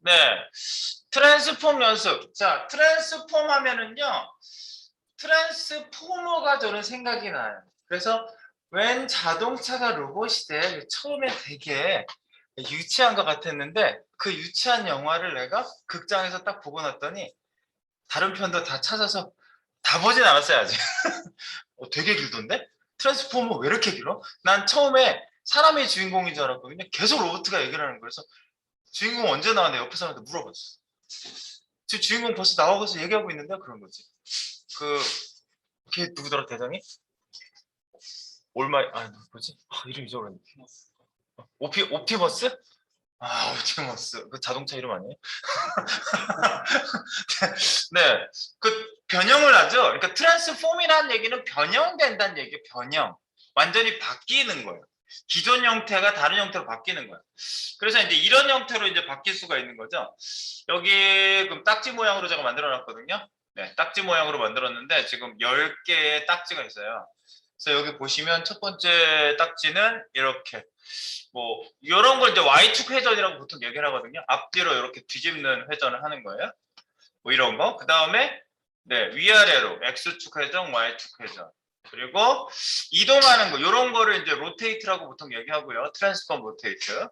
네. 트랜스폼 연습. 자, 트랜스폼 하면은요. 트랜스포머가 저는 생각이 나요. 그래서 웬 자동차가 로봇이 돼. 처음에 되게 유치한 것 같았는데 그 유치한 영화를 내가 극장에서 딱 보고 났더니 다른 편도 다 찾아서 다 보진 않았어요, 아직. 되게 길던데? 트랜스포머 왜 이렇게 길어? 난 처음에 사람이 주인공인 줄 알았거든요. 계속 로봇가 얘기를 하는 거예요. 그래서 주인공 언제 나왔냐 옆에 사람한테 물어봤어. 지금 주인공 벌써 나와서 얘기하고 있는데 그런 거지. 그 걔 누구더라 대장이? 올마이 뭐지? 이름 잊어버렸네. 옵티머스? 옵티머스. 그 자동차 이름 아니에요? 네. 그 변형을 하죠. 그러니까 트랜스폼이라는 얘기는 변형된다는 얘기예요. 변형. 완전히 바뀌는 거예요. 기존 형태가 다른 형태로 바뀌는 거예요. 그래서 이제 이런 형태로 이제 바뀔 수가 있는 거죠. 여기 그럼 딱지 모양으로 제가 만들어 놨거든요. 네, 딱지 모양으로 만들었는데 지금 10개의 딱지가 있어요. 그래서 여기 보시면 첫 번째 딱지는 이렇게 뭐 이런 걸 이제 Y축 회전이라고 보통 얘기를 하거든요. 앞뒤로 이렇게 뒤집는 회전을 하는 거예요. 뭐 이런 거. 그 다음에 네, 위아래로 X축 회전, Y축 회전. 그리고 이동하는 거, 이런 거를 이제 로테이트라고 보통 얘기하고요. 트랜스폼 로테이트.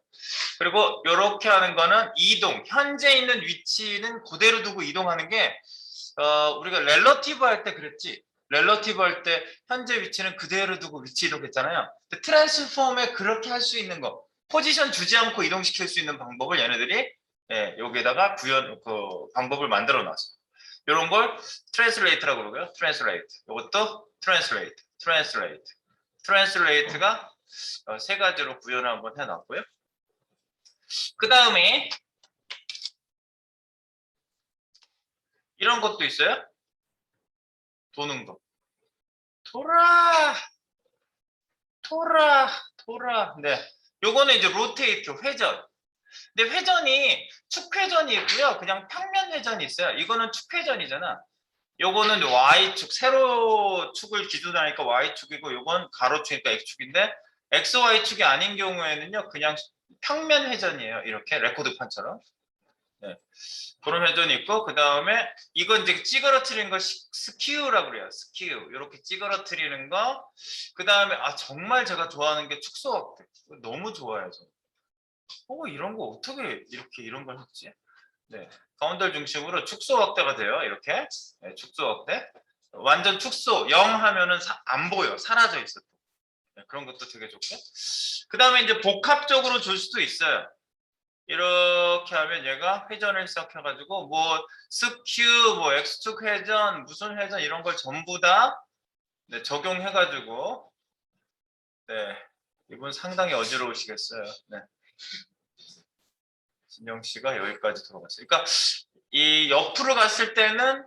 그리고 이렇게 하는 거는 이동. 현재 있는 위치는 그대로 두고 이동하는 게 우리가 렐러티브 할 때 그랬지. 렐러티브 할 때 현재 위치는 그대로 두고 위치 이동했잖아요. 트랜스폼에 그렇게 할 수 있는 거. 포지션 주지 않고 이동시킬 수 있는 방법을 얘네들이 여기에다가 그 방법을 만들어 놨어. 이런 걸 트랜슬레이트라고 그러고요. 트랜슬레이트. 이것도 트랜슬레이트, 트랜슬레이트. 트랜슬레이트가 세 가지로 구현을 한번 해놨고요. 그 다음에 이런 것도 있어요. 도는 거. 돌아, 돌아, 돌아. 네. 요거는 이제 로테이트, 회전. 근데 회전이 축회전이 있고요. 그냥 평면 회전이 있어요. 이거는 축회전이잖아. 요거는 Y축, 세로 축을 기준으로 하니까 Y축이고 요건 가로축이니까 X축인데 XY축이 아닌 경우에는요. 그냥 평면 회전이에요. 이렇게 레코드판처럼. 네. 그런 회전이 있고 그 다음에 이건 이제 찌그러뜨리는 거 스키우라고 그래요. 스키우. 이렇게 찌그러뜨리는 거. 그 다음에 정말 제가 좋아하는 게 축소 확대. 너무 좋아요. 이런 거 어떻게 이렇게 이런 걸 했지? 네. 가운데를 중심으로 축소 확대가 돼요. 이렇게. 네, 축소 확대. 완전 축소 0 하면은 안 보여. 사라져 있어. 네, 그런 것도 되게 좋고. 그 다음에 이제 복합적으로 줄 수도 있어요. 이렇게 하면 얘가 회전을 시작해가지고 뭐 스큐, 뭐 X축 회전, 무슨 회전 이런 걸 전부 다 네, 적용해가지고 네, 이분 상당히 어지러우시겠어요. 네. 진영 씨가 여기까지 들어갔어요. 그러니까 이 옆으로 갔을 때는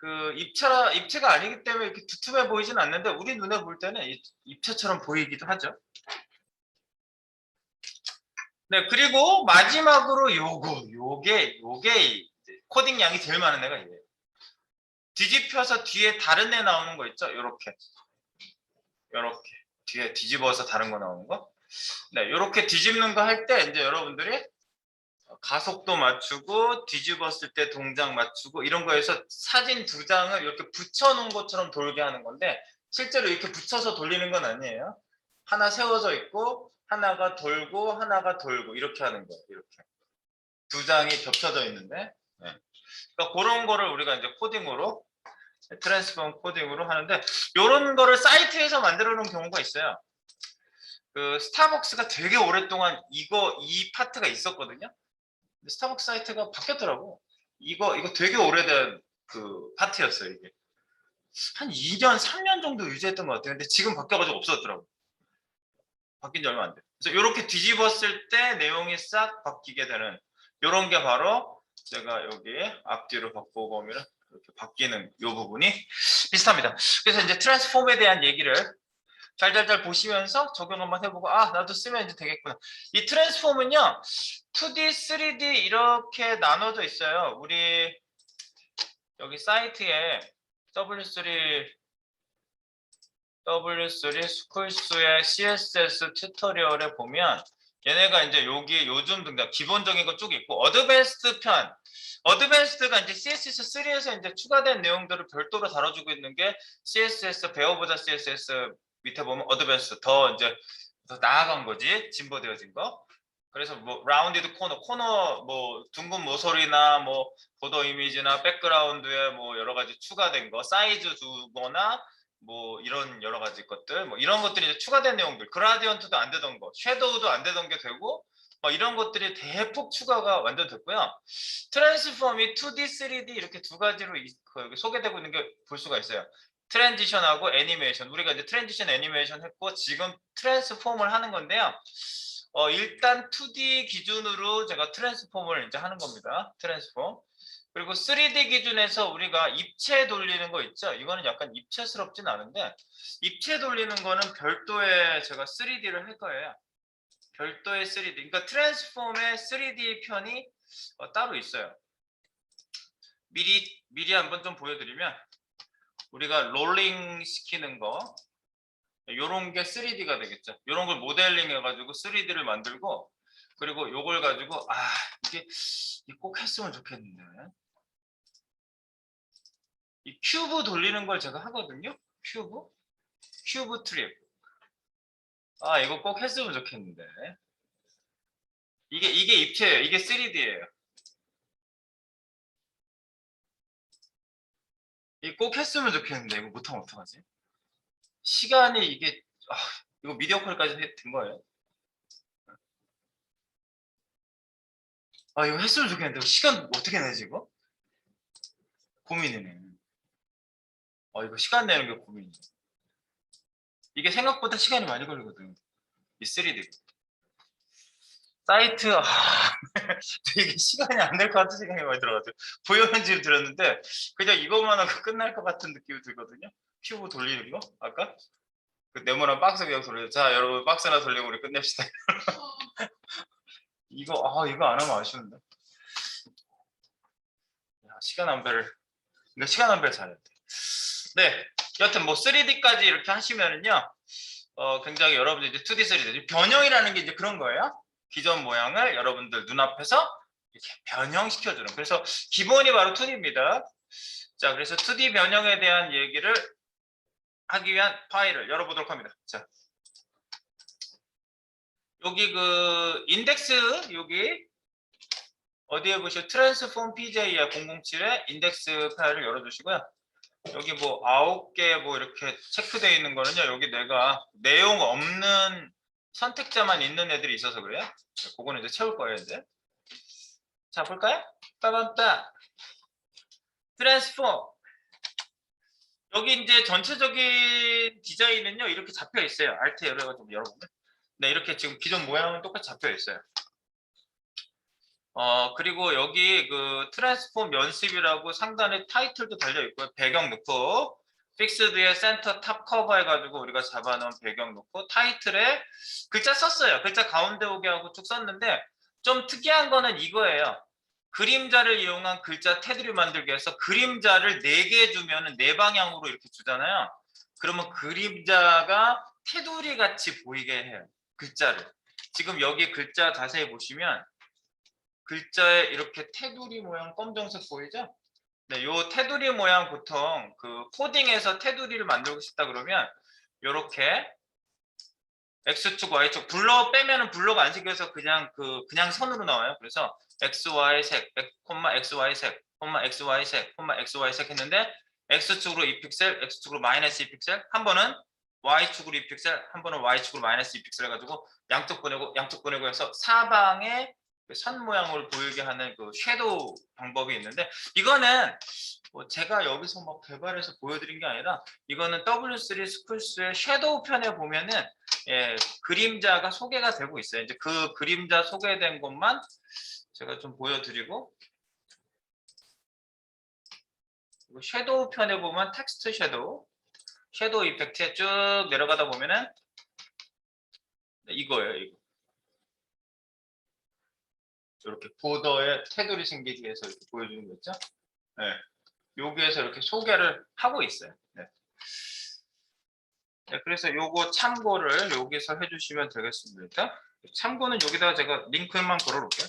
그 입체가 아니기 때문에 이렇게 두툼해 보이진 않는데 우리 눈에 볼 때는 입체처럼 보이기도 하죠. 네, 그리고 마지막으로 요게 코딩 양이 제일 많은 애가 이거예요. 뒤집혀서 뒤에 다른 애 나오는 거 있죠? 요렇게 뒤에 뒤집어서 다른 거 나오는 거. 네, 요렇게 뒤집는 거 할 때 이제 여러분들이 가속도 맞추고 뒤집었을 때 동작 맞추고 이런 거에서 사진 두 장을 이렇게 붙여 놓은 것처럼 돌게 하는 건데 실제로 이렇게 붙여서 돌리는 건 아니에요. 하나 세워져 있고 하나가 돌고 이렇게 하는 거예요. 이렇게 두 장이 겹쳐져 있는데 네. 그러니까 그런 거를 우리가 이제 코딩으로 트랜스폼 코딩으로 하는데 이런 거를 사이트에서 만들어 놓은 경우가 있어요. 그 스타벅스가 되게 오랫동안 이 파트가 있었거든요. 스타벅스 사이트가 바뀌었더라고. 이거 되게 오래된 그 파트였어요, 이게. 한 2년, 3년 정도 유지했던 것 같아요. 근데 지금 바뀌어가지고 없어졌더라고. 바뀐 지 얼마 안 돼. 그래서 이렇게 뒤집었을 때 내용이 싹 바뀌게 되는 이런 게 바로 제가 여기 앞뒤로 바꿔보면 이렇게 바뀌는 이 부분이 비슷합니다. 그래서 이제 트랜스폼에 대한 얘기를 잘 보시면서 적용 한번 해보고 나도 쓰면 이제 되겠구나. 이 트랜스폼은요 2D, 3D 이렇게 나눠져 있어요. 우리 여기 사이트에 W3 스쿨스의 CSS 튜토리얼에 보면 얘네가 이제 여기 요즘 등장 기본적인 거 쭉 있고 어드밴스드 편. 어드밴스드가 이제 CSS3에서 이제 추가된 내용들을 별도로 다뤄주고 있는 게 CSS 배워보자 CSS 밑에 보면 어드밴스드 더 이제 더 나아간 거지 진보되어진 거. 그래서 뭐 라운디드 코너 뭐 둥근 모서리나 뭐 보더 이미지나 백그라운드에 뭐 여러 가지 추가된 거 사이즈 주거나 뭐 이런 여러 가지 것들 뭐 이런 것들이 이제 추가된 내용들 그라디언트도 안 되던 거 섀도우도 안 되던 게 되고 뭐 이런 것들이 대폭 추가가 완전 됐고요. 트랜스폼이 2D, 3D 이렇게 두 가지로 여기 소개되고 있는 게 볼 수가 있어요. 트랜지션하고 애니메이션 우리가 이제 트랜지션 애니메이션 했고 지금 트랜스폼을 하는 건데요. 일단 2D 기준으로 제가 트랜스폼을 이제 하는 겁니다. 트랜스폼. 그리고 3D 기준에서 우리가 입체 돌리는 거 있죠? 이거는 약간 입체스럽진 않은데 입체 돌리는 거는 별도의 제가 3D를 할 거예요. 별도의 3D. 그러니까 트랜스폼의 3D 편이 따로 있어요. 미리 한번 좀 보여드리면 우리가 롤링 시키는 거 요런 게 3D가 되겠죠. 요런 걸 모델링 해가지고 3D를 만들고 그리고 요걸 가지고 이게 꼭 했으면 좋겠는데 이 큐브 돌리는 걸 제가 하거든요. 큐브 트립. 이거 꼭 했으면 좋겠는데 이게 입체예요. 이게 3D예요. 이거 꼭 했으면 좋겠는데 이거 못하면 어떡하지? 시간이 이거 미디어콜까지 된 거예요. 이거 했으면 좋겠는데 시간 어떻게 내지 이거? 고민이네. 이거 시간 내는 게 고민이네. 이게 생각보다 시간이 많이 걸리거든. 이 3D. 사이트, 되게 시간이 안 될 것 같은 생각이 많이 들어가지고. 부여편지를 들었는데, 그냥 이것만 하고 끝날 것 같은 느낌이 들거든요. 큐브 돌리는 거? 아까? 그 네모난 박스 그냥 돌려. 자, 여러분, 박스 하나 돌리고 우리 끝냅시다. 이거 안 하면 아쉬운데. 시간 안배를. 근데 시간 안배를 잘해야 돼. 네. 여튼 뭐 3D까지 이렇게 하시면은요. 굉장히 여러분들 이제 2D, 3D 변형이라는 게 이제 그런 거예요. 기존 모양을 여러분들 눈앞에서 이렇게 변형시켜주는. 그래서 기본이 바로 2D입니다. 자, 그래서 2D 변형에 대한 얘기를 하기 위한 파일을 열어보도록 합니다. 자, 여기 그 인덱스 여기 어디에 보시면 트랜스폼 PJ야 007의 인덱스 파일을 열어주시고요. 여기 뭐 9개 뭐 이렇게 체크되어 있는 거는요. 여기 내가 내용 없는 선택자만 있는 애들이 있어서 그래요. 그거는 이제 채울 거예요, 이제. 자, 볼까요? 빠밤빠. 트랜스폼. 여기 이제 전체적인 디자인은요. 이렇게 잡혀 있어요. Alt 열어가지고 열어보면. 네, 이렇게 지금 기존 모양은 똑같이 잡혀 있어요. 그리고 여기 그 트랜스폼 연습이라고 상단에 타이틀도 달려 있고요. 배경 넣고 픽스드의 센터 탑 커버 해가지고 우리가 잡아놓은 배경 넣고 타이틀에 글자 썼어요. 글자 가운데 오게 하고 쭉 썼는데 좀 특이한 거는 이거예요. 그림자를 이용한 글자 테두리 만들기 위해서 그림자를 4개 주면은 4방향으로 이렇게 주잖아요. 그러면 그림자가 테두리 같이 보이게 해요. 글자를. 지금 여기 글자 자세히 보시면 글자에 이렇게 테두리 모양 검정색 보이죠? 네, 요 테두리 모양 보통 그 코딩에서 테두리를 만들고 싶다 그러면 요렇게 X축, Y축 블러 빼면은 블러가 안 생겨서 그냥 선으로 나와요. 그래서 XY 색, XY 색, XY 색, XY 색 했는데 X축으로 2픽셀, X축으로 마이너스 2픽셀, 한 번은 Y축으로 2픽셀, 한 번은 Y축으로 마이너스 2픽셀 해가지고 양쪽 보내고 해서 사방에 선 모양을 보이게 하는 그 섀도우 방법이 있는데 이거는 뭐 제가 여기서 막 개발해서 보여드린 게 아니라 이거는 W3 스쿨스의 섀도우 편에 보면은 그림자가 소개가 되고 있어요. 이제 그 그림자 소개된 것만 제가 좀 보여드리고 섀도우 편에 보면 텍스트 섀도우 이펙트에 쭉 내려가다 보면은 이거예요. 이거. 이렇게 보더에 테두리 생기기 위해서 이렇게 보여주는 거 있죠? 네. 여기에서 이렇게 소개를 하고 있어요. 네. 네, 그래서 요거 참고를 여기서 해주시면 되겠습니다. 참고는 여기다가 제가 링크만 걸어놓을게요.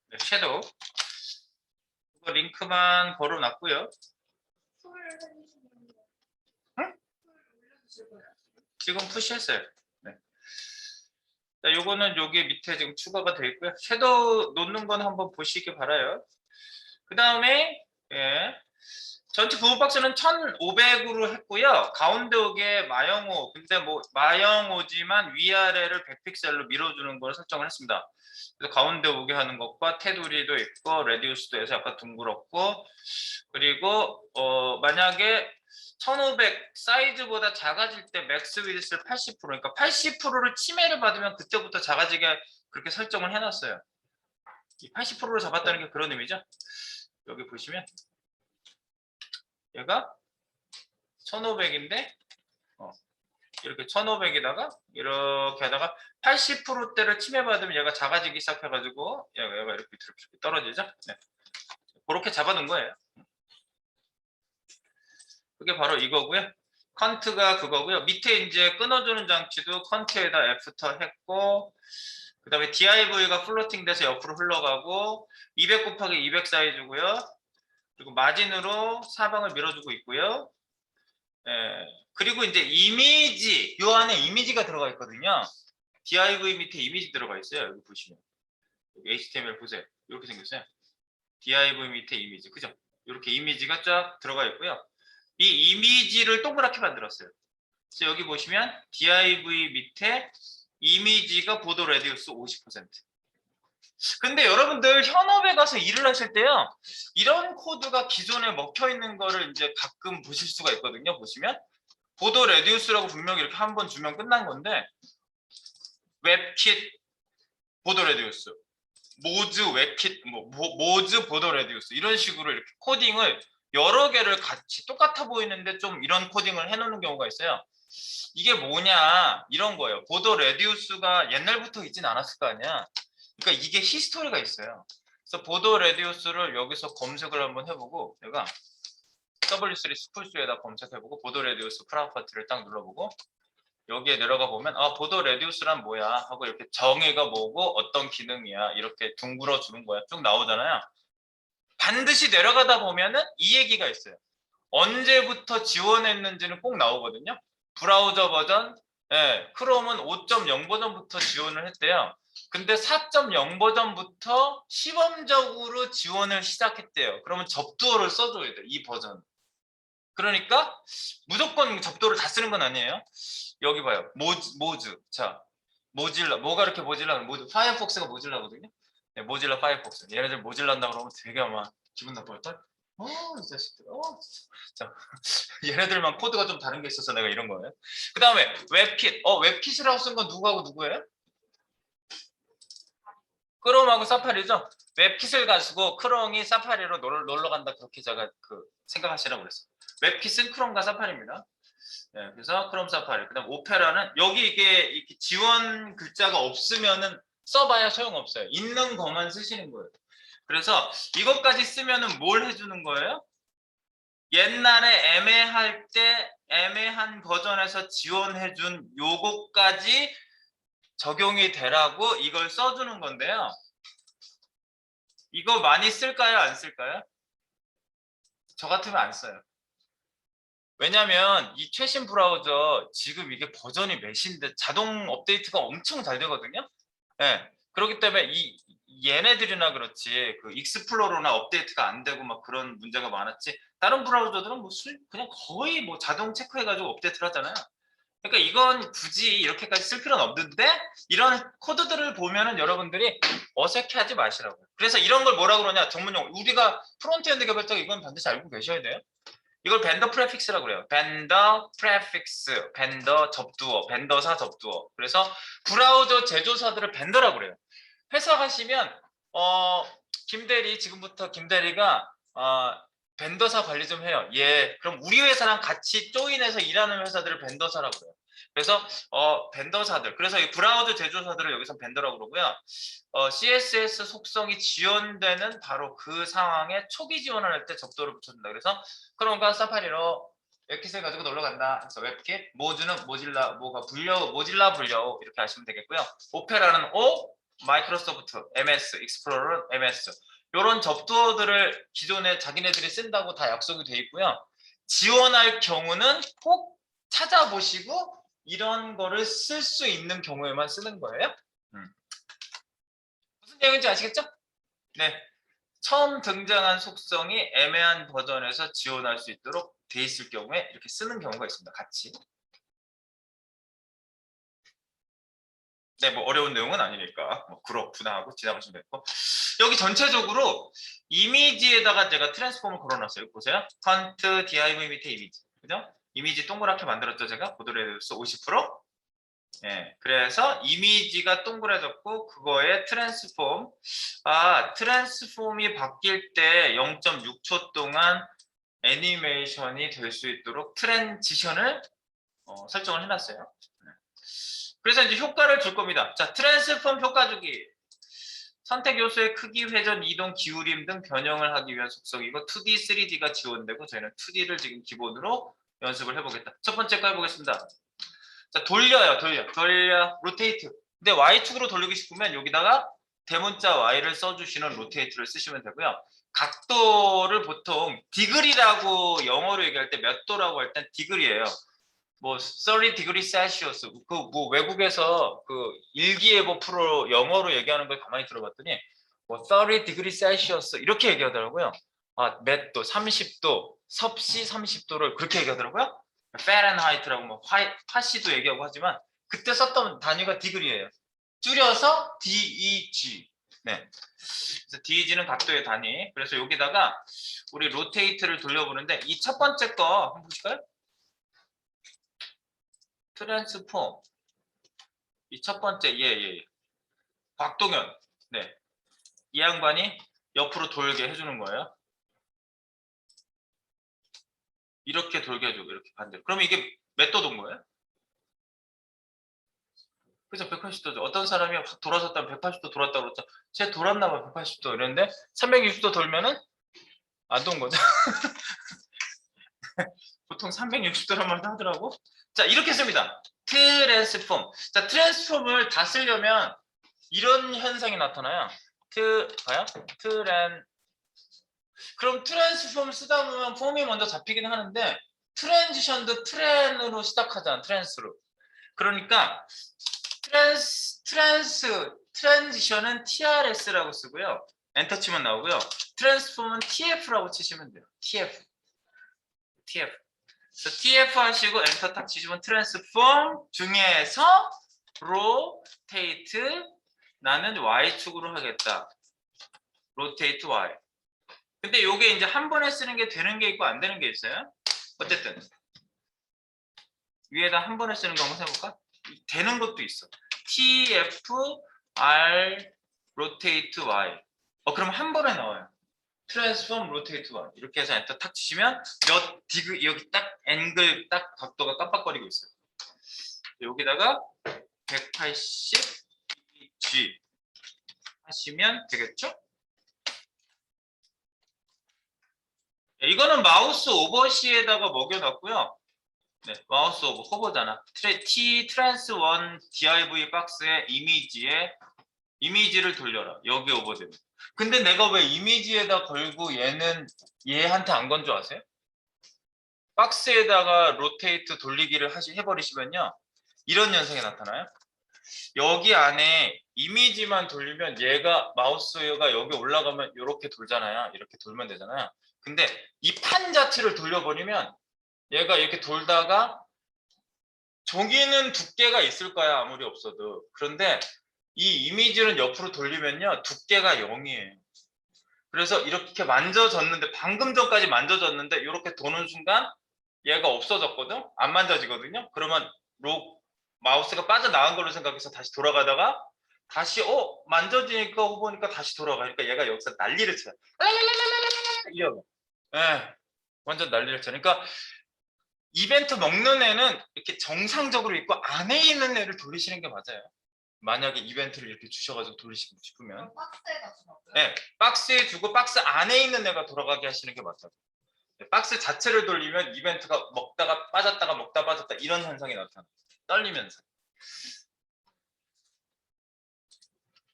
네, 섀도우. 이거 링크만 걸어놨고요. 응? 지금 푸시했어요. 네. 자, 요거는 여기 밑에 지금 추가가 되어 있고요. 섀도우 놓는 건 한번 보시기 바라요. 그 다음에 예. 전체 부분 박스는 1500으로 했고요. 가운데 오게 마영호. 근데 뭐 마영호지만 위아래를 100픽셀로 밀어주는 걸 설정을 했습니다. 그래서 가운데 오게 하는 것과 테두리도 있고 레디우스도 해서 약간 둥그렇고, 그리고 만약에 1500 사이즈보다 작아질 때 맥스 위드스를 80%, 그러니까 80%를 침해를 받으면 그때부터 작아지게 그렇게 설정을 해놨어요. 이 80%를 잡았다는 게 그런 의미죠. 여기 보시면 얘가 1500인데 이렇게 1500에다가 이렇게 하다가 80%대를 침해받으면 얘가 작아지기 시작해가지고 얘가 이렇게 떨어지죠. 네. 그렇게 잡아놓은 거예요. 그게 바로 이거고요. 컨트가 그거고요. 밑에 이제 끊어주는 장치도 컨트에다 애프터 했고, 그 다음에 DIV가 플로팅 돼서 옆으로 흘러가고 200 곱하기 200 사이즈고요. 그리고 마진으로 사방을 밀어주고 있고요. 예. 그리고 이제 이미지, 요 안에 이미지가 들어가 있거든요. div 밑에 이미지 들어가 있어요. 여기 보시면 여기 HTML 보세요. 이렇게 생겼어요. div 밑에 이미지, 그죠? 이렇게 이미지가 쫙 들어가 있고요. 이 이미지를 동그랗게 만들었어요. 그래서 여기 보시면 div 밑에 이미지가 보도 레디우스 50%. 근데 여러분들 현업에 가서 일을 하실 때요, 이런 코드가 기존에 먹혀 있는 거를 이제 가끔 보실 수가 있거든요. 보시면 보도 레디우스라고 분명히 이렇게 한 번 주면 끝난 건데, 웹킷 보도 레디우스, 모즈 웹킷, 모즈 보도 레디우스, 이런 식으로 이렇게 코딩을 여러 개를 같이 똑같아 보이는데 좀 이런 코딩을 해놓는 경우가 있어요. 이게 뭐냐, 이런 거예요. 보도 레디우스가 옛날부터 있진 않았을 거 아니야. 그러니까 이게 히스토리가 있어요. 그래서 보도 레디우스를 여기서 검색을 한번 해보고, 내가 W3 스쿨스에다 검색해보고 보도 레디우스 프로퍼티를 딱 눌러보고 여기에 내려가 보면 보도 레디우스란 뭐야 하고 이렇게 정의가 뭐고 어떤 기능이야 이렇게 둥글어 주는 거야. 쭉 나오잖아요. 반드시 내려가다 보면은 이 얘기가 있어요. 언제부터 지원했는지는 꼭 나오거든요. 브라우저 버전, 크롬은 5.0 버전부터 지원을 했대요. 근데 4.0 버전부터 시범적으로 지원을 시작했대요. 그러면 접두어를 써줘야 돼, 이 버전. 그러니까 무조건 접도를 다 쓰는 건 아니에요. 여기 봐요. 모즈. 자, 모질라. 뭐가 이렇게 모질라? 모즈. 파이어폭스가 모질라거든요. 네, 모질라 파이어폭스. 얘네들 모질란다 그러면 되게 아마 기분 나쁠걸? 이 자식들. 자, 얘네들만 코드가 좀 다른 게 있어서 내가 이런 거예요. 그 다음에 웹킷. 웹킷이라고 쓴 건 누구하고 누구예요? 크롬하고 사파리죠. 웹킷을 가지고 크롬이 사파리로 놀러 간다, 그렇게 제가 생각하시라고 그랬어요. 웹킷은 크롬과 사파리입니다. 네, 그래서 크롬 사파리. 그다음 오페라는 여기 이게 지원 글자가 없으면은 써봐야 소용없어요. 있는 것만 쓰시는 거예요. 그래서 이것까지 쓰면은 뭘 해주는 거예요? 옛날에 애매할 때 애매한 버전에서 지원해준 요거까지 적용이 되라고 이걸 써주는 건데요. 이거 많이 쓸까요? 안 쓸까요? 저 같으면 안 써요. 왜냐면 이 최신 브라우저 지금 이게 버전이 몇인데 자동 업데이트가 엄청 잘 되거든요. 예. 그렇기 때문에 얘네들이나 그렇지 그 익스플로러나 업데이트가 안 되고 막 그런 문제가 많았지, 다른 브라우저들은 그냥 거의 뭐 자동 체크해가지고 업데이트를 하잖아요. 그러니까 이건 굳이 이렇게까지 쓸 필요는 없는데 이런 코드들을 보면은 여러분들이 어색해하지 마시라고요. 그래서 이런 걸 뭐라 그러냐, 전문용, 우리가 프론트엔드 개발자가 이건 반드시 알고 계셔야 돼요. 이걸 벤더 프레픽스라고 그래요. 벤더 프레픽스, 벤더 접두어, 벤더사 접두어. 그래서 브라우저 제조사들을 벤더라고 그래요. 회사 가시면 김대리, 지금부터 김대리가 벤더사 관리 좀 해요. 예. 그럼 우리 회사랑 같이 조인해서 일하는 회사들을 벤더사라고 그래요. 그래서 벤더사들, 그래서 이 브라우저 제조사들을 여기서 벤더라고 그러고요. CSS 속성이 지원되는 바로 그 상황에 초기 지원을 할 때 적도를 붙여준다. 그래서 크롬과 사파리로 웹킷을 가지고 놀러 간다. 그래서 웹킷, 모즈는 모질라, 모질라 불려 이렇게 하시면 되겠고요. 오페라는 O, 마이크로소프트, MS, 익스플로러는 MS. 이런 접두어들을 기존에 자기네들이 쓴다고 다 약속이 돼 있고요. 지원할 경우는 꼭 찾아보시고 이런 거를 쓸 수 있는 경우에만 쓰는 거예요. 무슨 내용인지 아시겠죠? 네. 처음 등장한 속성이 애매한 버전에서 지원할 수 있도록 돼 있을 경우에 이렇게 쓰는 경우가 있습니다. 같이. 네, 뭐 어려운 내용은 아니니까 뭐 그렇구나 하고 지나가시면 되고, 여기 전체적으로 이미지에다가 제가 트랜스폼을 걸어놨어요. 보세요. 컨트 div 밑에 이미지, 그죠? 이미지 동그랗게 만들었죠. 제가 보드레디우스 50%. 예, 그래서 이미지가 동그래졌고 그거에 트랜스폼, 트랜스폼이 바뀔 때 0.6초 동안 애니메이션이 될 수 있도록 트랜지션을 설정을 해놨어요. 그래서 이제 효과를 줄 겁니다. 자, 트랜스폼 효과 주기. 선택 요소의 크기, 회전, 이동, 기울임 등 변형을 하기 위한 속성이고 2D, 3D가 지원되고 저희는 2D를 지금 기본으로 연습을 해보겠다. 첫 번째 거 해보겠습니다. 자, 돌려, 로테이트. 근데 Y축으로 돌리고 싶으면 여기다가 대문자 Y를 써주시는 로테이트를 쓰시면 되고요. 각도를 보통 디그리라고 영어로 얘기할 때 몇 도라고 할 땐 디그리예요. 뭐 30 degree Celsius, 그 뭐 외국에서 그 일기예보 프로 영어로 얘기하는 걸 가만히 들어봤더니 뭐 30 degree Celsius 이렇게 얘기하더라고요. 몇 도, 30도, 섭씨 30도를 그렇게 얘기하더라고요. Fahrenheit라고 뭐 파시도 얘기하고 하지만 그때 썼던 단위가 디그리예요. 줄여서 DEG. 네. 그래서 DEG는 각도의 단위. 그래서 여기다가 우리 로테이트를 돌려보는데 이 첫 번째 거 한번 보실까요? 트랜스폼. 이 첫 번째, 예. 박동현. 네. 이 양반이 옆으로 돌게 해주는 거예요. 이렇게 돌게 해주고, 이렇게 반대로. 그러면 이게 몇 도 돈 거예요? 그죠? 180도죠. 어떤 사람이 확 돌아섰다면 180도 돌았다고 그랬죠. 쟤 돌았나 봐, 180도. 이랬는데, 360도 돌면은 안 돈 거죠. 보통 360도란 말도 하더라고. 자, 이렇게 씁니다. 트랜스폼. 자, 트랜스폼을 다 쓰려면 이런 현상이 나타나요. 봐요? 그럼 트랜스폼 쓰다 보면 폼이 먼저 잡히긴 하는데 트랜지션도 트랜으로 시작하잖아. 트랜스로. 그러니까 트랜지션은 TRS라고 쓰고요. 엔터 치면 나오고요. 트랜스폼은 TF라고 치시면 돼요. TF. 그래서 TF 하시고 엔터 딱 치시면 트랜스폼 중에서 로테이트, 나는 Y축으로 하겠다. 로테이트 Y. 근데 요게 이제 한 번에 쓰는 게 되는 게 있고 안 되는 게 있어요. 어쨌든 위에다 한 번에 쓰는 거 한번 해볼까? 되는 것도 있어. TFR 로테이트 Y. 그럼 한 번에 나와요. 트랜스폼 로테이트 Y. 이렇게 해서 엔터 탁 치시면 여기 딱 앵글 딱 각도가 깜빡거리고 있어요. 여기다가 180G 하시면 되겠죠? 이거는 마우스 오버시에다가 먹여놨고요. 네, 마우스 오버 허버잖아. T 트랜스 1 div 박스의 이미지를 돌려라. 여기 오버되면. 근데 내가 왜 이미지에다 걸고 얘한테 안 건 줄 아세요? 박스에다가 로테이트 돌리기를 해버리시면요. 이런 현상이 나타나요. 여기 안에 이미지만 돌리면 얘가 마우스가 여기 올라가면 이렇게 돌잖아요. 이렇게 돌면 되잖아요. 근데 이 판 자체를 돌려버리면 얘가 이렇게 돌다가 종이는 두께가 있을 거야. 아무리 없어도. 그런데 이 이미지는 옆으로 돌리면요. 두께가 0이에요. 그래서 이렇게 만져졌는데 방금 전까지 만져졌는데 이렇게 도는 순간 얘가 없어졌거든. 안 만져지거든요. 그러면 마우스가 빠져나간 걸로 생각해서 다시 돌아가다가 다시 만져지니까 보니까 다시 돌아가니까 얘가 여기서 난리를 쳐요. 이러고. 예, 완전 난리를 쳐. 그러니까 이벤트 먹는 애는 이렇게 정상적으로 있고 안에 있는 애를 돌리시는 게 맞아요. 만약에 이벤트를 이렇게 주셔가지고 돌리시고 싶으면 박스에다 주라고요? 네, 박스에 두고 박스 안에 있는 애가 돌아가게 하시는 게 맞다고. 네, 박스 자체를 돌리면 이벤트가 먹다가 빠졌다가 먹다 빠졌다 이런 현상이 나타나요. 떨리면서.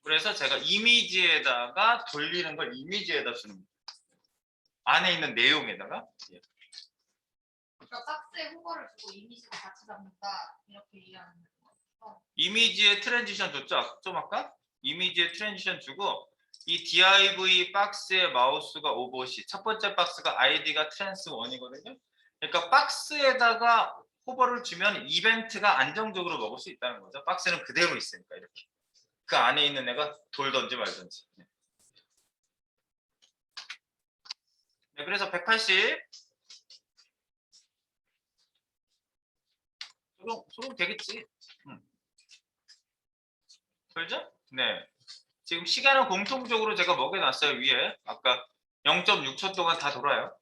그래서 제가 이미지에다가 돌리는 걸 이미지에다 주는 거예요. 안에 있는 내용에다가. 예. 그러니까 박스에 호거를 주고 이미지를 같이 잡는다 이렇게 이해하는 거예요. 이미지에 트랜지션 줬죠? 좀 아까? 이미지에 트랜지션 주고 이 div 박스의 마우스가 오버시 첫 번째 박스가 id가 트랜스1이거든요. 그러니까 박스에다가 호버를 주면 이벤트가 안정적으로 먹을 수 있다는 거죠. 박스는 그대로 있으니까 이렇게. 그 안에 있는 애가 돌던지 말던지. 네, 그래서 180 소름 되겠지. 그죠? 네. 지금 시간은 공통적으로 제가 먹여놨어요. 위에 아까 0.6초 동안 다 돌아요.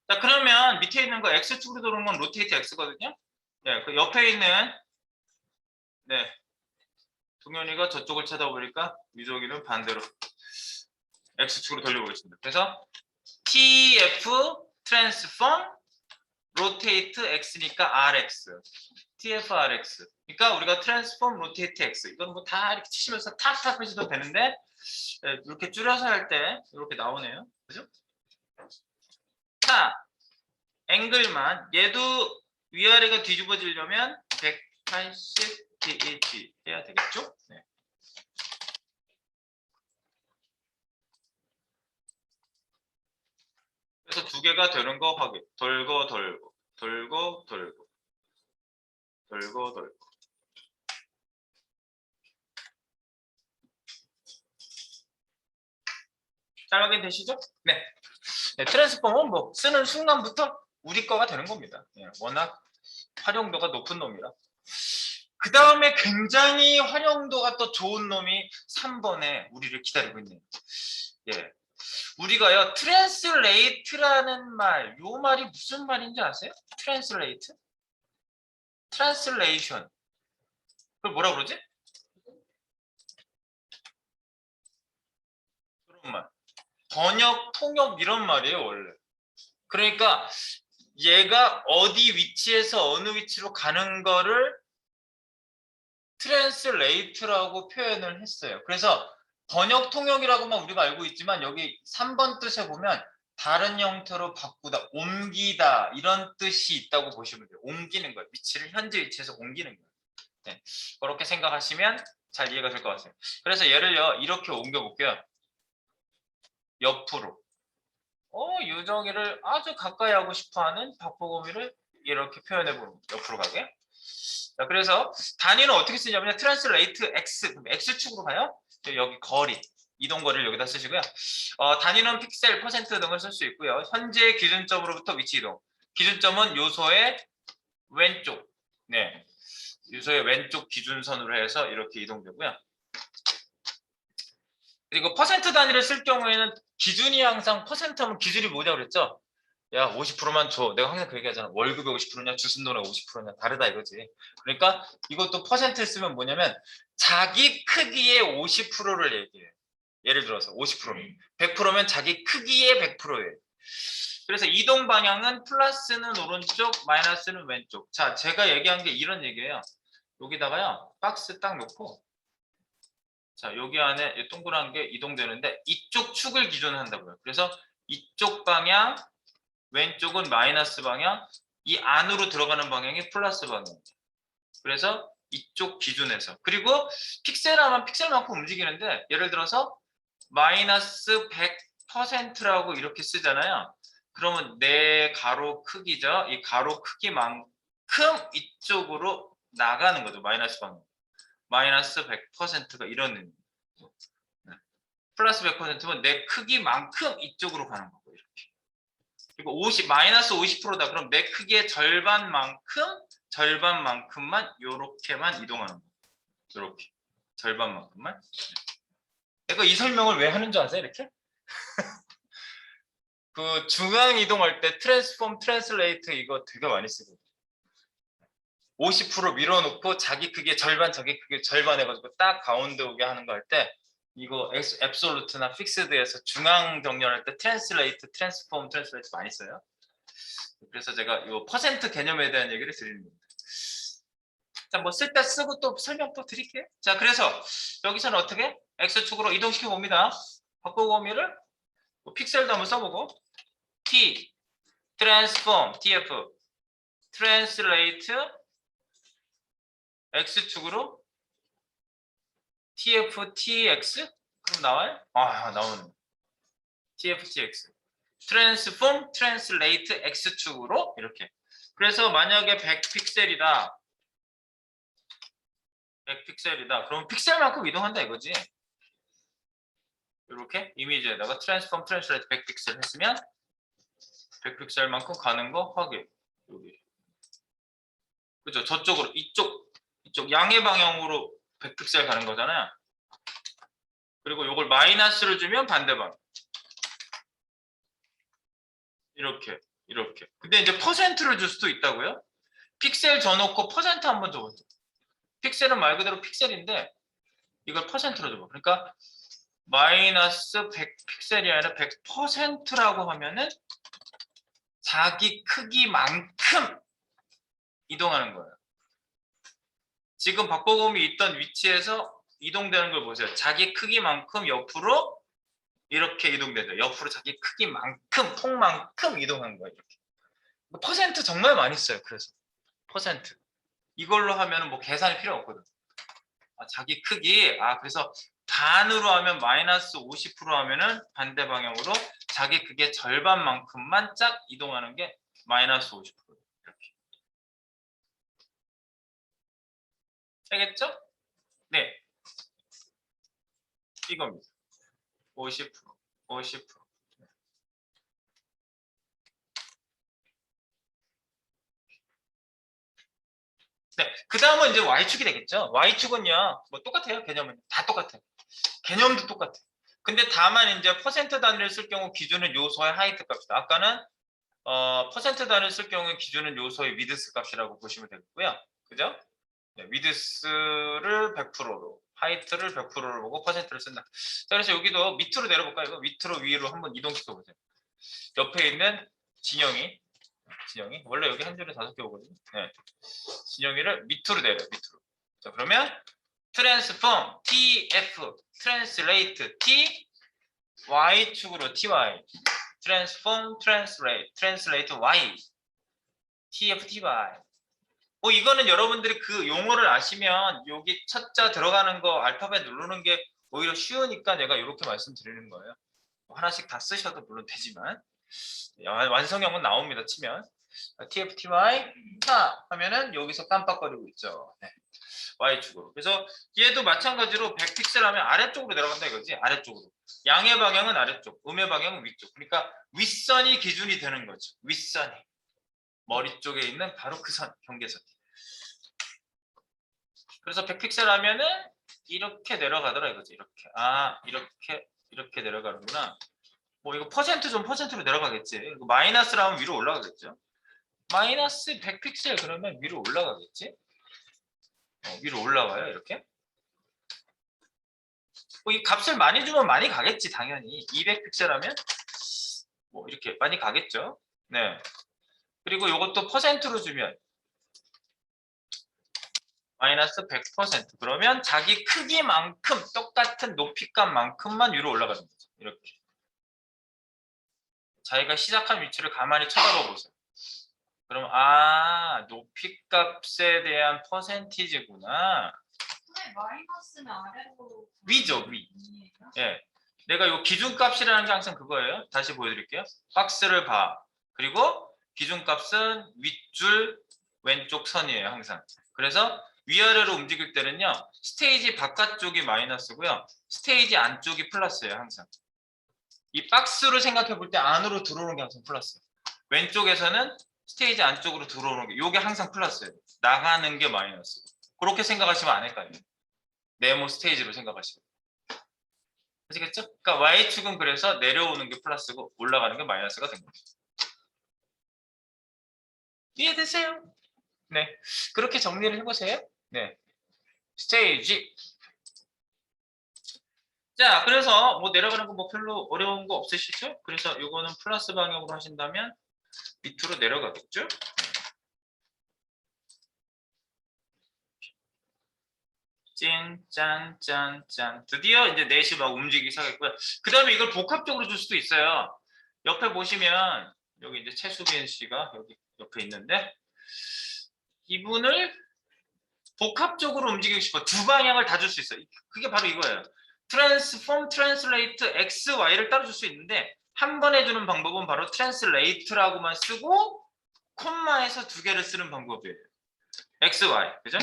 자, 그러면 밑에 있는 거 X축으로 도는 건 로테이트 X거든요. 네, 그 옆에 있는 네, 동현이가 저쪽을 쳐다보니까 유종이는 반대로 X축으로 돌려보겠습니다. 그래서 TF 트랜스폼 로테이트 X니까 RX TFRX. 그러니까 우리가 트랜스폼 로테이트 X 이건 뭐 다 이렇게 치시면서 탁탁 하셔도 되는데 네, 이렇게 줄여서 할 때 이렇게 나오네요. 그죠? 자, 앵글만 얘도 위아래가 뒤집어지려면 180 DH 해야 되겠죠? 네. 그래서 두 개가 되는 거 확인. 돌고 돌고 돌고 돌고 돌고 돌고. 잘 확인되시죠? 네. 네, 트랜스폼은 뭐 쓰는 순간부터 우리 거가 되는 겁니다. 예, 워낙 활용도가 높은 놈이라. 그 다음에 굉장히 활용도가 또 좋은 놈이 3번에 우리를 기다리고 있네요. 예. 우리가요, 트랜슬레이트라는 말, 요 말이 무슨 말인지 아세요? 트랜슬레이트? 트랜슬레이션. 그걸 뭐라 그러지? 그런 말. 번역, 통역 이런 말이에요, 원래. 그러니까 얘가 어디 위치에서 어느 위치로 가는 거를 트랜슬레이트라고 표현을 했어요. 그래서 번역 통역이라고만 우리가 알고 있지만 여기 3번 뜻에 보면 다른 형태로 바꾸다, 옮기다 이런 뜻이 있다고 보시면 돼요. 옮기는 거예요. 위치를 현재 위치에서 옮기는 거예요. 네. 그렇게 생각하시면 잘 이해가 될 것 같아요. 그래서 얘를요 이렇게 옮겨볼게요. 옆으로. 유정이를 아주 가까이 하고 싶어하는 박보검이를 이렇게 표현해보는 거예요. 옆으로 가게. 자, 그래서 단위는 어떻게 쓰냐면 트랜슬레이트 X, X축으로 가요. 여기 거리, 이동 거리를 여기다 쓰시고요. 단위는 픽셀, 퍼센트 등을 쓸 수 있고요. 현재 기준점으로부터 위치 이동. 기준점은 요소의 왼쪽, 네, 요소의 왼쪽 기준선으로 해서 이렇게 이동되고요. 그리고 퍼센트 단위를 쓸 경우에는 기준이 항상 퍼센트 하면 기준이 뭐냐 그랬죠? 야, 50%만 줘. 내가 항상 그 얘기하잖아. 월급의 50%냐, 주순돈의 50%냐, 다르다 이거지. 그러니까 이것도 퍼센트 쓰면 뭐냐면 자기 크기의 50%를 얘기해. 예를 들어서 50%면 100%면 자기 크기의 100%예요. 그래서 이동 방향은 플러스는 오른쪽, 마이너스는 왼쪽. 자, 제가 얘기한 게 이런 얘기예요. 여기다가요, 박스 딱 놓고 자, 여기 안에 동그란 게 이동되는데 이쪽 축을 기준으로 한다고요. 그래서 이쪽 방향, 왼쪽은 마이너스 방향, 이 안으로 들어가는 방향이 플러스 방향. 그래서 이쪽 기준에서. 그리고 픽셀하면 픽셀만큼 움직이는데 예를 들어서 마이너스 100%라고 이렇게 쓰잖아요. 그러면 내 가로 크기죠. 이 가로 크기만큼 이쪽으로 나가는 거죠. 마이너스 방향. 마이너스 100%가 이런 의미. 플러스 100%면 내 크기만큼 이쪽으로 가는 거고 이렇게. 그리고 50 마이너스 50%다. 그럼 내 크기의 절반만큼만 이렇게만 이동하는 거예요. 이렇게 절반만큼만. 네. 내가 이 설명을 왜 하는 줄 아세요? 이렇게? 그 중앙 이동할 때 트랜스폼, 트랜슬레이트 이거 되게 많이 쓰거든요. 50% 밀어놓고 자기 크기의 절반, 자기 크기의 절반 해가지고 딱 가운데 오게 하는 거 할 때 이거 앱솔루트나 픽스드에서 중앙 정렬할 때 트랜슬레이트, 트랜스폼, 트랜슬레이트 많이 써요. 그래서 제가 이 퍼센트 개념에 대한 얘기를 드리는 겁니다. 자, 뭐 쓸 때 쓰고 또 설명 또 드릴게요. 자, 그래서 여기서는 어떻게? X축으로 이동시켜 봅니다. 바꾸고 범위를 뭐 픽셀도 한번 써보고 T, 트랜스폼, TF, 트랜슬레이트, X축으로 TF, TX? 그럼 나와요? 아, 나오네. TF, TX. 트랜스폼, 트랜슬레이트, X축으로 이렇게. 그래서 만약에 100픽셀이다. 100픽셀이다. 그럼 픽셀만큼 이동한다 이거지. 이렇게 이미지에다가 트랜스폼, 트랜슬레이트 100픽셀 했으면 100픽셀만큼 가는 거 확인. 여기. 그죠? 저쪽으로 이쪽 양의 방향으로 100픽셀 가는 거잖아요. 그리고 이걸 마이너스를 주면 반대 방향. 이렇게. 근데 이제 퍼센트를 줄 수도 있다고요? 픽셀 줘놓고 퍼센트 한번 줘보세요. 픽셀은 말 그대로 픽셀인데 이걸 퍼센트로 줘봐. 그러니까 마이너스 100픽셀이 아니라 100%라고 하면은 자기 크기만큼 이동하는 거예요. 지금 박보검이 있던 위치에서 이동되는 걸 보세요. 자기 크기만큼 옆으로 이렇게 이동되죠. 옆으로 자기 크기만큼, 폭만큼 이동한 거예요. 이렇게. 퍼센트 정말 많이 써요. 그래서 퍼센트. 이걸로 하면 뭐 계산이 필요 없거든. 자기 크기. 그래서 반으로 하면 마이너스 50% 하면은 반대 방향으로 자기 크기의 절반만큼만 짝 이동하는 게 마이너스 50%. 이렇게. 알겠죠? 네. 이겁니다. 50%. 네, 그 다음은 이제 Y축이 되겠죠. Y축은요, 뭐 똑같아요. 개념은 다 똑같아요. 개념도 똑같아요. 근데 다만 이제 퍼센트 단위를 쓸 경우 기준은 요소의 하이트 값이다. 아까는 퍼센트 단위를 쓸 경우 기준은 요소의 위드스 값이라고 보시면 되겠고요. 그죠? 네, 위드스를 100%로, 하이트를 100%로 보고 퍼센트를 쓴다. 자, 그래서 여기도 밑으로 내려볼까요? 이거 밑으로 위로 한번 이동시켜 보세요. 옆에 있는 진영이 원래 여기 한 줄에 5개 오거든요. 네. 진영이를 밑으로 내려 밑으로. 자, 그러면 트랜스폼 TF 트랜슬레이트 T Y축으로 TY 트랜스폼 트랜슬레이트 Y TF TY. 이거는 여러분들이 그 용어를 아시면 여기 첫자 들어가는 거 알파벳 누르는 게 오히려 쉬우니까 내가 이렇게 말씀드리는 거예요. 하나씩 다 쓰셔도 물론 되지만 완성형은 나옵니다. 치면 TFTY 하면은 여기서 깜빡거리고 있죠. 네. Y축으로. 그래서 얘도 마찬가지로 100픽셀 하면 아래쪽으로 내려간다 이거지. 아래쪽으로. 양의 방향은 아래쪽, 음의 방향은 위쪽. 그러니까 윗선이 기준이 되는 거죠. 윗선이. 머리 쪽에 있는 바로 그 선, 경계선. 그래서 100픽셀 하면은 이렇게 내려가더라 이거지. 이렇게 내려가는구나. 뭐 이거 퍼센트로 내려가겠지. 이거 마이너스로 하면 위로 올라가겠죠. 마이너스 100픽셀 그러면 위로 올라가겠지. 위로 올라가요 이렇게. 이 값을 많이 주면 많이 가겠지 당연히. 200픽셀 하면 뭐 이렇게 많이 가겠죠. 네. 그리고 이것도 퍼센트로 주면 마이너스 100% 그러면 자기 크기만큼 똑같은 높이값만큼만 위로 올라가는 거죠. 이렇게. 자기가 시작한 위치를 가만히 쳐다봐 보세요. 그럼 높이값에 대한 퍼센티지구나. 네, 마이너스는 아래로 위죠, 위. 예. 내가 요 기준값이라는 게 항상 그거예요. 다시 보여드릴게요. 박스를 봐. 그리고 기준값은 윗줄 왼쪽 선이에요, 항상. 그래서 위아래로 움직일 때는요, 스테이지 바깥쪽이 마이너스고요, 스테이지 안쪽이 플러스예요, 항상. 이 박스로 생각해 볼 때 안으로 들어오는 게 항상 플러스. 왼쪽에서는 스테이지 안쪽으로 들어오는 게, 요게 항상 플러스예요. 나가는 게 마이너스. 그렇게 생각하시면 안 헷갈려요. 네모 스테이지로 생각하시면. 아시겠죠? 그러니까 y축은 그래서 내려오는 게 플러스고 올라가는 게 마이너스가 된 거죠. 이해되세요? 네. 그렇게 정리를 해보세요. 네. 스테이지. 자, 그래서 뭐 내려가는 거 뭐 별로 어려운 거 없으시죠? 그래서 이거는 플러스 방향으로 하신다면 밑으로 내려가겠죠? 짠짠짠짠. 드디어 이제 넷이 막 움직이기 시작했고요. 그 다음에 이걸 복합적으로 줄 수도 있어요. 옆에 보시면 여기 이제 최수빈 씨가 여기 옆에 있는데 이분을 복합적으로 움직이고 싶어. 두 방향을 다 줄 수 있어요. 그게 바로 이거예요. 트랜스폼, 트랜슬레이트, x, y를 따로 줄 수 있는데 한 번 해주는 방법은 바로 트랜슬레이트라고만 쓰고 콤마에서 두 개를 쓰는 방법이에요. x, y. 그죠?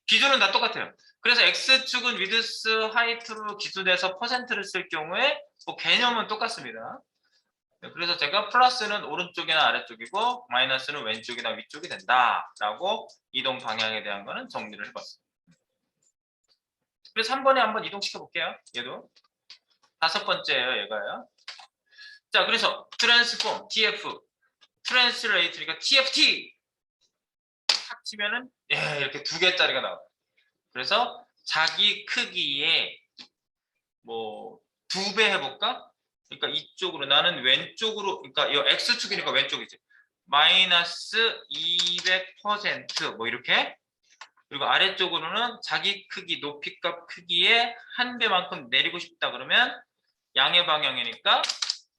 기준은 다 똑같아요. 그래서 x축은 위드스, 하이트로 기준해서 퍼센트를 쓸 경우에 뭐 개념은 똑같습니다. 그래서 제가 플러스는 오른쪽이나 아래쪽이고 마이너스는 왼쪽이나 위쪽이 된다라고 이동 방향에 대한 거는 정리를 해봤어요. 그래서 한 번에 한번 이동시켜 볼게요. 얘도 다섯 번째예요. 얘가요. 자, 그래서 트랜스폼 TF, 트랜스레이트니까 TFT 탁 치면은 이렇게 두 개짜리가 나와요. 그래서 자기 크기에 뭐 두 배 해볼까? 그러니까 이쪽으로 나는 왼쪽으로 그러니까 이 x축이니까 왼쪽이지. 마이너스 200%뭐 이렇게 그리고 아래쪽으로는 자기 크기 높이값 크기에 한 배만큼 내리고 싶다 그러면 양의 방향이니까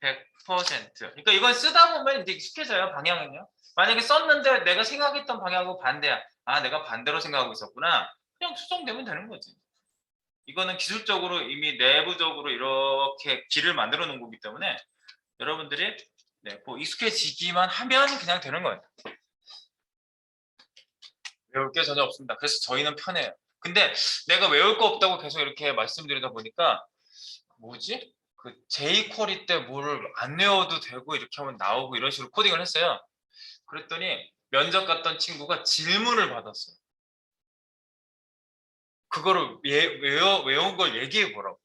100%. 그러니까 이건 쓰다 보면 이제 익숙해져요. 방향은요. 만약에 썼는데 내가 생각했던 방향하고 반대야. 아, 내가 반대로 생각하고 있었구나. 그냥 수정되면 되는 거지. 이거는 기술적으로 이미 내부적으로 이렇게 길을 만들어 놓은 거기 때문에 여러분들이 뭐 익숙해지기만 하면 그냥 되는 거예요. 외울 게 전혀 없습니다. 그래서 저희는 편해요. 근데 내가 외울 거 없다고 계속 이렇게 말씀드리다 보니까 뭐지? 그 J쿼리 때 뭘 안 외워도 되고 이렇게 하면 나오고 이런 식으로 코딩을 했어요. 그랬더니 면접 갔던 친구가 질문을 받았어요. 그거를 외운 걸 얘기해 보라고.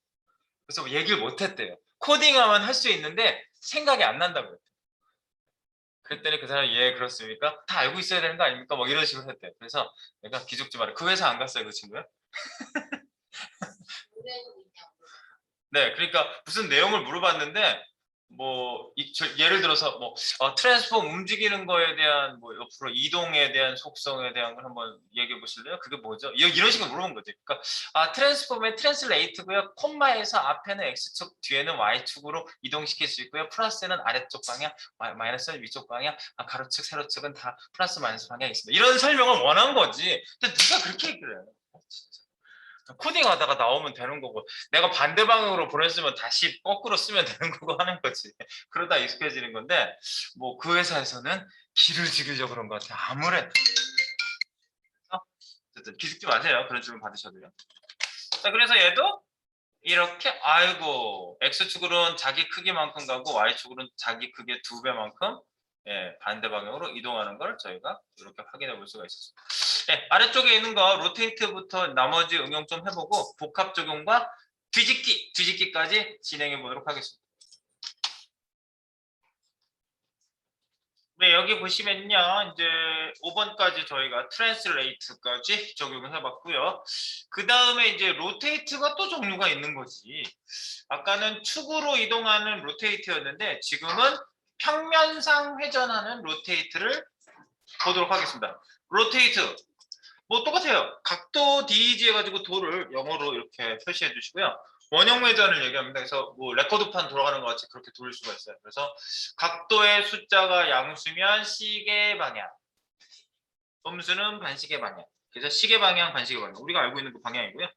그래서 얘기를 못 했대요. 코딩하면 할 수 있는데 생각이 안 난다고 그랬대요. 그랬더니 그 사람이 예 그렇습니까? 다 알고 있어야 되는 거 아닙니까? 뭐 이런 식으로 했대요. 그래서 내가 기죽지 마라. 그 회사 안 갔어요 그 친구요? 네, 그러니까 무슨 내용을 물어봤는데 뭐 예를 들어서 뭐 트랜스폼 움직이는 거에 대한 뭐 옆으로 이동에 대한 속성에 대한 걸 한번 얘기해 보실래요? 그게 뭐죠? 이런 식으로 물어본 거지. 그러니까 트랜스폼의 트랜슬레이트고요. 콤마에서 앞에는 x축, 뒤에는 y축으로 이동시킬 수 있고요. 플러스는 아래쪽 방향, 마이너스는 위쪽 방향, 가로축, 세로축은 다 플러스 마이너스 방향이 있습니다. 이런 설명을 원한 거지. 근데 누가 그렇게 얘기를 해요? 코딩하다가 나오면 되는 거고 내가 반대 방향으로 보냈으면 다시 거꾸로 쓰면 되는 거고 하는 거지. 그러다 익숙해지는 건데 뭐 그 회사에서는 기를 죽이려고 그런 것 같아요. 아무래도. 어쨌든 기죽지 마세요. 그런 질문 받으셔도요. 자, 그래서 얘도 이렇게 아이고 x축으로는 자기 크기만큼 가고 y축으로는 자기 크기의 두 배만큼 반대 방향으로 이동하는 걸 저희가 이렇게 확인해 볼 수가 있었습니다. 아래쪽에 있는 거 로테이트부터 나머지 응용 좀 해보고 복합 적용과 뒤집기까지 진행해 보도록 하겠습니다. 네, 여기 보시면요. 이제 5번까지 저희가 트랜스레이트까지 적용을 해봤고요. 그 다음에 이제 로테이트가 또 종류가 있는 거지. 아까는 축으로 이동하는 로테이트였는데 지금은 평면상 회전하는 로테이트를 보도록 하겠습니다. 로테이트. 뭐 똑같아요. 각도 DEG 해가지고 도를 영어로 이렇게 표시해 주시고요. 원형 회전을 얘기합니다. 그래서 뭐 레코드판 돌아가는 것 같이 그렇게 돌릴 수가 있어요. 그래서 각도의 숫자가 양수면 시계 방향, 음수는 반시계 방향. 그래서 시계 방향, 반시계 방향. 우리가 알고 있는 그 방향이고요.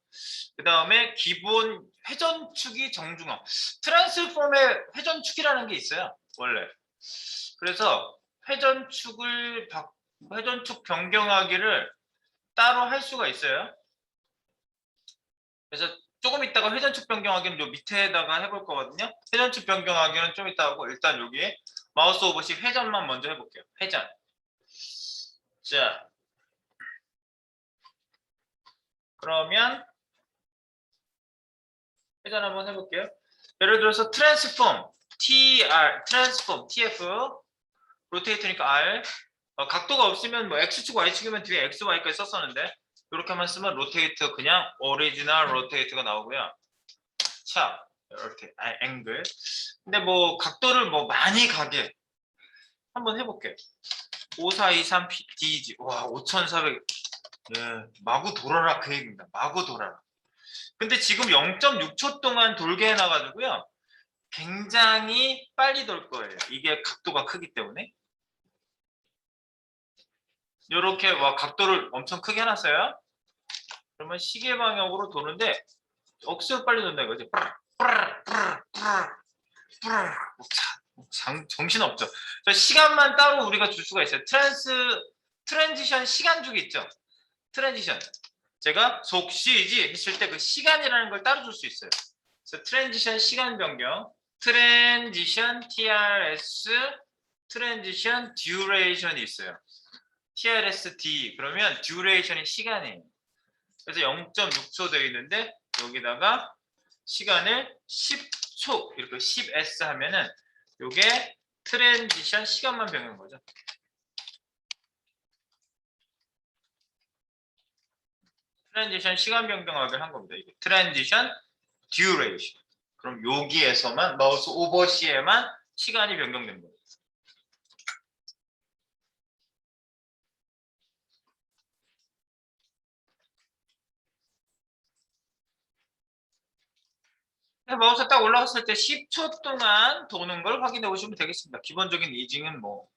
그 다음에 기본 회전축이 정중앙. 트랜스폼의 회전축이라는 게 있어요. 원래. 그래서 회전축 변경하기를 따로 할 수가 있어요. 그래서 조금 있다가 회전축 변경하기는 요 밑에다가 해볼 거거든요. 회전축 변경하기는 좀 이따 하고 일단 여기에 마우스 오버시 회전만 먼저 해볼게요. 회전. 자, 그러면 회전 한번 해볼게요. 예를 들어서 트랜스폼 TF 로테이트니까 R 각도가 없으면 뭐 X축 Y축이면 뒤에 X, Y까지 썼었는데 이렇게만 쓰면 로테이트 그냥 오리지널 로테이트가 나오고요. 자 이렇게 앵글 근데 뭐 각도를 뭐 많이 가게 한번 해볼게요. 5423 DG 와 5400 예, 마구 돌아라 그 얘기입니다. 마구 돌아라. 근데 지금 0.6초 동안 돌게 해놔가지고요. 굉장히 빨리 돌 거예요. 이게 각도가 크기 때문에. 이렇게 와 각도를 엄청 크게 해놨어요. 그러면 시계 방향으로 도는데 억수로 빨리 돈다 이거지. 정신없죠. 시간만 따로 우리가 줄 수가 있어요. 트랜지션 시간주기 있죠. 트랜지션. 제가 속시지 했을 때 그 시간이라는 걸 따로 줄 수 있어요. 그래서 트랜지션 시간 변경, 트랜지션 TRS, 트랜지션 듀레이션이 있어요. TRS-D 그러면 듀레이션이 시간이에요. 그래서 0.6초 되어 있는데 여기다가 시간을 10초 이렇게 10S 하면은 이게 트랜지션 시간만 변경한 거죠. 트랜지션 시간 변경하기를 한 겁니다. 이게 트랜지션 듀레이션. 그럼 여기에서만 마우스 오버시에만 시간이 변경된 거예요. 마우스 딱 올라갔을 때 10초 동안 도는 걸 확인해 보시면 되겠습니다. 기본적인 이징은 뭐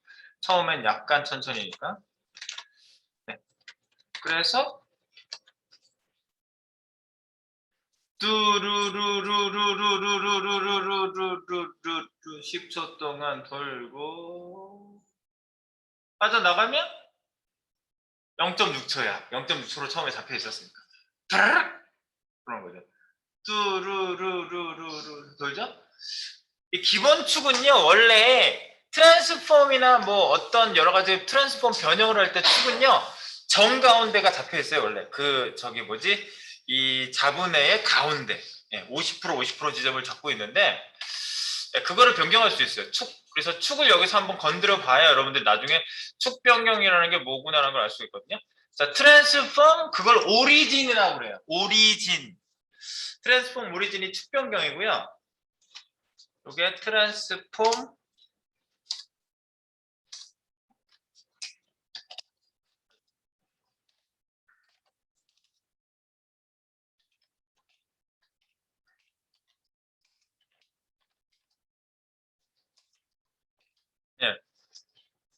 처음엔 약간 천천히니까. 네. 그래서 뚜루루루루루루루루루루루루루 10초 동안 돌고 빠져나가면 0.6초야. 0.6초로 처음에 잡혀 있었으니까. 그런 거죠. 뚜루루루루루 돌죠? 이 기본 축은요 원래 트랜스폼이나 뭐 어떤 여러 가지 트랜스폼 변형을 할 때 축은요 정가운데가 잡혀 있어요 원래 그 저기 뭐지 이 자분해의 가운데 50% 50% 지점을 잡고 있는데 그거를 변경할 수 있어요 축 그래서 축을 여기서 한번 건드려 봐야 여러분들 나중에 축 변경이라는 게 뭐구나라는 걸 알 수 있거든요. 자 트랜스폼 그걸 오리진이라고 그래요. 오리진 트랜스폼 오리진이 축 변경이고요. 이게 트랜스폼 예.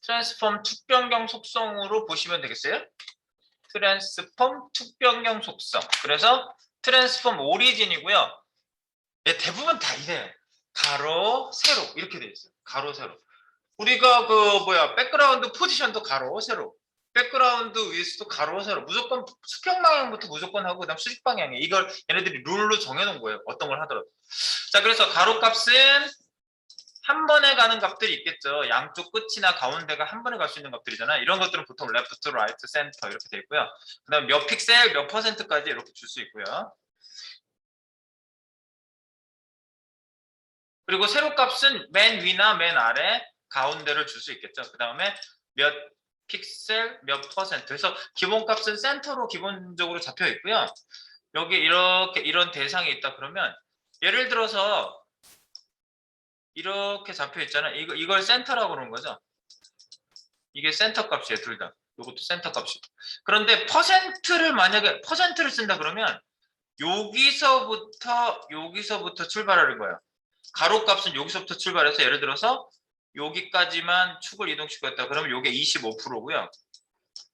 트랜스폼 축 변경 속성으로 보시면 되겠어요? 트랜스폼 축 변경 속성. 그래서 트랜스폼 오리진이고요. 예, 대부분 다 이래요. 가로, 세로 이렇게 돼 있어요. 가로, 세로. 우리가 그 뭐야 백그라운드 포지션도 가로, 세로. 백그라운드 위스도 가로, 세로. 무조건 수평 방향부터 무조건 하고 그다음 수직 방향에 이걸 얘네들이 룰로 정해놓은 거예요. 어떤 걸 하더라도. 자, 그래서 가로 값은 한 번에 가는 값들이 있겠죠. 양쪽 끝이나 가운데가 한 번에 갈 수 있는 값들이잖아요. 이런 것들은 보통 레프트, 라이트, 센터 이렇게 돼 있고요. 그다음 몇 픽셀, 몇 퍼센트까지 이렇게 줄 수 있고요. 그리고 세로 값은 맨 위나 맨 아래, 가운데를 줄 수 있겠죠. 그 다음에 몇 픽셀, 몇 퍼센트. 그래서 기본 값은 센터로 기본적으로 잡혀 있고요. 여기 이렇게 이런 대상이 있다 그러면 예를 들어서 이렇게 잡혀 있잖아요. 이걸 센터라고 그러는 거죠. 이게 센터 값이에요, 둘 다. 이것도 센터 값이고. 그런데 만약에 퍼센트를 쓴다 그러면 여기서부터 출발하는 거예요. 가로 값은 여기서부터 출발해서 예를 들어서 여기까지만 축을 이동시켰다. 그러면 이게 25%고요.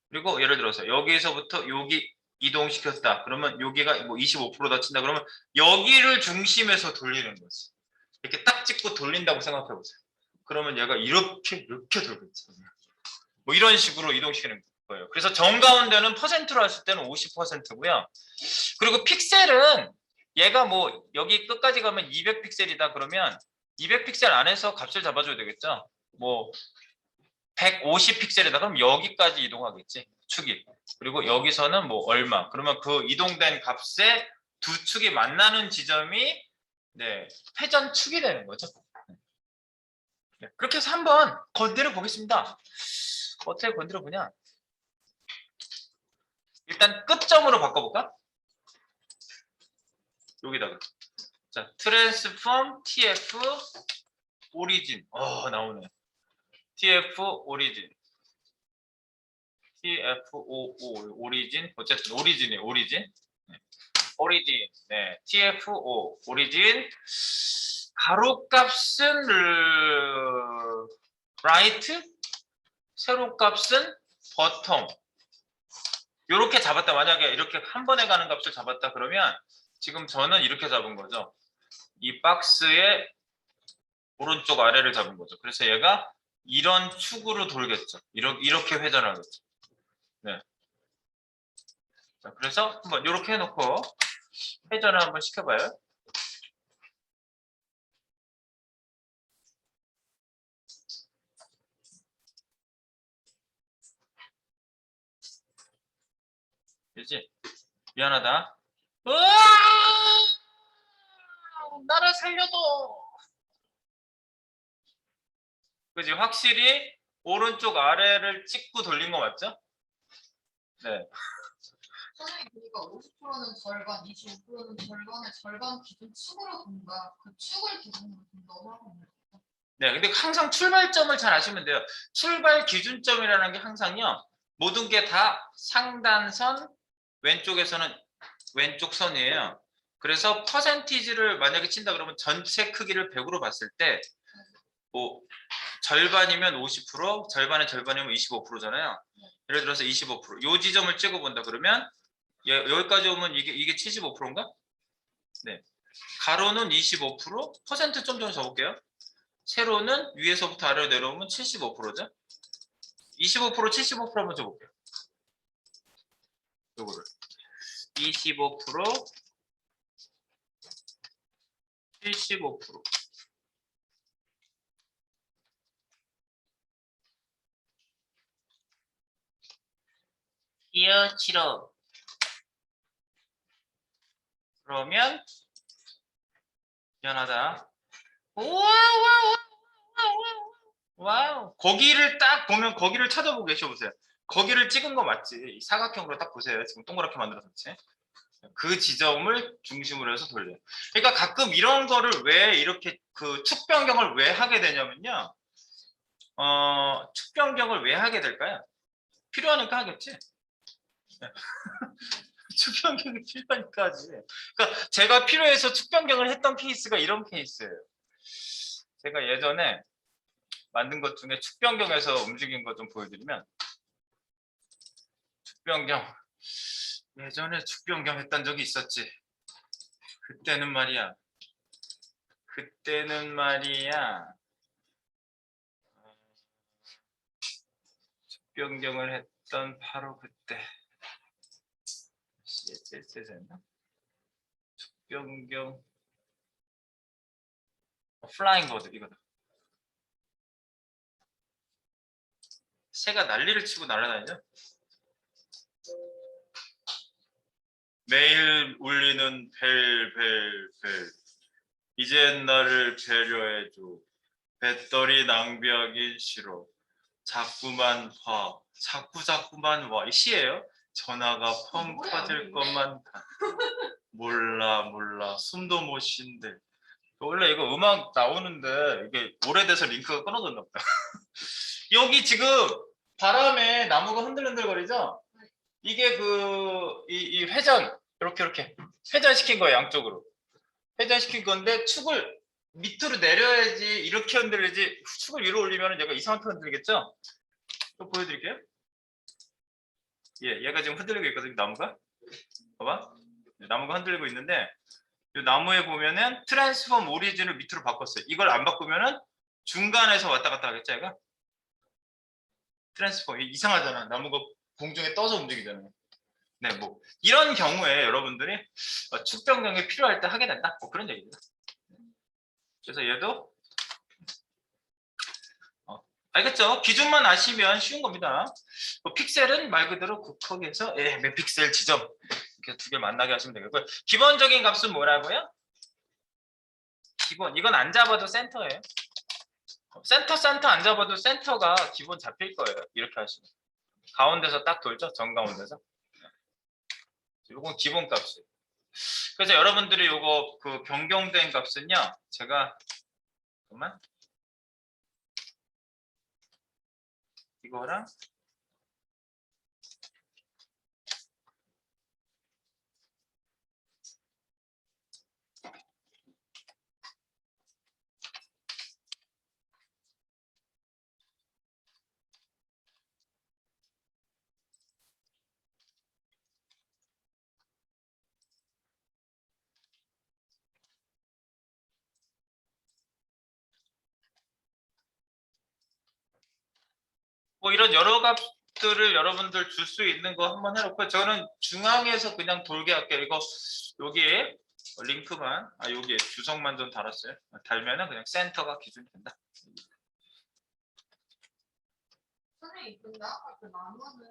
그리고 예를 들어서 여기서부터 여기 이동시켰다. 그러면 여기가 뭐 25%다 친다. 그러면 여기를 중심에서 돌리는 거지. 이렇게 딱 찍고 돌린다고 생각해 보세요. 그러면 얘가 이렇게 돌겠죠. 뭐 이런 식으로 이동시키는 거예요. 그래서 정가운데는 퍼센트로 했을 때는 50%고요. 그리고 픽셀은 얘가 뭐 여기 끝까지 가면 200픽셀이다 그러면 200픽셀 안에서 값을 잡아줘야 되겠죠. 뭐 150픽셀이다 그럼 여기까지 이동하겠지 축이. 그리고 여기서는 뭐 얼마. 그러면 그 이동된 값에 두 축이 만나는 지점이 네, 회전축이 되는 거죠. 네, 그렇게 해서 한번 건드려 보겠습니다. 어떻게 건드려 보냐? 일단 끝점으로 바꿔볼까? 여기다가 자 트랜스폼 TF 오리진 나오네. TF 오리진 TFO 오리진 어쨌든 오리진이에요. 오리진 네. 오리진 네 TFO 오리진 가로값은 라이트 세로값은 버텀 이렇게 잡았다. 만약에 이렇게 한 번에 가는 값을 잡았다 그러면 지금 저는 이렇게 잡은 거죠. 이 박스의 오른쪽 아래를 잡은 거죠. 그래서 얘가 이런 축으로 돌겠죠. 이렇게 회전하겠죠. 네. 자, 그래서 한번 이렇게 해놓고 회전을 한번 시켜봐요. 그지? 미안하다. 으아! 나를 살려줘. 그지? 확실히 오른쪽 아래를 찍고 돌린 거 맞죠? 네. 선생님 그러니까 50%는 절반, 25%는 절반의 절반 기준 축으로 돈다. 그 축을 기준으로 돈다고 하고 있는 거죠. 네, 근데 항상 출발점을 잘 아시면 돼요. 출발 기준점이라는 게 항상요. 모든 게 다 상단선, 왼쪽에서는 왼쪽 선이에요. 그래서 퍼센티지를 만약에 친다 그러면 전체 크기를 100으로 봤을 때 뭐 절반이면 50%, 절반의 절반이면 25%잖아요. 예를 들어서 25%. 요 지점을 찍어본다 그러면 여기까지 오면 이게 75%인가? 네. 가로는 25%, 퍼센트 좀 더 적을게요. 세로는 위에서부터 아래로 내려오면 75%죠. 25%, 75% 한번 줘볼게요. 요거를 25%, 75%. 이어 치러. 그러면 미안하다. 와우. 거기를 딱 보면 거기를 찾아보고 계셔보세요. 거기를 찍은 거 맞지? 사각형으로 딱 보세요. 지금 동그랗게 만들어졌지? 그 지점을 중심으로 해서 돌려요. 그러니까 가끔 이런 거를 왜 이렇게 그 축 변경을 왜 하게 되냐면요. 축 변경을 왜 하게 될까요? 필요하니까 하겠지? 축 변경이 필요하니까 하지. 그러니까 제가 필요해서 축 변경을 했던 케이스가 이런 케이스예요. 제가 예전에 만든 것 중에 축 변경해서 움직인 거 좀 보여드리면 축 변경 예전에 축 변경 했던 적이 있었지. 그때는 말이야 축 변경을 했던 바로 그때 CSS였나? 축 변경 플라잉 버드 이거다. 새가 난리를 치고 날아다니죠. 매일 울리는 벨 이젠 나를 배려해줘. 배터리 낭비하기 싫어. 자꾸만 와. 이 시예요. 전화가 펑 터질 것만 같아. 몰라 숨도 못 쉰대. 원래 이거 음악 나오는데 이게 오래돼서 링크가 끊어졌나 보다. 여기 지금 바람에 나무가 흔들흔들거리죠? 이게 이 회전 이렇게 회전시킨 거예요. 양쪽으로 회전시킨 건데 축을 밑으로 내려야지 이렇게 흔들리지 축을 위로 올리면 얘가 이상하게 흔들리겠죠? 또 보여드릴게요. 얘가 지금 흔들리고 있거든요. 나무가 봐봐 나무가 흔들리고 있는데 이 나무에 보면은 트랜스폼 오리진을 밑으로 바꿨어요. 이걸 안 바꾸면은 중간에서 왔다 갔다 하겠죠 얘가? 트랜스폼 이상하잖아. 나무가 공중에 떠서 움직이잖아요. 네, 뭐 이런 경우에 여러분들이 축 변경이 필요할 때 하게 된다. 뭐 그런 얘기입니다. 그래서 얘도 알겠죠? 기준만 아시면 쉬운 겁니다. 뭐 픽셀은 말 그대로 거기에서 몇 픽셀 지점 이렇게 두 개 만나게 하시면 되겠고요. 기본적인 값은 뭐라고요? 기본 이건 안 잡아도 센터예요. 센터 안 잡아도 센터가 기본 잡힐 거예요. 이렇게 하시면 가운데서 딱 돌죠. 정가운데서. 이건 기본 값이에요. 그래서 여러분들이 요거 그 변경된 값은요. 제가 잠깐만 이거랑 뭐 이런 여러 값들을 여러분들 줄 수 있는 거 한번 해놓고 저는 중앙에서 그냥 돌게 할게요. 이거 여기에 링크만 여기에 주석만 좀 달았어요. 달면은 그냥 센터가 기준이 된다. 선생님 근데 아까 그 나무는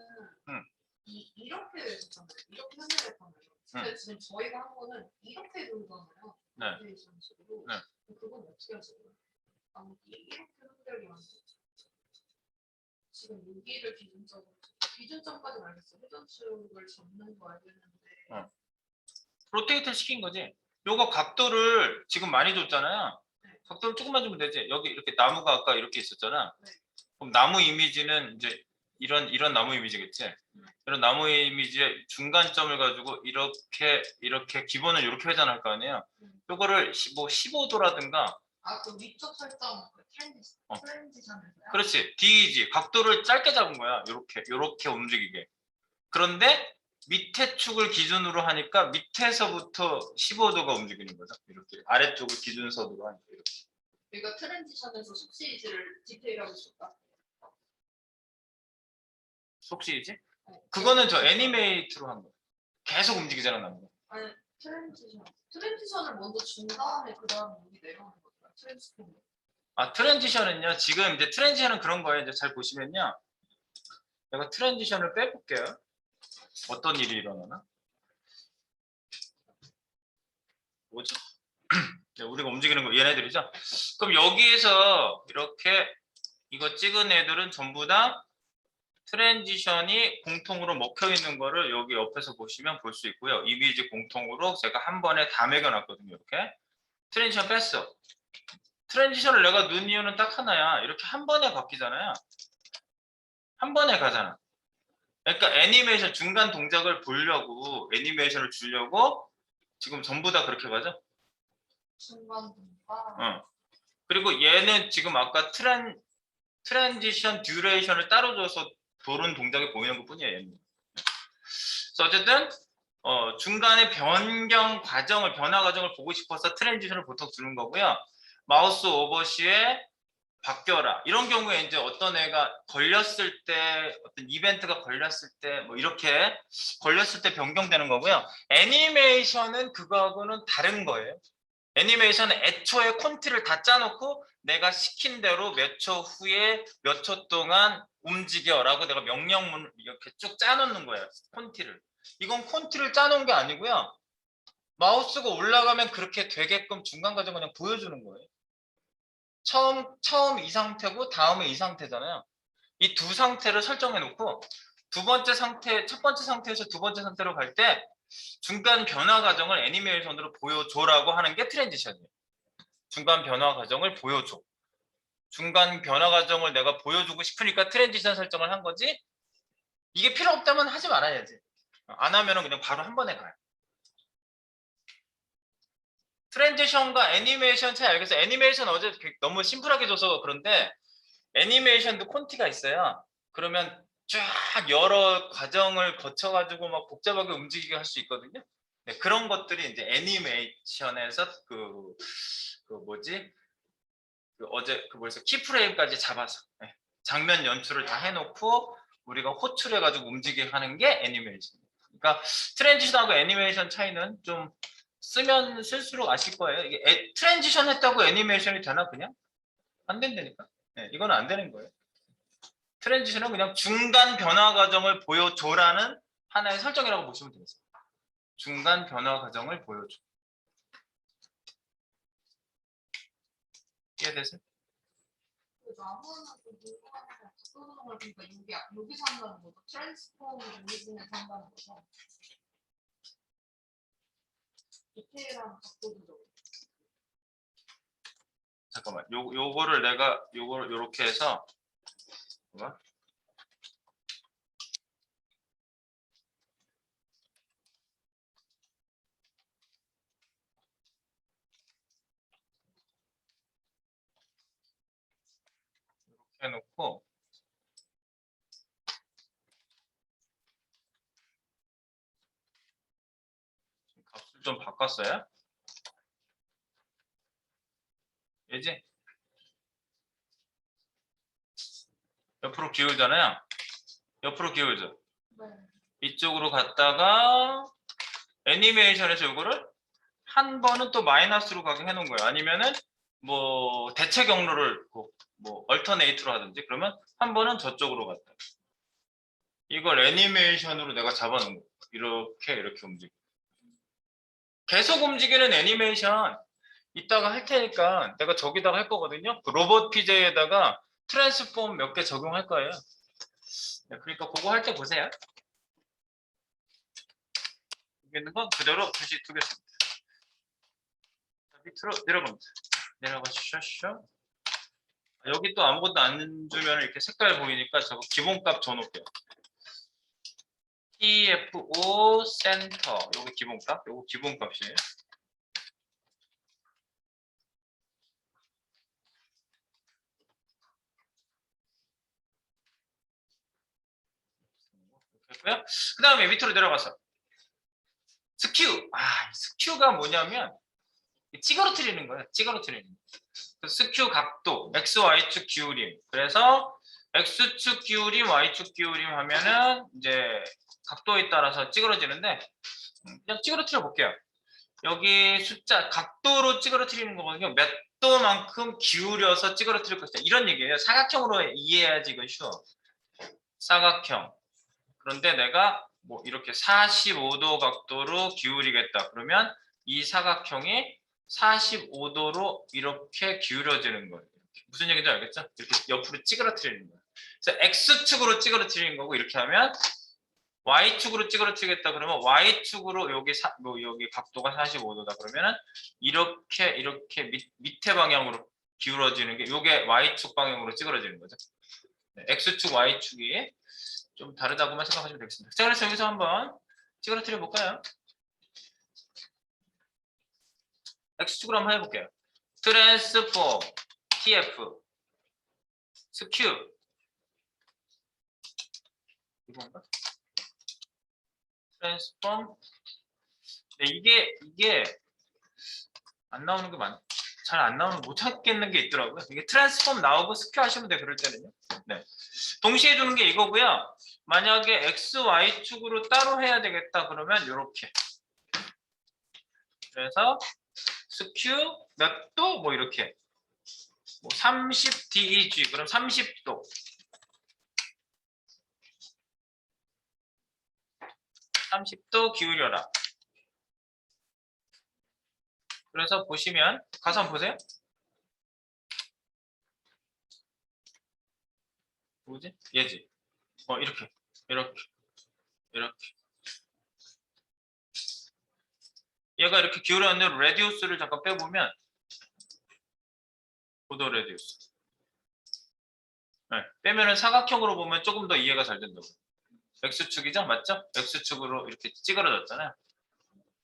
응. 이렇게 했잖아요. 이렇게 선택했잖아요. 근데 지금 저희가 한 거는 이렇게 그리잖아요. 네. 이런 식으로. 네. 그건 어떻게 하세요? 나무 이렇게 흔들게 만들죠. 지금 여기를 기준점으로 기준점까지 알겠어요. 회전축을 잡는 거 알겠는데 로테이트를 시킨 거지. 요거 각도를 지금 많이 줬잖아요. 각도를 조금만 주면 되지. 여기 이렇게 나무가 아까 이렇게 있었잖아. 네. 그럼 나무 이미지는 이제 이런 나무 이미지겠지. 이런 나무 이미지의 중간점을 가지고 이렇게 기본은 이렇게 회전할 거 아니에요. 요거를 뭐 15도라든가 그 위쪽 설정 그 트랜지션에서요? 그렇지. DEG 각도를 짧게 잡은 거야. 요렇게 움직이게. 그런데 밑에 축을 기준으로 하니까 밑에서부터 15도가 움직이는 거죠. 이렇게 아래쪽을 기준선으로 하니까 이렇게. 그러니까 트랜지션에서 속시지를 디테일하고 싶다. 속시이지? 그거는 저 애니메이트로 한 거예요. 계속 움직이잖아, 나무가. 아니 트랜지션을 먼저 준 다음에 그 다음에 여기 내려오는 거죠. 트랜지션. 트랜지션은요. 지금 이제 트랜지션은 그런 거예요. 이제 잘 보시면요. 내가 트랜지션을 빼볼게요. 어떤 일이 일어나나? 뭐지? 우리가 움직이는 거 얘네들이죠. 그럼 여기에서 이렇게 이거 찍은 애들은 전부 다 트랜지션이 공통으로 먹혀 있는 거를 여기 옆에서 보시면 볼 수 있고요. 이미지 공통으로 제가 한 번에 다 매겨놨거든요. 이렇게 트랜지션 뺐어. 트랜지션을 내가 넣은 이유는 딱 하나야. 이렇게 한 번에 바뀌잖아요. 한 번에 가잖아. 그러니까 애니메이션 중간 동작을 보려고 애니메이션을 주려고 지금 전부 다 그렇게 가죠. 중간 동작. 그리고 얘는 지금 아까 트랜지션 듀레이션을 따로 줘서 도는 동작이 보이는 것 뿐이에요. 얘는. 그래서 어쨌든 중간에 변화 과정을 보고 싶어서 트랜지션을 보통 주는 거고요. 마우스 오버시에 바뀌어라. 이런 경우에 이제 어떤 애가 걸렸을 때 어떤 이벤트가 걸렸을 때 뭐 이렇게 걸렸을 때 변경되는 거고요. 애니메이션은 그거하고는 다른 거예요. 애니메이션은 애초에 콘티를 다 짜놓고 내가 시킨 대로 몇 초 후에 몇 초 동안 움직여라고 내가 명령문을 이렇게 쭉 짜놓는 거예요. 콘티를. 이건 콘티를 짜놓은 게 아니고요. 마우스가 올라가면 그렇게 되게끔 중간 과정을 그냥 보여주는 거예요. 처음 이 상태고 다음에 이 상태잖아요. 이 두 상태를 설정해 놓고 첫 번째 상태에서 두 번째 상태로 갈 때 중간 변화 과정을 애니메이션으로 보여줘라고 하는 게 트랜지션이에요. 중간 변화 과정을 보여줘. 중간 변화 과정을 내가 보여주고 싶으니까 트랜지션 설정을 한 거지. 이게 필요 없다면 하지 말아야지. 안 하면은 그냥 바로 한 번에 가요. 트랜지션과 애니메이션 차이 알겠어요? 애니메이션 어제 너무 심플하게 줘서 그런데 애니메이션도 콘티가 있어요. 그러면 쫙 여러 과정을 거쳐가지고 막 복잡하게 움직이게 할 수 있거든요. 네, 그런 것들이 이제 애니메이션에서 어제 뭐였어? 키프레임까지 잡아서 네, 장면 연출을 다 해놓고 우리가 호출해가지고 움직이게 하는 게 애니메이션. 그러니까 트랜지션하고 애니메이션 차이는 좀 쓰면 쓸수록 아실 거예요. 이게 트랜지션 했다고 애니메이션이 되나 그냥? 안 된다니까. 네, 이건 안 되는 거예요. 트랜지션은 그냥 중간 변화 과정을 보여줘라는 하나의 설정이라고 보시면 되겠습니다. 중간 변화 과정을 보여줘. 이해되세요? 나무는 또 궁금한 거 바꿔보는 걸 보니까 여기서 한다는 거죠. 트랜스폼 오리진에서 한다는 거죠. 디테일한 각도도 잠깐만. 요거를 내가 요거를 요렇게 해서 잠깐만. 이렇게 해놓고 값을 좀 바꿨어요. 얘지? 옆으로 기울잖아요. 옆으로 기울죠. 네. 이쪽으로 갔다가 애니메이션에서 요거를 한 번은 또 마이너스로 가게 해놓은 거예요. 아니면은 뭐 대체 경로를 뭐 얼터네이트로 하든지 그러면 한 번은 저쪽으로 갔다. 이걸 애니메이션으로 내가 잡아놓은 거예요. 이렇게 움직여. 계속 움직이는 애니메이션 이따가 할 테니까 내가 저기다가 할 거거든요. 그 로봇 PJ에다가 트랜스폼 몇 개 적용할 거예요. 네, 그러니까 그거 할 때 보세요. 여기 있는 건 그대로 다시 두겠습니다. 밑으로 내려갑니다. 내려가시죠. 여기 또 아무것도 안 주면 이렇게 색깔 보이니까 저거 기본값 줘놓을게요. TFO 센터 요거 기본값, 요거 기본값이에요. 됐고요. 그 다음에 밑으로 내려가서 스큐. 스큐가 뭐냐면 찌그러뜨리는 거예요. 찌그러뜨리는 거. 스큐 각도, x, y축 기울임. 그래서 x축 기울임, y축 기울임 하면은 이제 각도에 따라서 찌그러지는데 그냥 찌그러뜨려 볼게요. 여기 숫자 각도로 찌그러뜨리는 거거든요. 몇 도만큼 기울여서 찌그러뜨릴 것이다. 이런 얘기예요. 사각형으로 이해해야지 이건 쉬워. 사각형. 그런데 내가 뭐 이렇게 45도 각도로 기울이겠다. 그러면 이 사각형이 45도로 이렇게 기울어지는 거예요. 무슨 얘기인지 알겠죠? 이렇게 옆으로 찌그러뜨리는 거예요. 그래서 X축으로 찌그러뜨리는 거고 이렇게 하면 Y축으로 찌그러뜨리겠다 그러면 Y축으로 여기 각도가 45도다 그러면은 이렇게 밑에 방향으로 기울어지는 게 이게 Y축 방향으로 찌그러지는 거죠. 네, X축, Y축이 좀 다르다고만 생각하시면 되겠습니다. 자, 그래서 여기서 한번 찌그러뜨려 볼까요? X축으로 한번 해볼게요. 트랜스폼 TF 스큐 이건가? 트랜스폼 이게 안 나오는 게 잘 안 나오는 못 찾겠는 게 있더라고요. 이게 트랜스폼 나오고 스큐 하시면 돼요. 그럴 때는요. 네. 동시에 두는 게 이거고요. 만약에 X, Y축으로 따로 해야 되겠다 그러면 이렇게. 그래서 스큐 몇 도? 뭐 이렇게. 뭐 30 DEG 그럼 30도. 30도 기울여라. 그래서 보시면 가서 한번 보세요. 뭐지? 얘지. 이렇게. 얘가 이렇게 기울였는데 레디우스를 잠깐 빼보면 고도 레디우스. 네, 빼면은 사각형으로 보면 조금 더 이해가 잘 된다고. X축이죠? 맞죠? X축으로 이렇게 찌그러졌잖아요.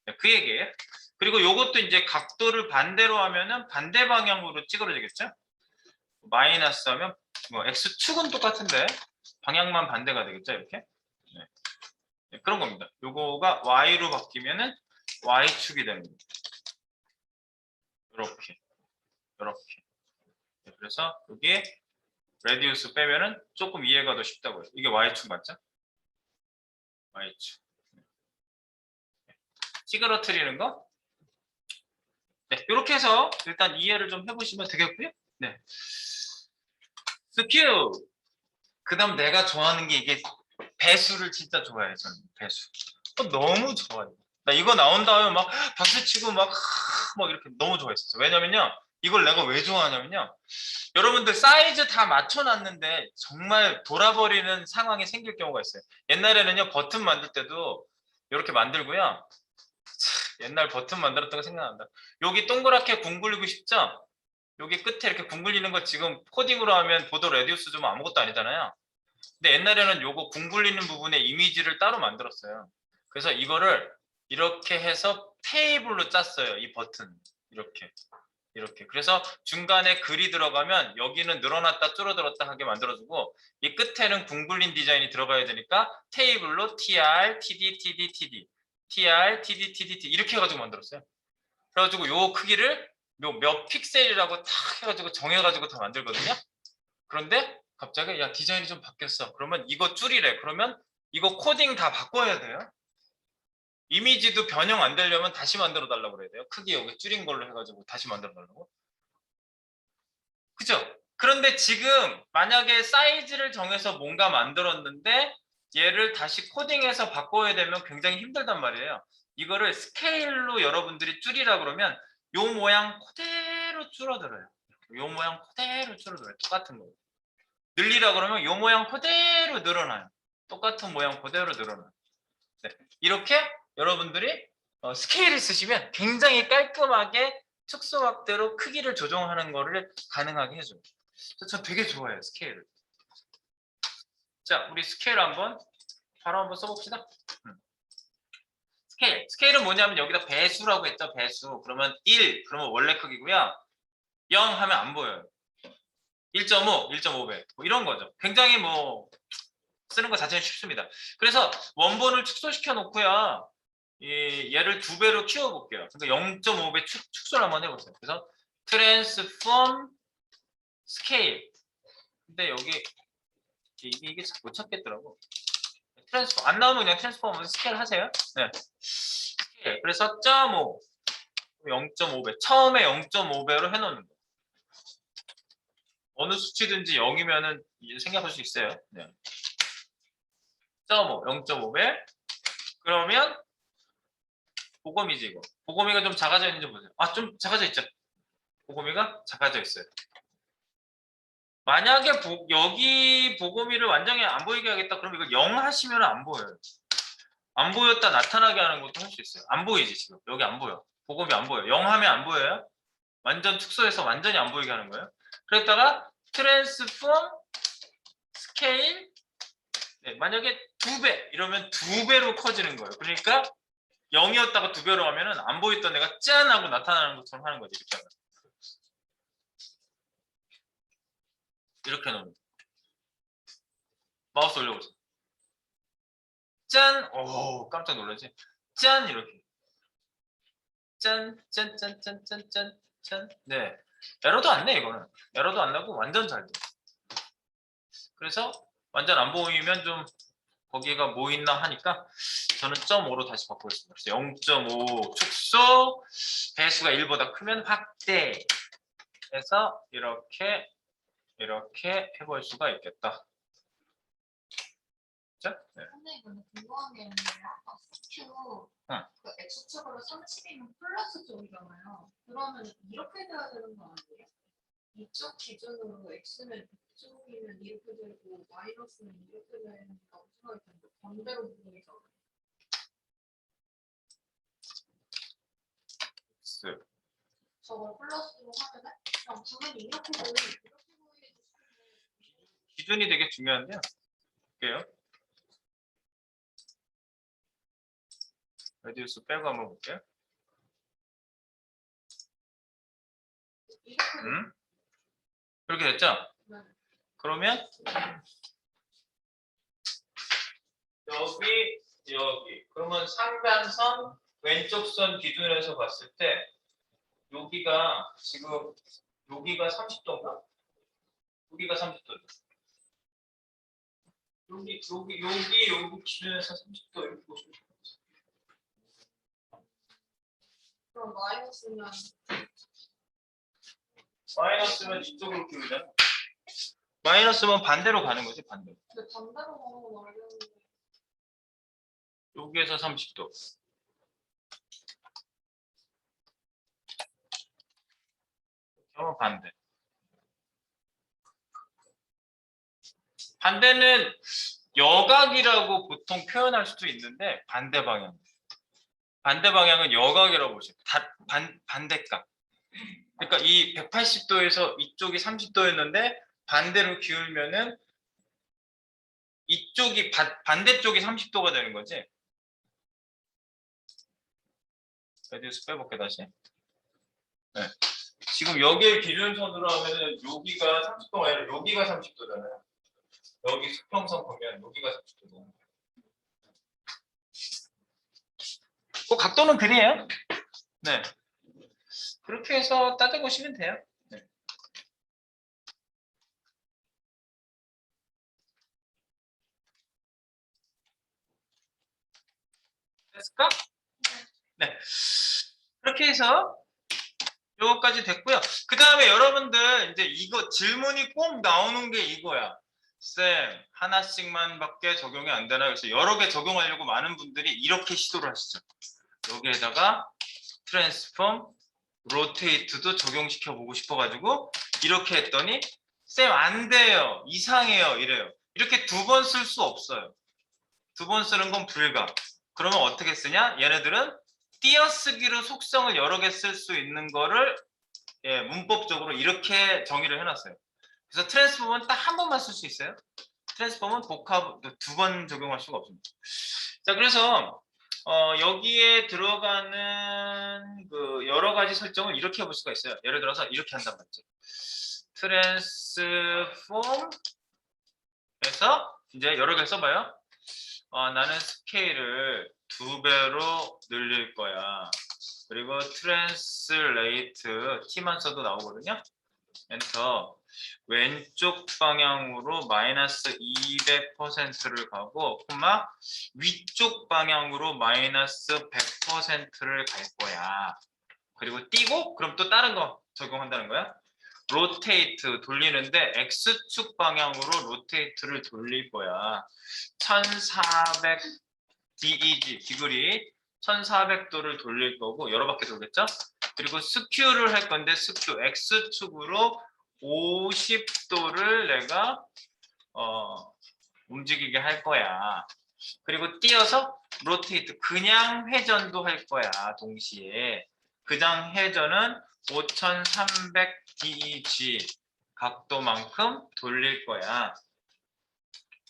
네, 그 얘기예요. 그리고 요것도 이제 각도를 반대로 하면은 반대 방향으로 찌그러지겠죠? 마이너스 하면 뭐 X축은 똑같은데 방향만 반대가 되겠죠? 이렇게. 네. 네, 그런 겁니다. 요거가 Y로 바뀌면은 Y축이 되는 겁니다. 이렇게. 네, 그래서 여기에 레디우스 빼면은 조금 이해가 더 쉽다고요. 이게 Y축 맞죠? Y축. 찌그러뜨리는 거. 네, 이렇게 해서 일단 이해를 좀 해보시면 되겠고요. 네. 스큐. 그다음 내가 좋아하는 게 이게 배수를 진짜 좋아해요. 저는 배수. 너무 좋아요. 나 이거 나온 다음에 막 박수치고 막 이렇게 너무 좋아했었어. 왜냐면요. 이걸 내가 왜 좋아하냐면요. 여러분들 사이즈 다 맞춰놨는데 정말 돌아버리는 상황이 생길 경우가 있어요. 옛날에는요. 버튼 만들 때도 이렇게 만들고요. 옛날 버튼 만들었던 거 생각난다. 여기 동그랗게 궁 굴리고 싶죠? 여기 끝에 이렇게 궁 굴리는 거 지금 코딩으로 하면 보도 레디우스 좀 아무것도 아니잖아요. 근데 옛날에는 요거 궁 굴리는 부분에 이미지를 따로 만들었어요. 그래서 이거를 이렇게 해서 테이블로 짰어요. 이 버튼. 이렇게. 이렇게. 그래서 중간에 글이 들어가면 여기는 늘어났다 줄어들었다 하게 만들어주고 이 끝에는 궁 굴린 디자인이 들어가야 되니까 테이블로 tr, td, td, td, tr, td, td, td 이렇게 해가지고 만들었어요. 그래가지고 요 크기를 몇 픽셀이라고 탁 해가지고 정해가지고 다 만들거든요. 그런데 갑자기 야 디자인이 좀 바뀌었어. 그러면 이거 줄이래. 그러면 이거 코딩 다 바꿔야 돼요. 이미지도 변형 안 되려면 다시 만들어 달라고 그래야 돼요. 크기 여기 줄인 걸로 해가지고 다시 만들어 달라고. 그죠? 그런데 지금 만약에 사이즈를 정해서 뭔가 만들었는데 얘를 다시 코딩해서 바꿔야 되면 굉장히 힘들단 말이에요. 이거를 스케일로 여러분들이 줄이라 그러면 요 모양 그대로 줄어들어요. 요 모양 그대로 줄어들어요. 똑같은 거. 늘리라 그러면 요 모양 그대로 늘어나요. 똑같은 모양 그대로 늘어나요. 네. 이렇게 여러분들이 스케일을 쓰시면 굉장히 깔끔하게 축소 확대로 크기를 조정하는 거를 가능하게 해줘요. 전 되게 좋아해요, 스케일을. 자, 우리 스케일 바로 한번 써봅시다. 스케일은 뭐냐면 여기다 배수라고 했죠, 배수. 그러면 1, 그러면 원래 크기고요. 0 하면 안 보여요. 1.5, 1.5배. 뭐 이런 거죠. 굉장히 쓰는 거 자체는 쉽습니다. 그래서 원본을 축소시켜 놓고요. 얘를 2배로 키워볼게요. 그러니까 0.5배 축소를 한번 해보세요. 그래서 transform scale. 근데 여기 이게 못 찾겠더라고. 트랜스포 안 나오면 그냥 트랜스포머 스케일 하세요. 네. 스케일. 그래서 0.5, 0.5배. 처음에 0.5배로 해놓는 거. 어느 수치든지 0이면은 생각할 수 있어요. 네. 0.5, 0.5배. 그러면 보검이지 이거. 보검이가 좀 작아져 있는지 보세요. 아, 좀 작아져 있죠. 보검이가 작아져 있어요. 만약에 여기 보검이를 완전히 안 보이게 하겠다. 그럼 이거 0 하시면 안 보여요. 안 보였다 나타나게 하는 것도 할 수 있어요. 안 보이지 지금. 여기 안 보여. 보검이 안 보여. 0 하면 안 보여요. 완전 축소해서 완전히 안 보이게 하는 거예요. 그랬다가 transform scale 네, 만약에 2배 이러면 2배로 커지는 거예요. 그러니까 0이었다가 2배로 하면은 안 보였던 애가 짠 하고 나타나는 것처럼 하는 거지. 이렇게 하면. 이렇게 놓으면 마우스 올려보세요. 짠! 오 깜짝 놀라지? 짠! 이렇게 짠! 짠! 짠! 짠! 짠! 짠! 짠! 네. 에러도 안 내 이거는. 에러도 안 나고 완전 잘 돼. 그래서 완전 안 보이면 좀 거기가 뭐 있나 하니까 저는 0.5로 다시 바꾸겠습니다. 그래서 0.5 축소 배수가 1보다 크면 확대 해서 이렇게 해볼 수가 있겠다. 그렇죠? 네. 선생님 근데 궁금한 게 있는데 아까 스큐 응. 그 X축으로 30이면 플러스 쪽이잖아요. 그러면 이렇게 돼야 되는 거 아니에요? 이쪽 기준으로 X는 이쪽이면 이렇게 되고 마이너스는 이렇게 된다고 생각이 드는데 반대로 보이잖아요. 네. 저걸 플러스로 하면은 그냥 당연히 이렇게 보이게 싶은데 기준이 되게 중요한데요. 볼게요. 레디우스 빼고 한번 볼게요. 이렇게 그렇게 됐죠? 네. 그러면 여기 그러면 상단선 왼쪽 선 기준에서 봤을 때 여기가 지금 여기가 30도인가? 여기가 30도죠. 여기 기준에서 30도 이렇게 보시면 돼요. 그럼 마이너스면 마이너스면 이쪽으로 기울잖아. 마이너스면 반대로 가는 거지, 반대로. 근데 반대로 가는 건 알겠는데 여기에서 30도. 그러면 반대. 반대는 여각이라고 보통 표현할 수도 있는데 반대 방향. 반대 방향은 여각이라고 보시죠. 반대각. 그러니까 이 180도에서 이쪽이 30도였는데 반대로 기울면은 이쪽이 반대쪽이 30도가 되는 거지. 레디우스 빼볼게 다시. 네. 지금 여기에 기준선으로 하면은 여기가 30도가 아니라 여기가 30도잖아요. 여기 수평선 보면 여기가 30도잖아요. 그 각도는 그래요. 네. 그렇게 해서 따져보시면 돼요. 네. 됐을까? 네. 그렇게 해서 요거까지 됐고요. 그 다음에 여러분들 이제 이거 질문이 꼭 나오는 게 이거야. 쌤, 하나씩만 밖에 적용이 안 되나? 그래서 여러 개 적용하려고 많은 분들이 이렇게 시도를 하시죠. 여기에다가 트랜스폼, 로테이트도 적용시켜 보고 싶어가지고 이렇게 했더니 쌤 안 돼요. 이상해요. 이래요. 이렇게 두 번 쓸 수 없어요. 두 번 쓰는 건 불가. 그러면 어떻게 쓰냐? 얘네들은 띄어쓰기로 속성을 여러 개 쓸 수 있는 거를 문법적으로 이렇게 정의를 해놨어요. 그래서 트랜스폼은 딱 한 번만 쓸 수 있어요. 트랜스폼은 복합 두 번 적용할 수가 없습니다. 자, 그래서 여기에 들어가는 그 여러 가지 설정을 이렇게 해볼 수가 있어요. 예를 들어서 이렇게 한단 말이죠. 트랜스폼에서 이제 여러 개 써봐요. 나는 스케일을 2배로 늘릴 거야. 그리고 트랜스레이트 T만 써도 나오거든요. 엔터. 왼쪽 방향으로 마이너스 200%를 가고 콤마 위쪽 방향으로 마이너스 100%를 갈 거야. 그리고 띄고 그럼 또 다른 거 적용한다는 거야. 로테이트 돌리는데 X축 방향으로 로테이트를 돌릴 거야. 1400 DEG 디그리 1400도를 돌릴 거고 여러 바퀴 돌겠죠? 그리고 스큐를 할 건데 스큐 X축으로 50도를 내가 움직이게 할 거야. 그리고 띄어서 로테이트 그냥 회전도 할 거야. 동시에 그냥 회전은 5300 DEG 각도만큼 돌릴 거야.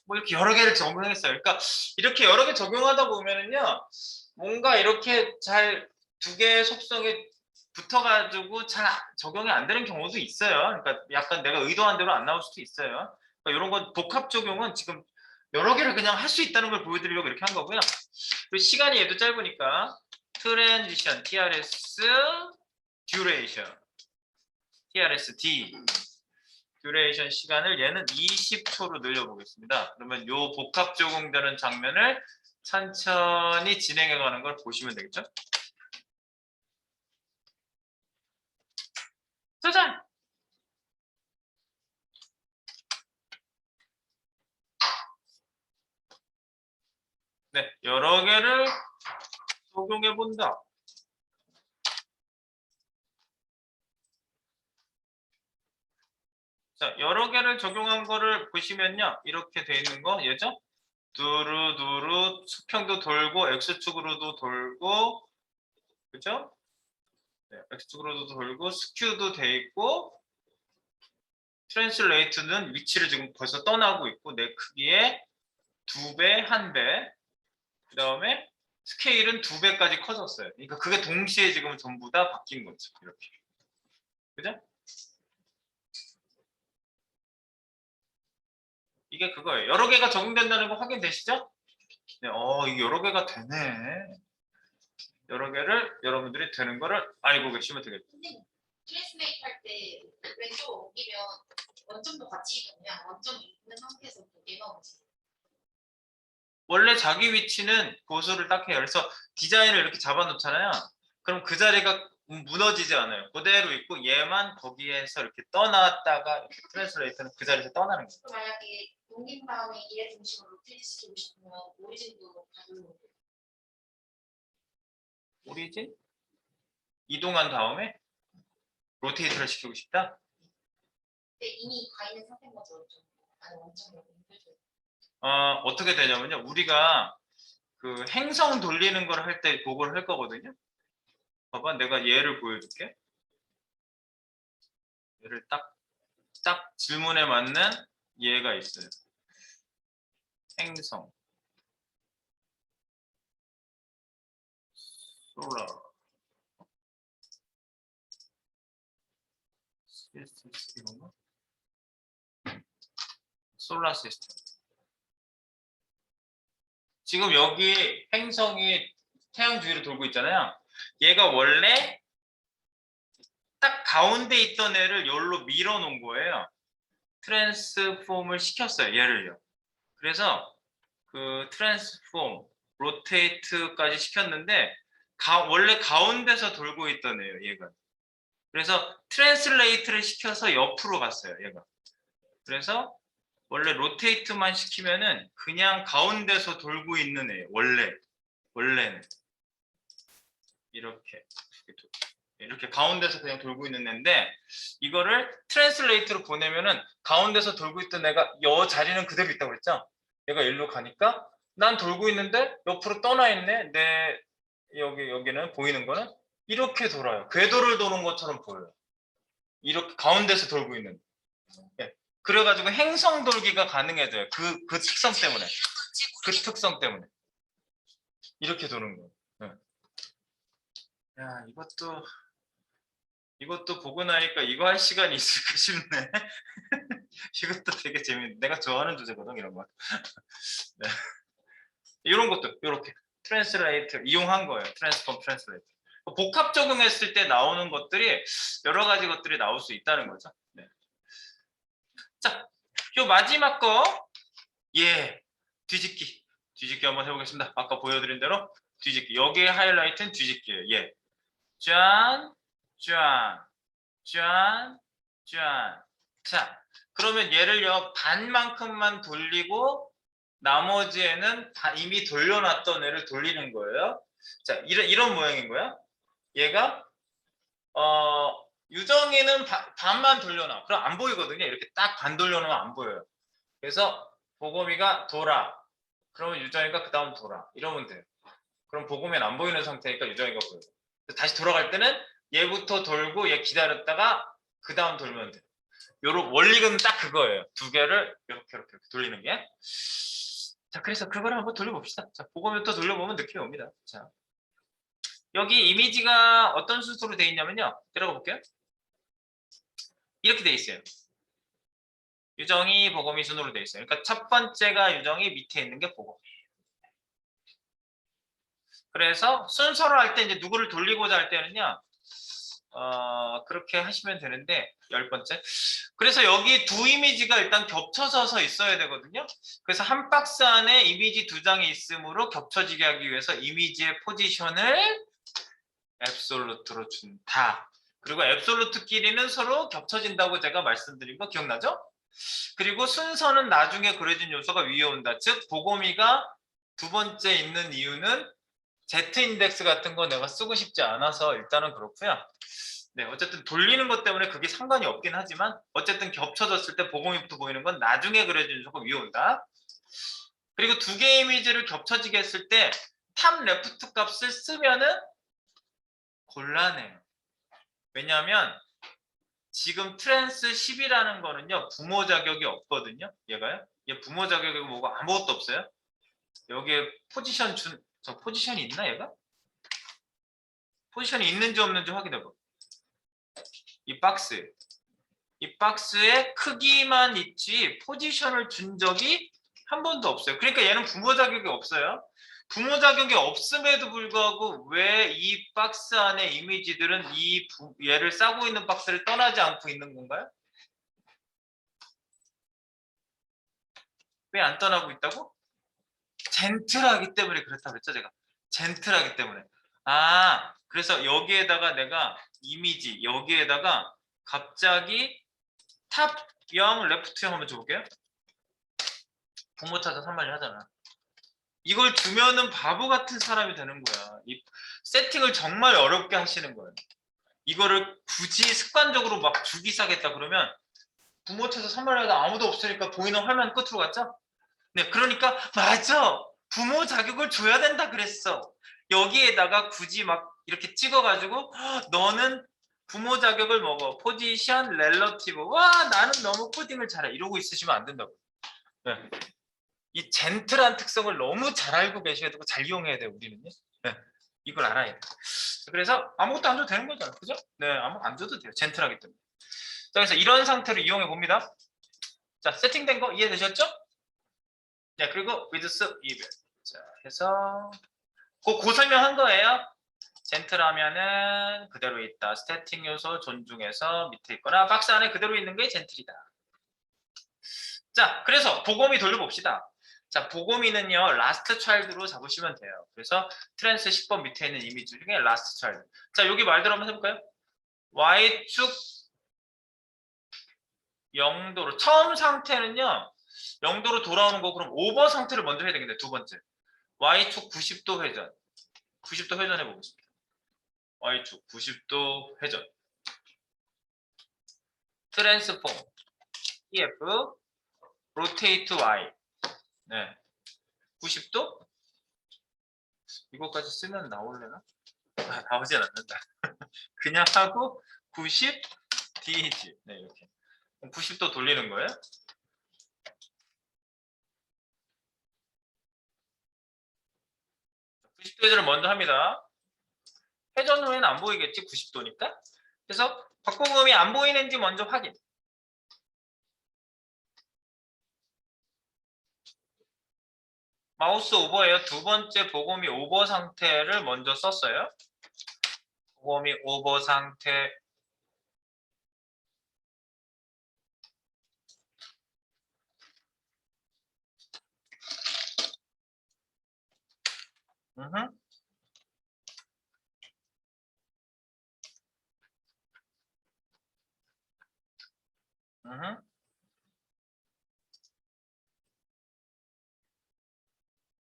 뭐 이렇게 여러 개를 적용했어요. 그러니까 이렇게 여러 개 적용하다 보면은요, 뭔가 이렇게 잘 두 개의 속성에 붙어가지고 잘 적용이 안 되는 경우도 있어요. 그러니까 약간 내가 의도한 대로 안 나올 수도 있어요. 그러니까 이런 건 복합 적용은 지금 여러 개를 그냥 할 수 있다는 걸 보여드리려고 이렇게 한 거고요. 그리고 시간이 얘도 짧으니까 트랜지션, TRS, 듀레이션, TRS, D 듀레이션 시간을 얘는 20초로 늘려보겠습니다. 그러면 요 복합 적용되는 장면을 천천히 진행해가는 걸 보시면 되겠죠? 짜잔! 네, 여러 개를 적용해 본다. 자, 여러 개를 적용한 거를 보시면요. 이렇게 돼 있는 거, 얘죠? 두루두루 수평도 돌고, X축으로도 돌고, 그죠? 네, X축으로도 돌고, 스큐도 돼 있고, 트랜슬레이트는 위치를 지금 벌써 떠나고 있고, 내 크기에 2배, 1배, 그 다음에 스케일은 2배까지 커졌어요. 그러니까 그게 동시에 지금 전부 다 바뀐 거죠. 이렇게. 그죠? 이게 그거예요. 여러 개가 적용된다는 거 확인되시죠? 네, 이게 여러 개가 되네. 여러 개를 여러분들이 되는 거를 알고 계시면 되겠죠. 선생님, 트랜스레이트 할 때 왼쪽 옮기면 원점도 같이 이동이야. 원점이 있는 상태에서 얘가 오지. 원래 자기 위치는 고수를 딱 해요. 그래서 디자인을 이렇게 잡아놓잖아요. 그럼 그 자리가 무너지지 않아요. 그대로 있고 얘만 거기에서 이렇게 떠났다가 이렇게 트랜스레이터는 그 자리에서 떠나는 거예요. 만약에 옮긴 다음에 이해 중심으로 로테이트 시키고 싶으면 오리진도 가지고 오고. 오리진? 이동한 다음에 로테이트를 시키고 싶다? 근데 이미 가 있는 상태인 거죠. 좀. 아니 원점으로 옮겨줘요. 어떻게 되냐면요. 우리가 그 행성 돌리는 걸 할 때 그걸 할 거거든요. 봐봐, 내가 얘를 보여줄게. 얘를 딱 질문에 맞는 얘가 있어요. 행성, 솔라, 이건가? 솔라 시스템. 지금 여기 행성이 태양 주위를 돌고 있잖아요. 얘가 원래 딱 가운데 있던 애를 여기로 밀어 놓은 거예요. 트랜스폼을 시켰어요. 얘를요. 그래서 그 트랜스폼, 로테이트까지 시켰는데 원래 가운데서 돌고 있던 애예요. 얘가. 그래서 트랜슬레이트를 시켜서 옆으로 갔어요. 얘가. 그래서 원래 로테이트만 시키면은 그냥 가운데서 돌고 있는 애예요. 원래는 이렇게 가운데서 그냥 돌고 있는 애인데 이거를 트랜슬레이트로 보내면은 가운데서 돌고 있던 애가 여 자리는 그대로 있다고 그랬죠? 얘가 일로 가니까 난 돌고 있는데 옆으로 떠나 있네. 내 여기는 보이는 거는 이렇게 돌아요. 궤도를 도는 것처럼 보여요. 이렇게 가운데서 돌고 있는. 예. 그래가지고 행성 돌기가 가능해져요. 그 특성 때문에. 그 특성 때문에. 이렇게 도는 거예요. 예. 야, 이것도 보고 나니까 이거 할 시간이 있을까 싶네. 이것도 되게 재밌네. 내가 좋아하는 주제거든, 이런 거. 네. 이런 것도 이렇게 트랜스레이트 이용한 거예요. 트랜스폼 트랜스레이트. 복합 적용했을 때 나오는 것들이 여러 가지 것들이 나올 수 있다는 거죠. 네. 자, 요 마지막 거, 예, 뒤집기 한번 해보겠습니다. 아까 보여드린 대로 뒤집기. 여기에 하이라이트는 뒤집기예요. 예, 짠, 짠, 짠, 짠. 자, 그러면 얘를요 반만큼만 돌리고 나머지에는 이미 돌려놨던 애를 돌리는 거예요. 자, 이런 모양인 거야. 얘가 유정이는 반만 돌려놔. 그럼 안 보이거든요. 이렇게 딱 반 돌려놓으면 안 보여요. 그래서 보검이가 돌아. 그러면 유정이가 그 다음 돌아. 이러면 돼요. 그럼 보검이는 안 보이는 상태니까 유정이가 보여요. 다시 돌아갈 때는 얘부터 돌고 얘 기다렸다가 그 다음 돌면 돼요. 요런 원리는 딱 그거예요. 두 개를 이렇게 돌리는 게. 자, 그래서 그거를 한번 돌려봅시다. 자, 보검부터 돌려보면 느낌이 옵니다. 자, 여기 이미지가 어떤 순서로 되어 있냐면요. 들어가 볼게요. 이렇게 되어 있어요. 유정이, 보검이 순으로 되어 있어요. 그러니까 첫 번째가 유정이, 밑에 있는 게 보검. 그래서 순서로 할 때 이제 누구를 돌리고자 할 때는요. 그렇게 하시면 되는데 10번째. 그래서 여기 두 이미지가 일단 겹쳐져서 있어야 되거든요. 그래서 한 박스 안에 이미지 두 장이 있으므로 겹쳐지게 하기 위해서 이미지의 포지션을 앱솔루트로 준다. 그리고 앱솔루트끼리는 서로 겹쳐진다고 제가 말씀드린 거 기억나죠? 그리고 순서는 나중에 그려진 요소가 위에 온다. 즉 보고미가 두 번째 있는 이유는 Z 인덱스 같은 거 내가 쓰고 싶지 않아서 일단은 그렇고요. 네, 어쨌든 돌리는 것 때문에 그게 상관이 없긴 하지만 어쨌든 겹쳐졌을 때 보고미부터 보이는 건 나중에 그려진 요소가 위에 온다. 그리고 두 개의 이미지를 겹쳐지게 했을 때 탑 레프트 값을 쓰면은 곤란해요. 왜냐하면 지금 트랜스 10이라는 거는요 부모 자격이 없거든요. 얘가요. 얘 부모 자격이 뭐가 아무것도 없어요. 여기에 저 포지션이 있나 얘가? 포지션이 있는지 없는지 확인해봐. 이 박스에 크기만 있지 포지션을 준 적이 한 번도 없어요. 그러니까 얘는 부모 자격이 없어요. 부모 자격이 없음에도 불구하고 왜 이 박스 안에 이미지들은 얘를 싸고 있는 박스를 떠나지 않고 있는 건가요? 왜 안 떠나고 있다고? 젠틀하기 때문에 그렇다고 그랬죠, 제가. 젠틀하기 때문에. 그래서 여기에다가 내가 이미지, 여기에다가 갑자기 탑 0, 레프트 0 한번 줘볼게요. 부모 찾아 3만리 하잖아. 이걸 주면은 바보 같은 사람이 되는 거야. 이 세팅을 정말 어렵게 하시는 거예요. 이거를 굳이 습관적으로 막 주기 시작했다 그러면 부모 쳐서 선물하다 아무도 없으니까 보이는 화면 끝으로 갔죠? 네, 그러니까 맞아. 부모 자격을 줘야 된다 그랬어. 여기에다가 굳이 막 이렇게 찍어가지고 너는 부모 자격을 먹어. 포지션, 렐러티브. 와, 나는 너무 코딩을 잘해. 이러고 있으시면 안 된다고. 네. 이 젠틀한 특성을 너무 잘 알고 계셔야 되고 잘 이용해야 돼요, 우리는요. 네. 이걸 알아야 돼요. 그래서 아무것도 안 줘도 되는 거잖아요. 그죠? 네, 아무 안 줘도 돼요. 젠틀하기 때문에. 자, 그래서 이런 상태로 이용해 봅니다. 자, 세팅된 거 이해되셨죠? 네, 그리고 with if. 자, 해서 그 설명한 거예요. 젠틀하면은 그대로 있다. 스태틱 요소 존중해서 밑에 있거나 박스 안에 그대로 있는 게 젠틀이다. 자, 그래서 보검이 돌려봅시다. 자, 보검이는요, 라스트 차일드로 잡으시면 돼요. 그래서 트랜스 10번 밑에 있는 이미지 중에 라스트 차일드. 자, 여기 말대로 한번 해볼까요? Y축 0도로. 처음 상태는요, 0도로 돌아오는 거 그럼 오버 상태를 먼저 해야 되겠네, 두 번째. Y축 90도 회전. 90도 회전해 보겠습니다. Y축 90도 회전. 트랜스폼. EF. 로테이트 Y. 네. 90도? 이거까지 쓰면 나올려나? 아, 나오진 않는다. 그냥 하고 90 DG. 네, 이렇게. 90도 돌리는 거예요. 90도 회전을 먼저 합니다. 회전 후에는 안 보이겠지? 90도니까. 그래서 박보검이 안 보이는지 먼저 확인. 마우스 오버예요. 두 번째 보검이 오버 상태를 먼저 썼어요. 보검이 오버 상태. 으흠. 으흠.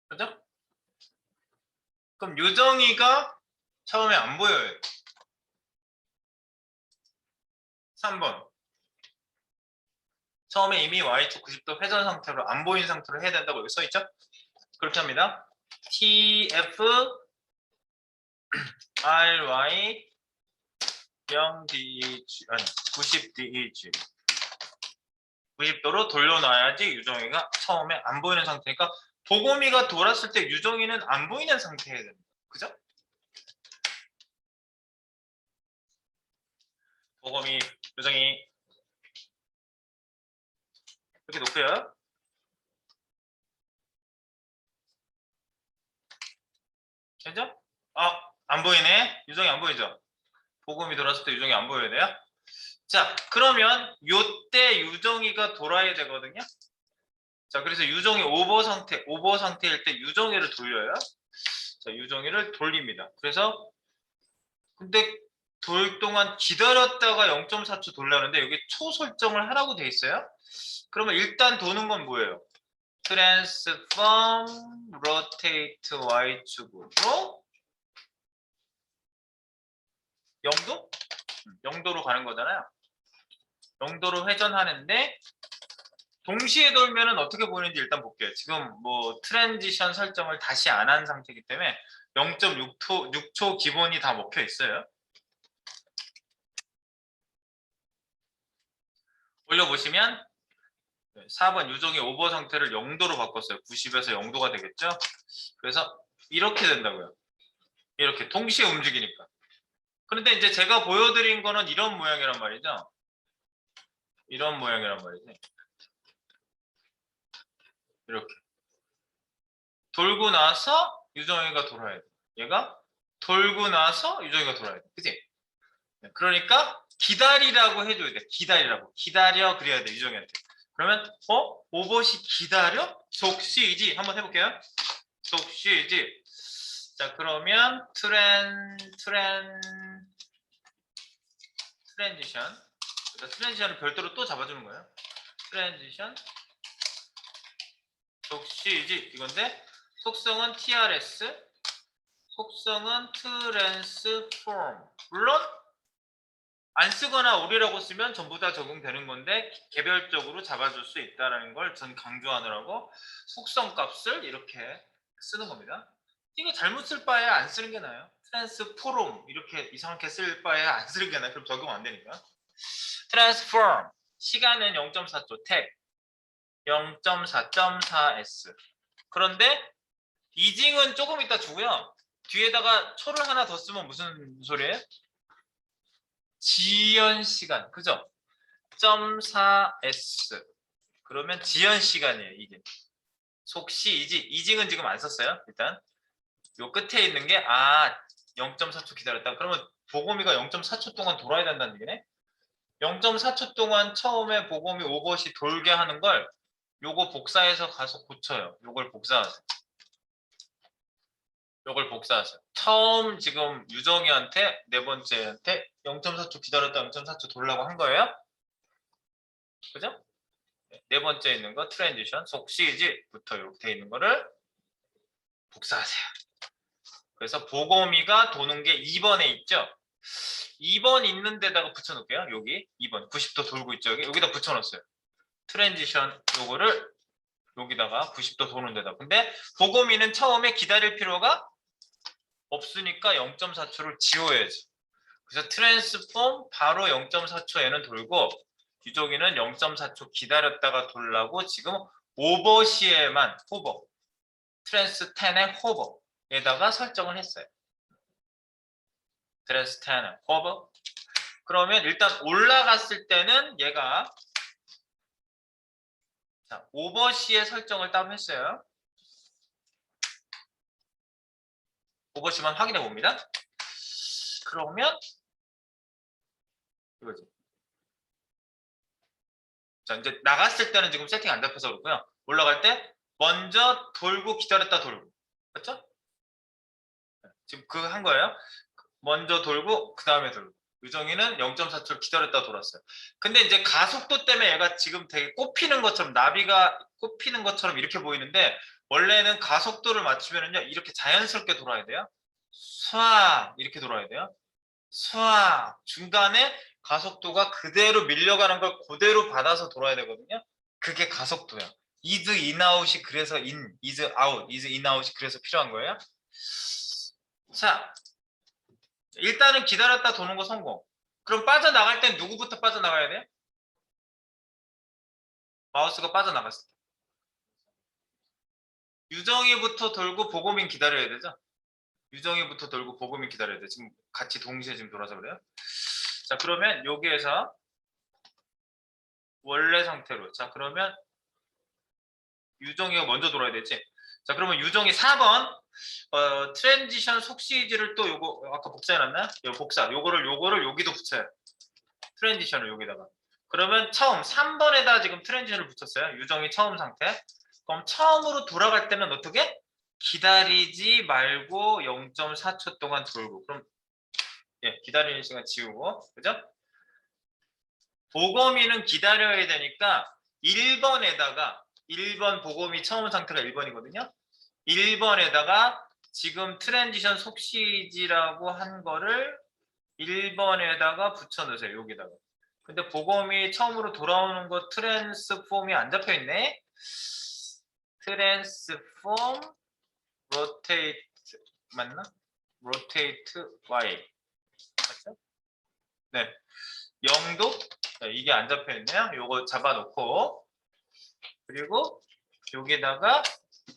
그죠? 그럼 유정이가 처음에 안 보여요. 3번. 처음에 이미 Y축 90도 회전 상태로 안 보인 상태로 해야 된다고 여기 써있죠? 그렇게 합니다. TF RY 0DG 아니 90DG 90도로 돌려놔야지 유정이가 처음에 안 보이는 상태니까 보검이가 돌았을 때 유정이는 안 보이는 상태여야 됩니다. 그죠? 보검이 유정이 이렇게 놓고요. 되죠? 아, 안 보이네. 유정이 안 보이죠? 보검이 돌았을 때 유정이 안 보여야 돼요. 자, 그러면 요때 유정이가 돌아야 되거든요. 자, 그래서 유정이 오버 상태일 때 유정이를 돌려요. 자, 유정이를 돌립니다. 그래서 근데 돌 동안 기다렸다가 0.4초 돌려는데 여기 초 설정을 하라고 돼 있어요. 그러면 일단 도는 건 뭐예요? transform rotate y축으로 0도? 0도로 가는 거잖아요. 0도로 회전하는데 동시에 돌면은 어떻게 보이는지 일단 볼게요. 지금 뭐 트랜지션 설정을 다시 안 한 상태이기 때문에 0.6초 기본이 다 먹혀 있어요. 올려보시면 4번 유정의 오버 상태를 0도로 바꿨어요. 90에서 0도가 되겠죠? 그래서 이렇게 된다고요. 이렇게 동시에 움직이니까. 그런데 이제 제가 보여드린 거는 이런 모양이란 말이죠. 이런 모양이란 말이지. 이렇게. 돌고 나서 유정이가 돌아야 돼. 얘가 돌고 나서 유정이가 돌아야 돼. 그치? 그러니까 기다리라고 해줘야 돼. 기다리라고. 기다려 그래야 돼. 유정이한테. 그러면 오버시 기다려? 속시이지. 한번 해볼게요. 속시이지. 자, 그러면 트랜지션. 트랜지션을 별도로 또 잡아주는 거예요. 트랜지션. 속시이지. 이건데 속성은 TRS. 속성은 트랜스폼. 물론 안 쓰거나 오리라고 쓰면 전부 다 적용되는 건데 개별적으로 잡아줄 수 있다는 걸 전 강조하느라고 속성 값을 이렇게 쓰는 겁니다. 이거 잘못 쓸 바에 안 쓰는 게 나아요. 트랜스포럼 이렇게 이상하게 쓸 바에 안 쓰는 게 나아요. 그럼 적용 안 되니까. 트랜스포럼 시간은 0.4초 택 0.4.4s. 그런데 이징은 조금 이따 주고요. 뒤에다가 초를 하나 더 쓰면 무슨 소리예요? 지연 시간, 그죠? 0.4s. 그러면 지연 시간이에요, 이게. 속시 이징은 지금 안 썼어요, 일단. 요 끝에 있는 게, 0.4초 기다렸다. 그러면 보고미가 0.4초 동안 돌아야 된다는 얘기네? 0.4초 동안 처음에 보고미 오버시 돌게 하는 걸 요거 복사해서 가서 고쳐요. 요걸 복사하세요. 요걸 복사하세요. 처음 지금 유정이한테 네 번째한테 0.4초 기다렸다 0.4초 돌라고 한 거예요. 그죠? 네 번째 있는 거 트랜지션 속시지부터 이렇게 돼 있는 거를 복사하세요. 그래서 보고미가 도는 게 2번에 있죠. 2번 있는 데다가 붙여놓을게요. 여기 2번 90도 돌고 있죠. 여기다 붙여놓았어요. 트랜지션 요거를 여기다가 90도 도는 데다. 근데 보고미는 처음에 기다릴 필요가 없으니까 0.4초를 지워야지. 그래서 트랜스폼 바로 0.4초에는 돌고 유종이는 0.4초 기다렸다가 돌라고 지금 오버시에만 호버 트랜스 10의 호버에다가 설정을 했어요. 트랜스 10의 호버. 그러면 일단 올라갔을 때는 얘가 오버시에 설정을 따로 했어요. 오버시만 확인해 봅니다. 그러면 이거지. 자, 이제 나갔을 때는 지금 세팅 안 잡혀서 그렇고요. 올라갈 때 먼저 돌고 기다렸다 돌고. 맞죠? 지금 그거 한 거예요. 먼저 돌고 그 다음에 돌고. 유정이는 0.4초를 기다렸다 돌았어요. 근데 이제 가속도 때문에 얘가 지금 되게 꼽히는 것처럼 나비가 꼽히는 것처럼 이렇게 보이는데 원래는 가속도를 맞추면은요 이렇게 자연스럽게 돌아야 돼요. 쏴 이렇게 돌아야 돼요. 쏴 중간에 가속도가 그대로 밀려가는 걸 그대로 받아서 돌아야 되거든요. 그게 가속도야. is in out이 그래서 in, is out, is in out이 그래서 필요한 거예요. 자, 일단은 기다렸다 도는 거 성공. 그럼 빠져나갈 땐 누구부터 빠져나가야 돼요? 마우스가 빠져나갔을 때. 유정이부터 돌고 보고민 기다려야 되죠? 유정이부터 돌고 보고민 기다려야 돼. 지금 같이 동시에 지금 돌아서 그래요. 자, 그러면 여기에서 원래 상태로. 자, 그러면 유정이가 먼저 돌아야 되지. 자, 그러면 유정이 4번 트랜지션 속시지를 또 요거 아까 복사해놨나? 요 복사. 요거를 여기도 붙여요. 트랜지션을 여기다가. 그러면 처음 3번에다 지금 트랜지션을 붙였어요. 유정이 처음 상태. 그럼 처음으로 돌아갈 때는 어떻게? 기다리지 말고 0.4초 동안 돌고. 그럼 기다리는 시간 지우고. 그죠? 보거미는 기다려야 되니까 1번 보거미 처음 상태가 1번이거든요. 1번에다가 지금 트랜지션 속시지라고 한 거를 1번에다가 붙여놓으세요. 여기다가. 근데 보검이 처음으로 돌아오는 거 트랜스폼이 안 잡혀 있네. 트랜스폼 로테이트 맞나? 로테이트 Y 맞죠? 네. 0도 이게 안 잡혀 있네요. 요거 잡아놓고 그리고 여기다가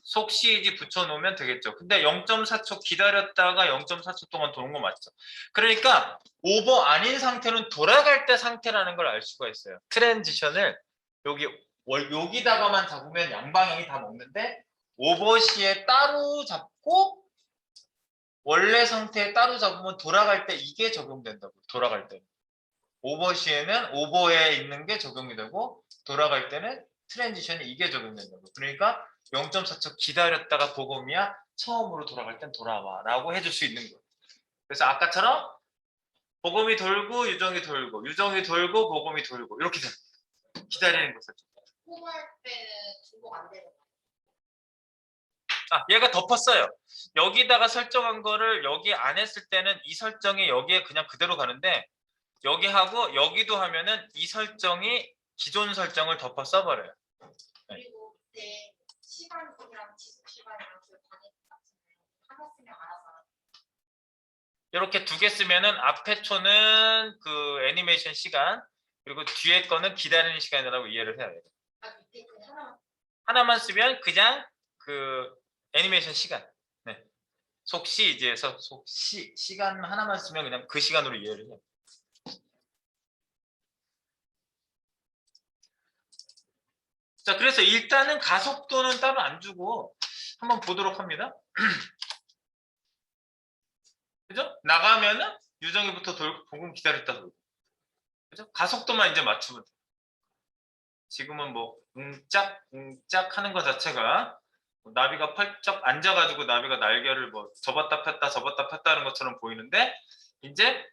속시지 붙여놓으면 되겠죠. 근데 0.4초 기다렸다가 0.4초 동안 도는 거 맞죠? 그러니까 오버 아닌 상태는 돌아갈 때 상태라는 걸 알 수가 있어요. 트랜지션을 여기다가만 잡으면 양방향이 다 먹는데 오버시에 따로 잡고 원래 상태에 따로 잡으면 돌아갈 때 이게 적용된다고. 돌아갈 때. 오버시에는 오버에 있는 게 적용이 되고 돌아갈 때는 트랜지션이 이게 적용된다고. 그러니까 0.4초 기다렸다가 보검이야 처음으로 돌아갈 땐 돌아와 라고 해줄 수 있는 거예요. 그래서 아까처럼 보검이 돌고 유정이 돌고 유정이 돌고 보검이 돌고 이렇게 됩니다. 기다리는 것을. 호할 때는 중복 안 되는 거예요. 얘가 덮었어요. 여기다가 설정한 거를 여기 안 했을 때는 이 설정이 여기에 그냥 그대로 가는데 여기 하고 여기도 하면은 이 설정이 기존 설정을 덮어 써버려요. 그리고 그때 시간이랑 지속 시간이랑 그 방해 같은데 하나 쓰면 알아서 알아. 이렇게 두 개 쓰면은 앞에 초는 그 애니메이션 시간, 그리고 뒤에 거는 기다리는 시간이라고 이해를 해야 돼요. 아 밑에 그 하나만 하나만 쓰면 그냥 그 애니메이션 시간. 네. 속시 이제 속시 시간 하나만 쓰면 그냥 그 시간으로 이해를 해요. 자, 그래서 일단은 가속도는 따로 안 주고 한번 보도록 합니다. 그죠? 나가면은 유정이부터 돌고 조금 기다렸다 돌고. 그죠? 가속도만 이제 맞추면 돼. 지금은 뭐 웅짝 하는 것 자체가 나비가 펄쩍 앉아가지고 나비가 날개를 뭐 접었다 폈다 하는 것처럼 보이는데, 이제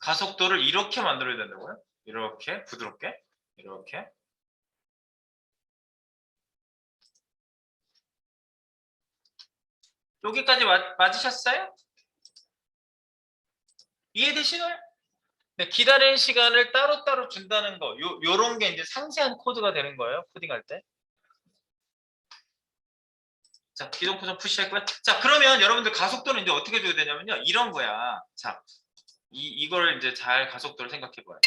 가속도를 이렇게 만들어야 된다고요. 이렇게 부드럽게 이렇게. 여기까지 맞으셨어요? 이해되시나요? 네, 기다리는 시간을 따로따로 준다는 거, 요런 게 이제 상세한 코드가 되는 거예요, 코딩할 때. 자, 기존 코드 푸시했고요. 자, 그러면 여러분들 가속도는 이제 어떻게 줘야 되냐면요, 이런 거야. 자, 이걸 이제 잘 가속도를 생각해봐요.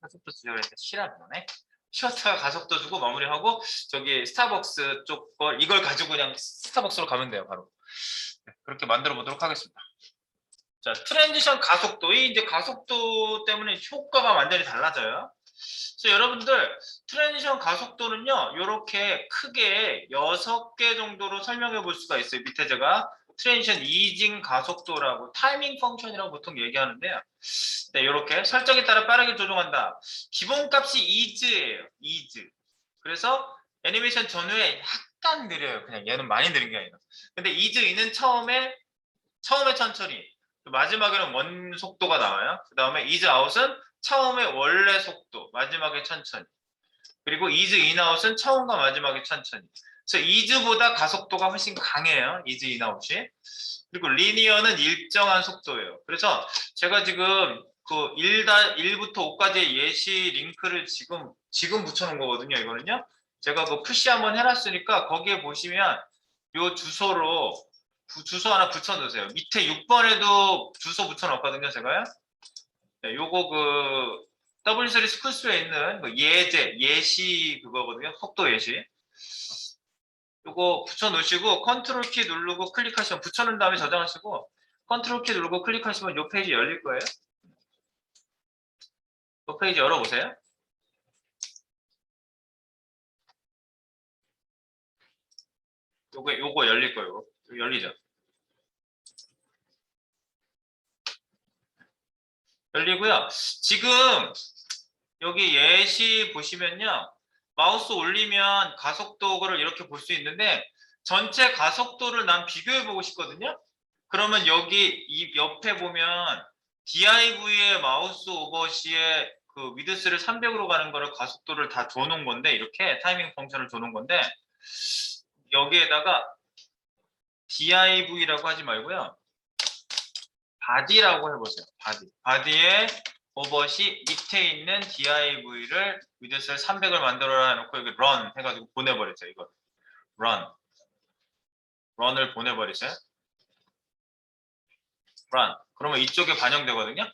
가속도 주려고 했는데 싫어하네. 셔츠가 가속도 주고 마무리하고, 저기 스타벅스 쪽 걸, 이걸 가지고 그냥 스타벅스로 가면 돼요, 바로. 네, 그렇게 만들어 보도록 하겠습니다. 자, 트랜지션 가속도. 이 이제 가속도 때문에 효과가 완전히 달라져요. 그래서 여러분들 트랜지션 가속도는요, 이렇게 크게 6개 정도로 설명해 볼 수가 있어요. 밑에 제가 트랜지션 이징 가속도라고, 타이밍 펑션이라고 보통 얘기하는데요. 네, 이렇게 설정에 따라 빠르게 조정한다. 기본값이 is예요. is. 그래서 애니메이션 전후에 약간 느려요. 그냥 얘는 많이 느린 게 아니라. 근데 is는 처음에 천천히, 마지막에는 원 속도가 나와요. 그 다음에 is out은 처음에 원래 속도, 마지막에 천천히. 그리고 is in out은 처음과 마지막에 천천히. 그래서 is보다 가속도가 훨씬 강해요. is in out이. 그리고 리니어는 일정한 속도예요. 그래서 제가 지금 그 1부터 5까지의 예시 링크를 지금 붙여놓은 거거든요. 이거는요. 제가 그 푸시 한번 해놨으니까 거기에 보시면 요 주소 하나 붙여놓으세요. 밑에 6번에도 주소 붙여놨거든요. 제가요. 네, 요거 그 W3 스쿨스에 있는 그 예시 그거거든요. 속도 예시. 요거 붙여놓으시고 컨트롤 키 누르고 클릭하시면, 붙여놓은 다음에 저장하시고 컨트롤 키 누르고 클릭하시면 요 페이지 열릴 거예요. 요 페이지 열어보세요. 요거 열릴 거예요. 열리죠. 열리고요. 지금 여기 예시 보시면요, 마우스 올리면 가속도를 이렇게 볼 수 있는데, 전체 가속도를 난 비교해 보고 싶거든요. 그러면 여기 이 옆에 보면 DIV의 마우스 오버시에 그 위드스를 300으로 가는 거를 가속도를 다 줘놓은 건데, 이렇게 타이밍 펑션을 줘놓은 건데, 여기에다가 DIV라고 하지 말고요, 바디라고 해보세요. 바디에 오버시 밑에 있는 div를 위드스를 300을 만들어라 해놓고 여기 run 해가지고 보내버리죠. 이거 run을 보내버리세요. run. 그러면 이쪽에 반영되거든요.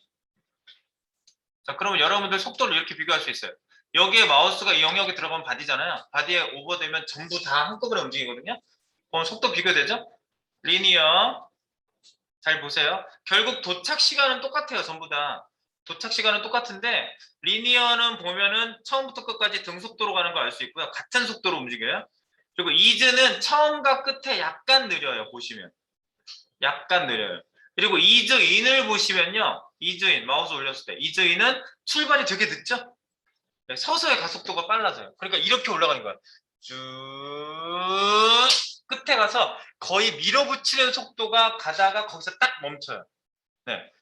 자, 그러면 여러분들 속도를 이렇게 비교할 수 있어요. 여기에 마우스가 이 영역에 들어가면 바디잖아요. 바디에 오버되면 전부 다 한꺼번에 움직이거든요. 그럼 속도 비교되죠? 리니어. 잘 보세요. 결국 도착 시간은 똑같아요. 전부 다. 도착 시간은 똑같은데 리니어는 보면은 처음부터 끝까지 등속도로 가는 걸 알 수 있고요. 같은 속도로 움직여요. 그리고 이즈는 처음과 끝에 약간 느려요. 보시면. 약간 느려요. 그리고 이즈 인을 보시면요. 이즈 인 마우스 올렸을 때 이즈 인은 출발이 되게 늦죠? 네, 서서히 가속도가 빨라져요. 그러니까 이렇게 올라가는 거야. 쭉 끝에 가서 거의 밀어붙이는 속도가 가다가 거기서 딱 멈춰요. 네.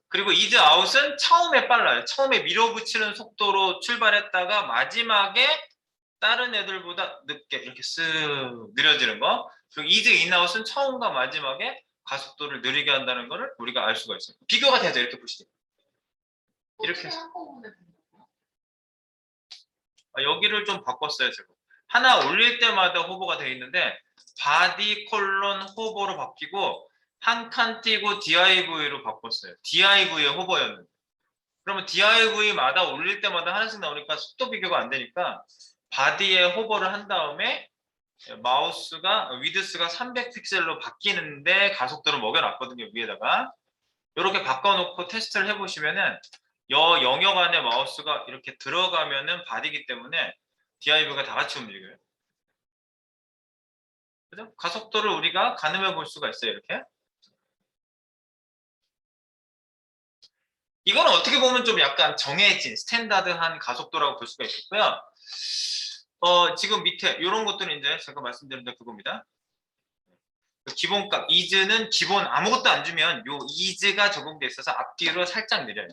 그리고 이즈 아웃은 처음에 빨라요. 처음에 밀어붙이는 속도로 출발했다가 마지막에 다른 애들보다 늦게 이렇게 쓱 느려지는 거. 그리고 이즈 인아웃은 처음과 마지막에 가속도를 느리게 한다는 것을 우리가 알 수가 있어요. 비교가 되죠. 이렇게 보시면. 이렇게 어떻게 한꺼번에 본다고요? 여기를 좀 바꿨어요, 제가. 하나 올릴 때마다 호버가 돼 있는데 바디 콜론 호버로 바뀌고 한 칸 띄고 DIV로 바꿨어요. DIV의 호버였는데. 그러면 DIV마다 올릴 때마다 하나씩 나오니까 속도 비교가 안 되니까 바디에 호버를 한 다음에 마우스가 위드스가 300픽셀로 바뀌는데 가속도를 먹여놨거든요, 위에다가. 이렇게 바꿔놓고 테스트를 해보시면은 영역 안에 마우스가 이렇게 들어가면은 바디기 때문에 DIV가 다 같이 움직여요. 그죠? 가속도를 우리가 가늠해 볼 수가 있어요, 이렇게. 이거는 어떻게 보면 좀 약간 정해진 스탠다드한 가속도라고 볼 수가 있겠고요. 지금 밑에 이런 것들은 이제 제가 말씀드린 데 그겁니다. 기본값 이즈는 기본 아무것도 안 주면 요 이즈가 적용돼 있어서 앞뒤로 살짝 느려요.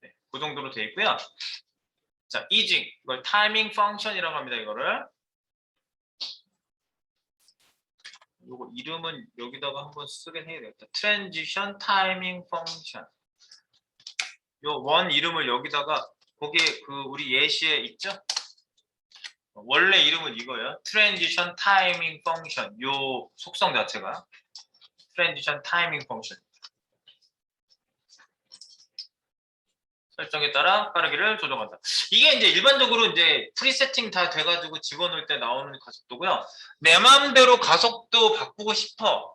네, 그 정도로 돼 있고요. 자, 이징 이걸 타이밍 펑션이라고 합니다. 이거를 요거 이름은 여기다가 한번 쓰긴 해야 되겠다. 트랜지션 타이밍 펑션. 요 원 이름을 여기다가 거기에 그 우리 예시에 있죠? 원래 이름은 이거예요. 트랜지션 타이밍 펑션. 요 속성 자체가 트랜지션 타이밍 펑션. 설정에 따라 빠르기를 조정한다. 이게 이제 일반적으로 이제 프리세팅 다 돼가지고 집어넣을 때 나오는 가속도고요. 내 마음대로 가속도 바꾸고 싶어.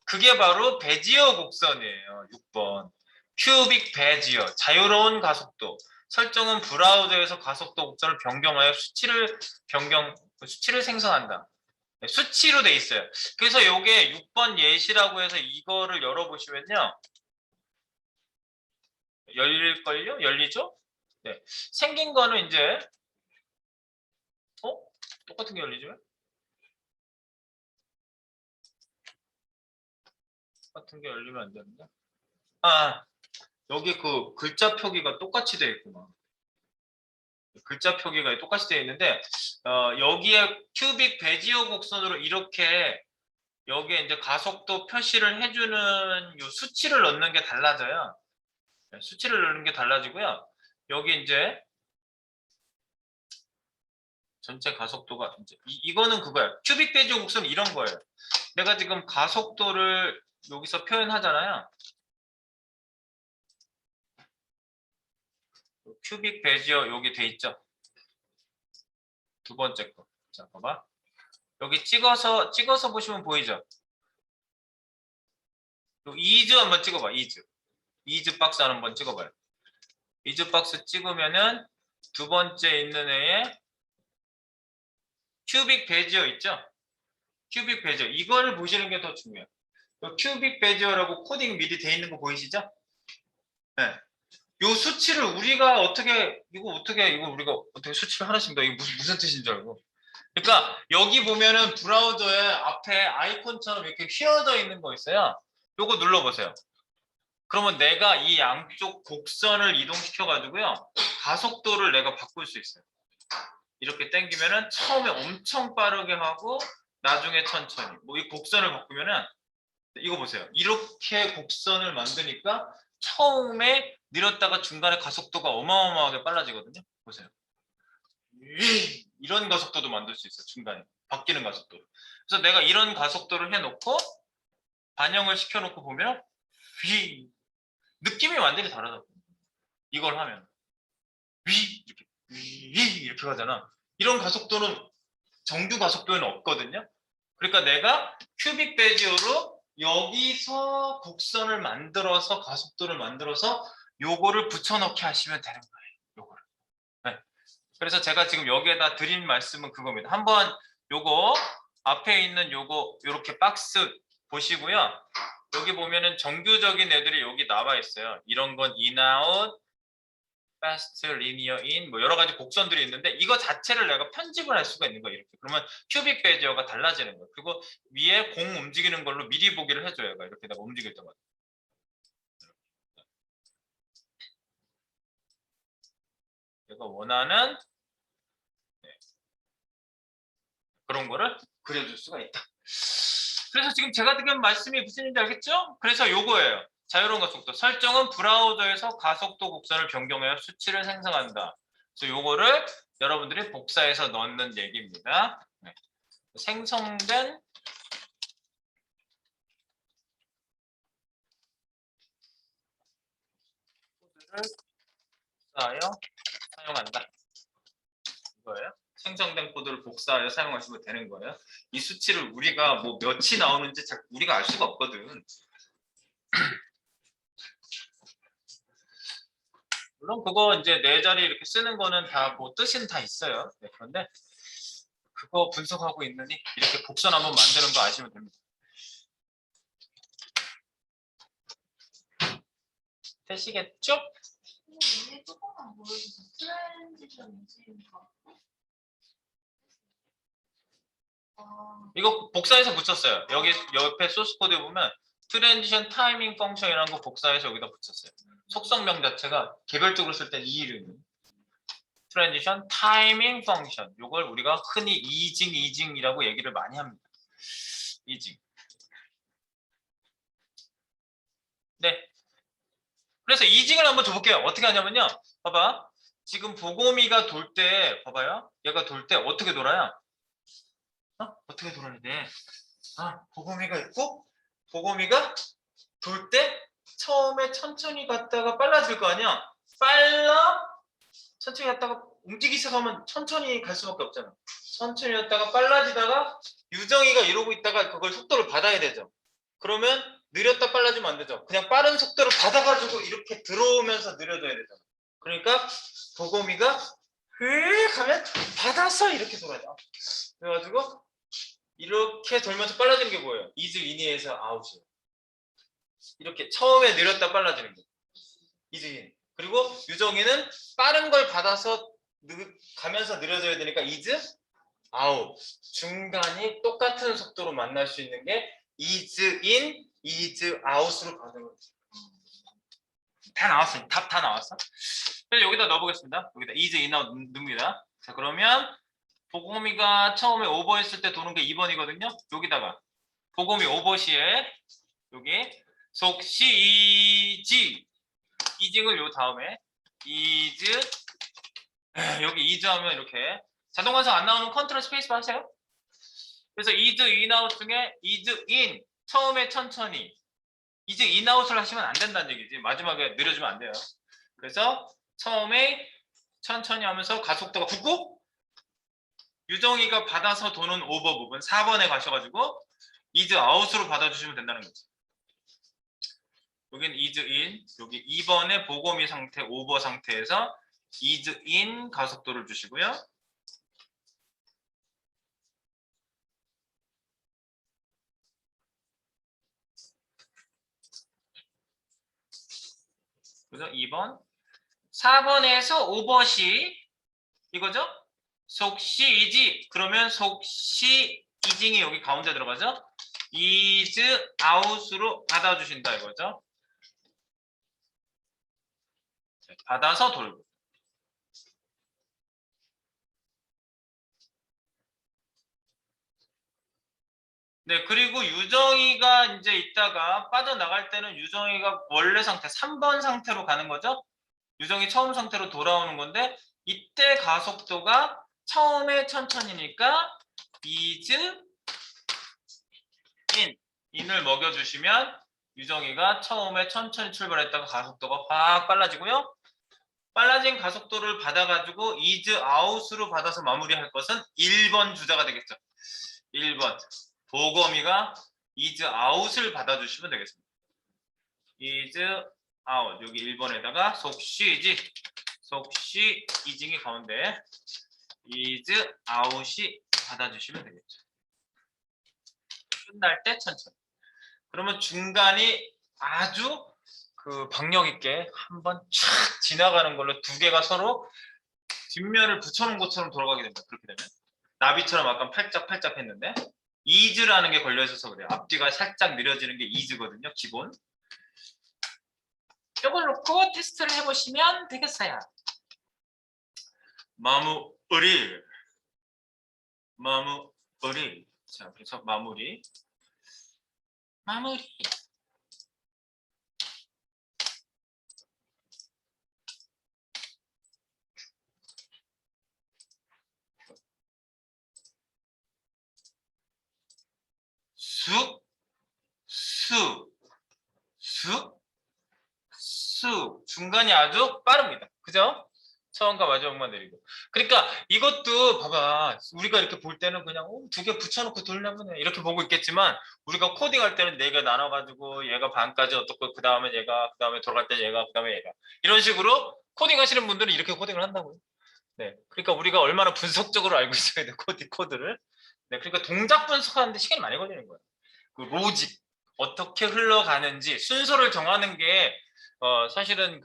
그게 바로 베지어 곡선이에요. 6번. 큐빅 베지어. 자유로운 가속도. 설정은 브라우저에서 가속도 곡선을 변경하여 수치를 생성한다. 네, 수치로 돼 있어요. 그래서 이게 6번 예시라고 해서 이거를 열어보시면요. 열릴걸요? 열리죠? 네. 생긴 거는 이제 똑같은 게 열리죠? 똑같은 게 열리면 안 되는데. 여기 그 글자 표기가 똑같이 되어 있구나. 글자 표기가 똑같이 되어 있는데 여기에 큐빅 베지어 곡선으로 이렇게 여기에 이제 가속도 표시를 해주는 요 수치를 넣는 게 달라져요. 네, 수치를 넣는 게 달라지고요. 여기 이제 전체 가속도가 이거는 그거야. 큐빅 베지어 곡선 이런 거예요. 내가 지금 가속도를 여기서 표현하잖아요. 큐빅 베지어 여기 돼 있죠. 두 번째 거. 자, 봐봐. 여기 찍어서 보시면 보이죠? 이즈 한번 찍어봐. 이즈 박스 한번 찍어봐요. 이즈 박스 찍으면은 두 번째 있는 애에 큐빅 베지어 있죠? 큐빅 베지어. 이거를 보시는 게 더 중요해요. 큐빅 베지어라고 코딩 미리 돼 있는 거 보이시죠? 네. 요 수치를 우리가 이거 우리가 어떻게 수치를 하나씩 넣어? 이게 무슨 뜻인 줄 알고. 그러니까 여기 보면은 브라우저에 앞에 아이콘처럼 이렇게 휘어져 있는 거 있어요. 요거 눌러보세요. 그러면 내가 이 양쪽 곡선을 이동시켜 가지고요. 가속도를 내가 바꿀 수 있어요. 이렇게 당기면은 처음에 엄청 빠르게 하고 나중에 천천히. 뭐 이 곡선을 바꾸면은 이거 보세요. 이렇게 곡선을 만드니까 처음에 느렸다가 중간에 가속도가 어마어마하게 빨라지거든요. 보세요. 이런 가속도도 만들 수 있어요. 중간에 바뀌는 가속도. 그래서 내가 이런 가속도를 해놓고 반영을 시켜놓고 보면 느낌이 완전히 다르다고. 이걸 하면 이렇게 가잖아. 이런 가속도는 정규 가속도에는 없거든요. 그러니까 내가 큐빅 베지어로 여기서 곡선을 만들어서 가속도를 만들어서 요거를 붙여넣기 하시면 되는 거예요. 요거를. 네. 그래서 제가 지금 여기에다 드린 말씀은 그겁니다. 한번 요거 앞에 있는 요거 요렇게 박스 보시고요. 여기 보면은 정규적인 애들이 여기 나와 있어요. 이런 건 in, out, fast, linear, in 뭐 여러 가지 곡선들이 있는데 이거 자체를 내가 편집을 할 수가 있는 거예요. 이렇게. 그러면 큐빅 베지어가 달라지는 거예요. 그리고 위에 공 움직이는 걸로 미리 보기를 해줘요. 이렇게 내가 움직일 때마다. 내가 원하는 그런 거를 그려줄 수가 있다. 그래서 지금 제가 드린 말씀이 무슨 얘기인지 알겠죠? 그래서 요거예요. 자유로운 가속도. 설정은 브라우저에서 가속도 곡선을 변경하여 수치를 생성한다. 그래서 요거를 여러분들이 복사해서 넣는 얘기입니다. 네. 생성된 코드를 복사하여 사용한다. 이거예요. 생성된 코드를 복사하여 사용하시면 되는 거예요. 이 수치를 우리가 뭐 몇이 나오는지 우리가 알 수가 없거든. 물론 그거 이제 네 자리 이렇게 쓰는 거는 다 뭐 뜻은 다 있어요. 네, 그런데 그거 분석하고 있느니 이렇게 복선 한번 만드는 거 아시면 됩니다. 되시겠죠? 얘네 조금만 보여주세요. 트랜지션 인지인가? 이거 복사해서 붙였어요. 여기 옆에 소스 코드에 보면 트랜지션 타이밍 펑션이라는 거 복사해서 여기다 붙였어요. 속성명 자체가 개별적으로 쓸 때 이 이름이 트랜지션 타이밍 펑션. 이걸 우리가 흔히 이징이라고 얘기를 많이 합니다. 이징. 네. 그래서 이징을 한번 줘볼게요. 어떻게 하냐면요. 봐봐. 지금 보고미가 돌 때, 봐봐요. 얘가 돌 때 어떻게 돌아요? 어떻게 돌아야 돼? 보고미가 있고, 보고미가 돌 때 처음에 천천히 갔다가 빨라질 거 아니야? 천천히 갔다가 움직이기 시작하면 천천히 갈 수밖에 없잖아. 천천히 갔다가 빨라지다가 유정이가 이러고 있다가 그걸 속도를 받아야 되죠. 그러면 느렸다 빨라지면 안 되죠. 그냥 빠른 속도를 받아가지고 이렇게 들어오면서 느려져야 되잖아. 그러니까 보고미가 휙 하면 받아서 이렇게 돌아요. 그래가지고 이렇게 돌면서 빨라지는 게 뭐예요? 이즈 인이에서 아웃이에요. 이렇게 처음에 느렸다 빨라지는 거. 이즈 인. 그리고 유정이는 빠른 걸 받아서 가면서 느려져야 되니까 이즈 아웃. 중간이 똑같은 속도로 만날 수 있는 게 이즈 인, 이즈 아웃으로 가는 거지. 다 나왔어요. 답 다 나왔어. 그래서 여기다 넣어보겠습니다. 여기다 이즈 인 아웃 넣습니다. 자, 그러면 보고미가 처음에 오버했을 때 도는 게 2번이거든요. 여기다가 보고미 오버 시에 여기 속시 이징을 요 다음에 이즈 여기 이즈 하면 이렇게 자동 완성 안 나오면 컨트롤 스페이스바 하세요. 그래서 이즈 인아웃 중에 이즈 인 처음에 천천히 이즈 인아웃을 하시면 안 된다는 얘기지. 마지막에 느려지면 안 돼요. 그래서 처음에 천천히 하면서 가속도가 붙고 유정이가 받아서 도는 오버 부분 4번에 가셔가지고 이즈 아웃으로 받아주시면 된다는 거지. 여기는 이즈 인, 여기 2번의 보고미 상태, 오버 상태에서 이즈 인 가속도를 주시고요. 그래서 2번, 4번에서 오버시 이거죠? 속시 이지 그러면 속시 이징이 여기 가운데 들어가죠? 이즈 아웃으로 받아주신다 이거죠? 받아서 돌고. 네, 그리고 유정이가 이제 있다가 빠져나갈 때는 유정이가 원래 상태 3번 상태로 가는 거죠? 유정이 처음 상태로 돌아오는 건데 이때 가속도가 처음에 천천히니까 이즈 인을 먹여주시면 유정이가 처음에 천천히 출발했다가 가속도가 확 빨라지고요. 빨라진 가속도를 받아가지고 이즈 아웃으로 받아서 마무리할 것은 1번 주자가 되겠죠. 1번 보거미가 이즈 아웃을 받아주시면 되겠습니다. 이즈 아웃 여기 1번에다가 속쉬이지 속쉬 이징이 가운데 이즈 아웃이 받아주시면 되겠죠. 끝날 때 천천히. 그러면 중간이 아주 그 박력 있게 한번 촥 지나가는 걸로 두 개가 서로 뒷면을 붙여놓은 것처럼 돌아가게 됩니다. 그렇게 되면 나비처럼 아까 팔짝팔짝 했는데 이즈라는 게 걸려 있어서 그래요. 앞뒤가 살짝 느려지는 게 이즈거든요. 기본. 이걸 놓고 테스트를 해보시면 되겠어요. 마무리. 자, 그래서 마무리. 중간이 아주 빠릅니다. 그죠? 처음과 마지막만 내리고. 그러니까 이것도 봐봐. 우리가 이렇게 볼 때는 그냥 두 개 붙여놓고 돌려보네 이렇게 보고 있겠지만 우리가 코딩할 때는 네 개 나눠가지고 얘가 반까지 어떻고 그 다음에 얘가 그 다음에 돌아갈 때 얘가 그 다음에 얘가 이런 식으로 코딩하시는 분들은 이렇게 코딩을 한다고요. 네, 그러니까 우리가 얼마나 분석적으로 알고 있어야 돼 코드를. 네, 그러니까 동작 분석하는데 시간이 많이 걸리는 거예요. 그 로직 어떻게 흘러가는지 순서를 정하는 게 사실은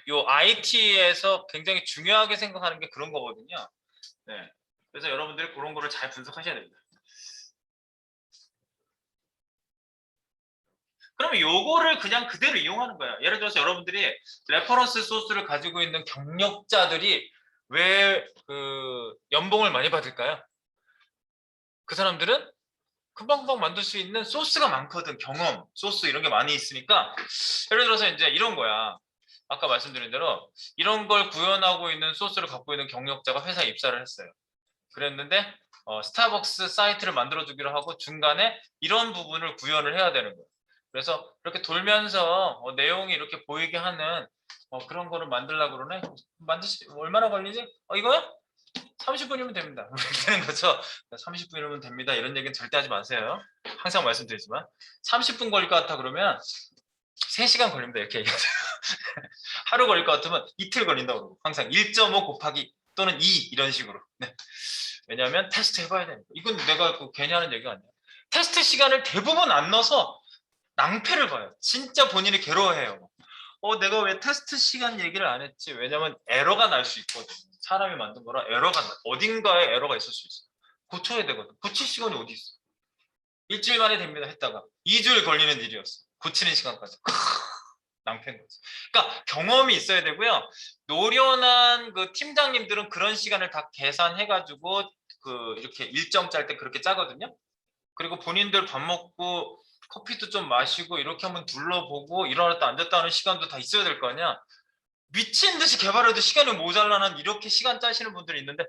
요 IT에서 굉장히 중요하게 생각하는 게 그런 거거든요. 네. 그래서 여러분들이 그런 거를 잘 분석하셔야 됩니다. 그러면 요거를 그냥 그대로 이용하는 거예요. 예를 들어서 여러분들이 레퍼런스 소스를 가지고 있는 경력자들이 왜 연봉을 많이 받을까요? 그 사람들은 금방금방 만들 수 있는 소스가 많거든. 경험, 소스 이런 게 많이 있으니까 예를 들어서 이제 이런 거야. 아까 말씀드린 대로 이런 걸 구현하고 있는 소스를 갖고 있는 경력자가 회사에 입사를 했어요. 그랬는데 스타벅스 사이트를 만들어주기로 하고 중간에 이런 부분을 구현을 해야 되는 거예요. 그래서 이렇게 돌면서 내용이 이렇게 보이게 하는 그런 거를 만들려고 그러네. 얼마나 걸리지? 이거요? 30분이면 됩니다. 이렇게 되는 거죠. 30분이면 됩니다. 이런 얘기는 절대 하지 마세요. 항상 말씀드리지만 30분 걸릴 것 같아 그러면 3시간 걸립니다. 이렇게 얘기하세요. 하루 걸릴 것 같으면 이틀 걸린다고 그러고 항상 1.5 곱하기 또는 2 이런 식으로. 네. 왜냐하면 테스트 해봐야 되니까. 이건 내가 괜히 하는 얘기가 아니야. 테스트 시간을 대부분 안 넣어서 낭패를 봐요. 진짜 본인이 괴로워해요. 내가 왜 테스트 시간 얘기를 안 했지? 왜냐면 에러가 날 수 있거든. 사람이 만든 거라 어딘가에 에러가 있을 수 있어. 고쳐야 되거든. 고칠 시간이 어디 있어? 일주일 만에 됩니다 했다가 2주일 걸리는 일이었어. 고치는 시간까지. 낭패인 거지. 그러니까 경험이 있어야 되고요. 노련한 팀장님들은 그런 시간을 다 계산해가지고 이렇게 일정 짤 때 그렇게 짜거든요. 그리고 본인들 밥 먹고 커피도 좀 마시고 이렇게 한번 둘러보고 일어났다 앉았다 하는 시간도 다 있어야 될 거 아니야. 미친 듯이 개발해도 시간이 모자라는 이렇게 시간 짜시는 분들이 있는데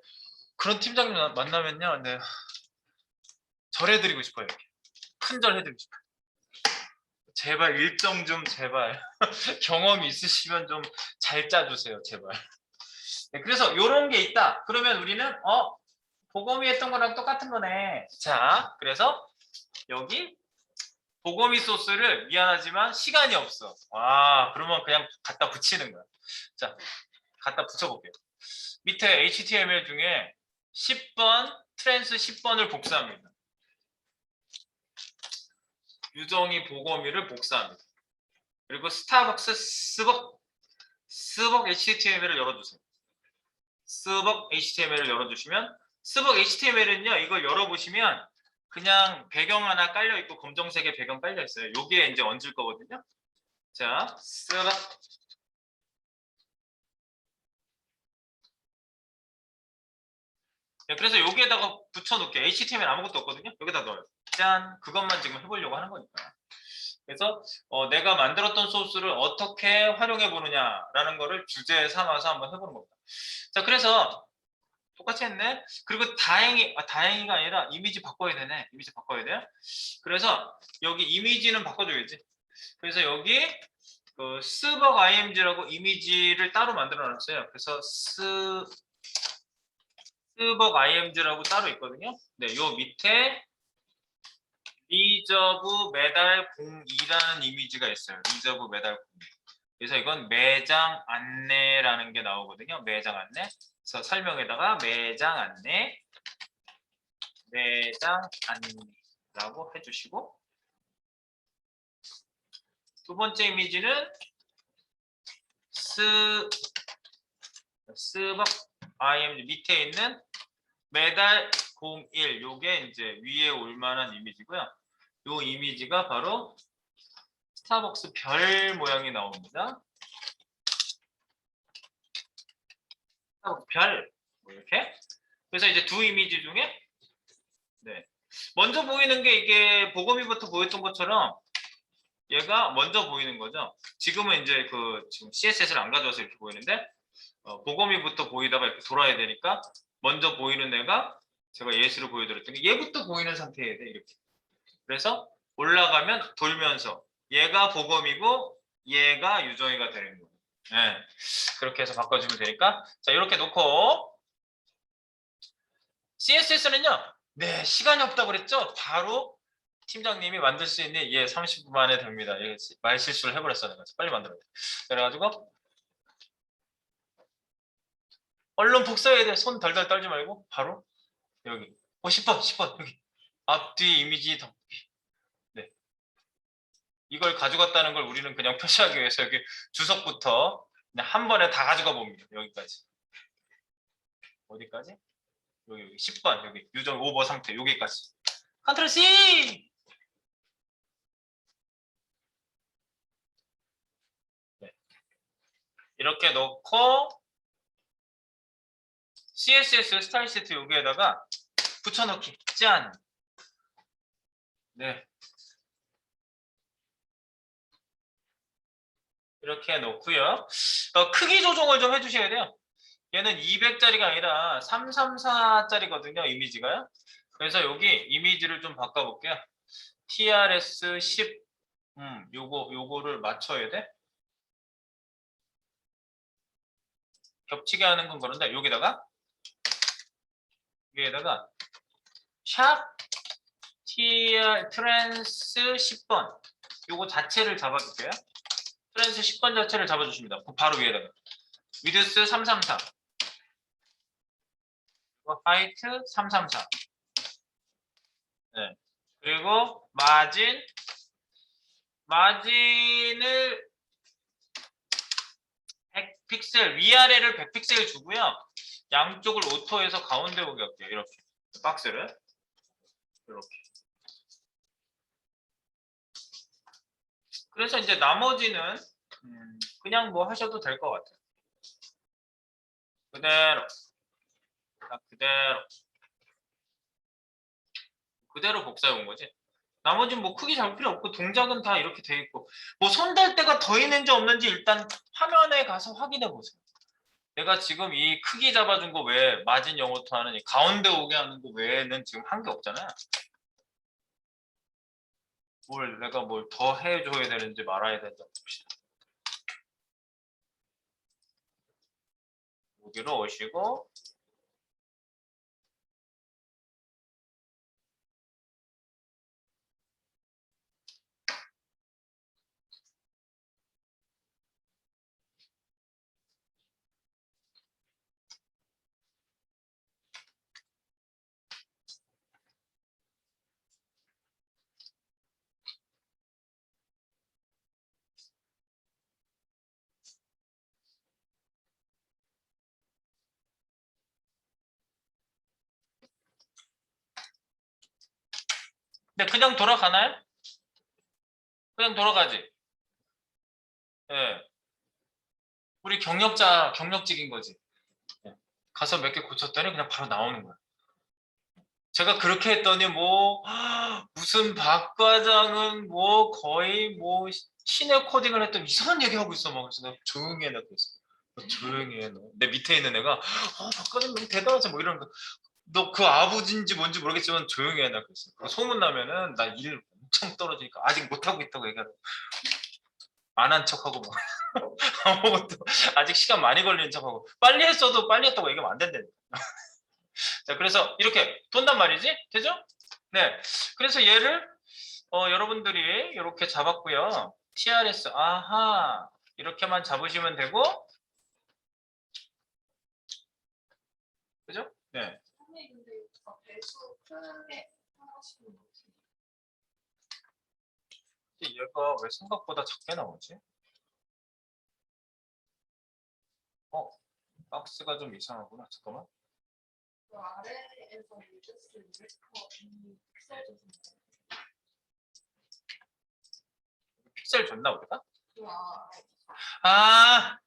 그런 팀장님 만나면요. 네. 절해드리고 싶어요. 이렇게. 큰절 해드리고 싶어요. 제발 일정 좀 제발 경험이 있으시면 좀 잘 짜주세요. 제발. 네, 그래서 이런 게 있다. 그러면 우리는 보검이 했던 거랑 똑같은 거네. 자, 그래서 여기 보검이 소스를 미안하지만 시간이 없어. 그러면 그냥 갖다 붙이는 거야. 자, 갖다 붙여볼게요. 밑에 HTML 중에 10번, 트랜스 10번을 복사합니다. 유정이 보검이를 복사합니다. 그리고 스타벅스 스벅 HTML을 열어주세요. 스벅 HTML을 열어주시면 스벅 HTML은요. 이걸 열어보시면 그냥 배경 하나 깔려있고 검정색의 배경 깔려있어요. 여기에 이제 얹을 거거든요. 자, 스벅 그래서 여기에다가 붙여놓게 HTML 아무것도 없거든요. 여기다 넣어요. 짠! 그것만 지금 해보려고 하는 거니까. 그래서 내가 만들었던 소스를 어떻게 활용해 보느냐라는 거를 주제 삼아서 한번 해보는 겁니다. 자, 그래서 똑같이 했네. 그리고 다행히가 아니라 이미지 바꿔야 되네. 이미지 바꿔야 돼요. 그래서 여기 이미지는 바꿔줘야지. 그래서 여기 스벅 img라고 이미지를 따로 만들어 놨어요. 그래서 스벅 img라고 따로 있거든요. 네, 요 밑에 리저브 매달 02라는 이미지가 있어요. 리저브 매달 02. 그래서 이건 매장 안내라는 게 나오거든요. 매장 안내. 그래서 설명에다가 매장 안내라고 해주시고 두 번째 이미지는 스벅 img 밑에 있는 매달 01 요게 이제 위에 올 만한 이미지고요. 요 이미지가 바로 스타벅스 별 모양이 나옵니다. 스타벅스 별 이렇게. 그래서 이제 두 이미지 중에 먼저 보이는 게 이게 보검이부터 보였던 것처럼 얘가 먼저 보이는 거죠. 지금은 이제 지금 CSS를 안 가져와서 이렇게 보이는데 보검이부터 보이다가 이렇게 돌아야 되니까 먼저 보이는 애가 제가 예시로 보여드렸더니 얘부터 보이는 상태여야 돼 이렇게. 그래서 올라가면 돌면서 얘가 보검이고 얘가 유정이가 되는 거예요. 네. 그렇게 해서 바꿔주면 되니까 자 이렇게 놓고 CSS는요. 네 시간이 없다고 그랬죠. 바로 팀장님이 만들 수 있는 얘 30분 만에 됩니다. 얘 말 실수를 해버렸어 내가 빨리 만들어야 돼. 그래가지고 얼른 복사해야 돼. 손 덜덜 떨지 말고 바로 여기 10번 여기 앞뒤 이미지 덮기. 네. 이걸 가져갔다는 걸 우리는 그냥 표시하기 위해서 여기 주석부터 그냥 한 번에 다 가져가 봅니다. 여기까지. 어디까지? 여기 10번 여기 유전 오버 상태 여기까지. 컨트롤 C. 네. 이렇게 넣고 CSS 스타일 시트 여기에다가 붙여넣기. 짠. 네. 이렇게 놓고요. 크기 조정을 좀 해주셔야 돼요. 얘는 200짜리가 아니라 334짜리거든요. 이미지가요. 그래서 여기 이미지를 좀 바꿔볼게요. TRS 10 요거를 맞춰야 돼. 겹치게 하는 건 그런데 여기다가 샵 TR 트랜스 10번 요거 자체를 잡아줄게요. 트랜스 10번 자체를 잡아주십니다. 바로 위에다가 위드스 334 하이트 334 네. 그리고 마진을 100픽셀 위아래를 100픽셀 주고요. 양쪽을 오토해서 가운데 오게 할게요. 이렇게 박스를 이렇게. 그래서 이제 나머지는 그냥 뭐 하셔도 될 것 같아요. 그대로 복사해 온 거지. 나머지는 뭐 크기 잡을 필요 없고 동작은 다 이렇게 돼 있고 뭐 손댈 데가 더 있는지 없는지 일단 화면에 가서 확인해 보세요. 내가 지금 이 크기 잡아준 거 외에 마진 영어토 하는 이 가운데 오게 하는 거 외에는 지금 한 게 없잖아요. 내가 뭘 더 해줘야 되는지 말아야 되는지 봅시다. 여기로 오시고 근데 그냥 돌아가나요? 그냥 돌아가지. 예. 우리 경력직인 거지. 예. 가서 몇 개 고쳤더니 그냥 바로 나오는 거야. 제가 그렇게 했더니 뭐 무슨 박 과장은 뭐 거의 뭐 신의 코딩을 했던 이상한 얘기하고 있어. 막 그래서 내가 조용히 해. 나 그랬어. 너 조용히 해. 너. 내 밑에 있는 애가 박 과장 너무 대단하지 뭐 이러는 거. 너 그 아버지인지 뭔지 모르겠지만 조용히 해. 나 그랬어. 소문 나면은 나 일 엄청 떨어지니까 아직 못하고 있다고 얘기하고 안 한 척하고 막 아무것도 아직 시간 많이 걸리는 척하고 빨리 했어도 빨리 했다고 얘기하면 안 된다니까. 자, 그래서 이렇게 돈단 말이지? 되죠? 네. 그래서 얘를 여러분들이 이렇게 잡았고요. TRS 아하 이렇게만 잡으시면 되고 그죠? 네. 선생님 근데 이거 배수 크게 하시는 거지? 얘가 왜 생각보다 작게 나오지? 박스가 좀 이상하구나. 잠깐만. 그 아래에서 리드스 이레커 이 픽셀 조정 픽셀 줬나 우리가? 그 아래 아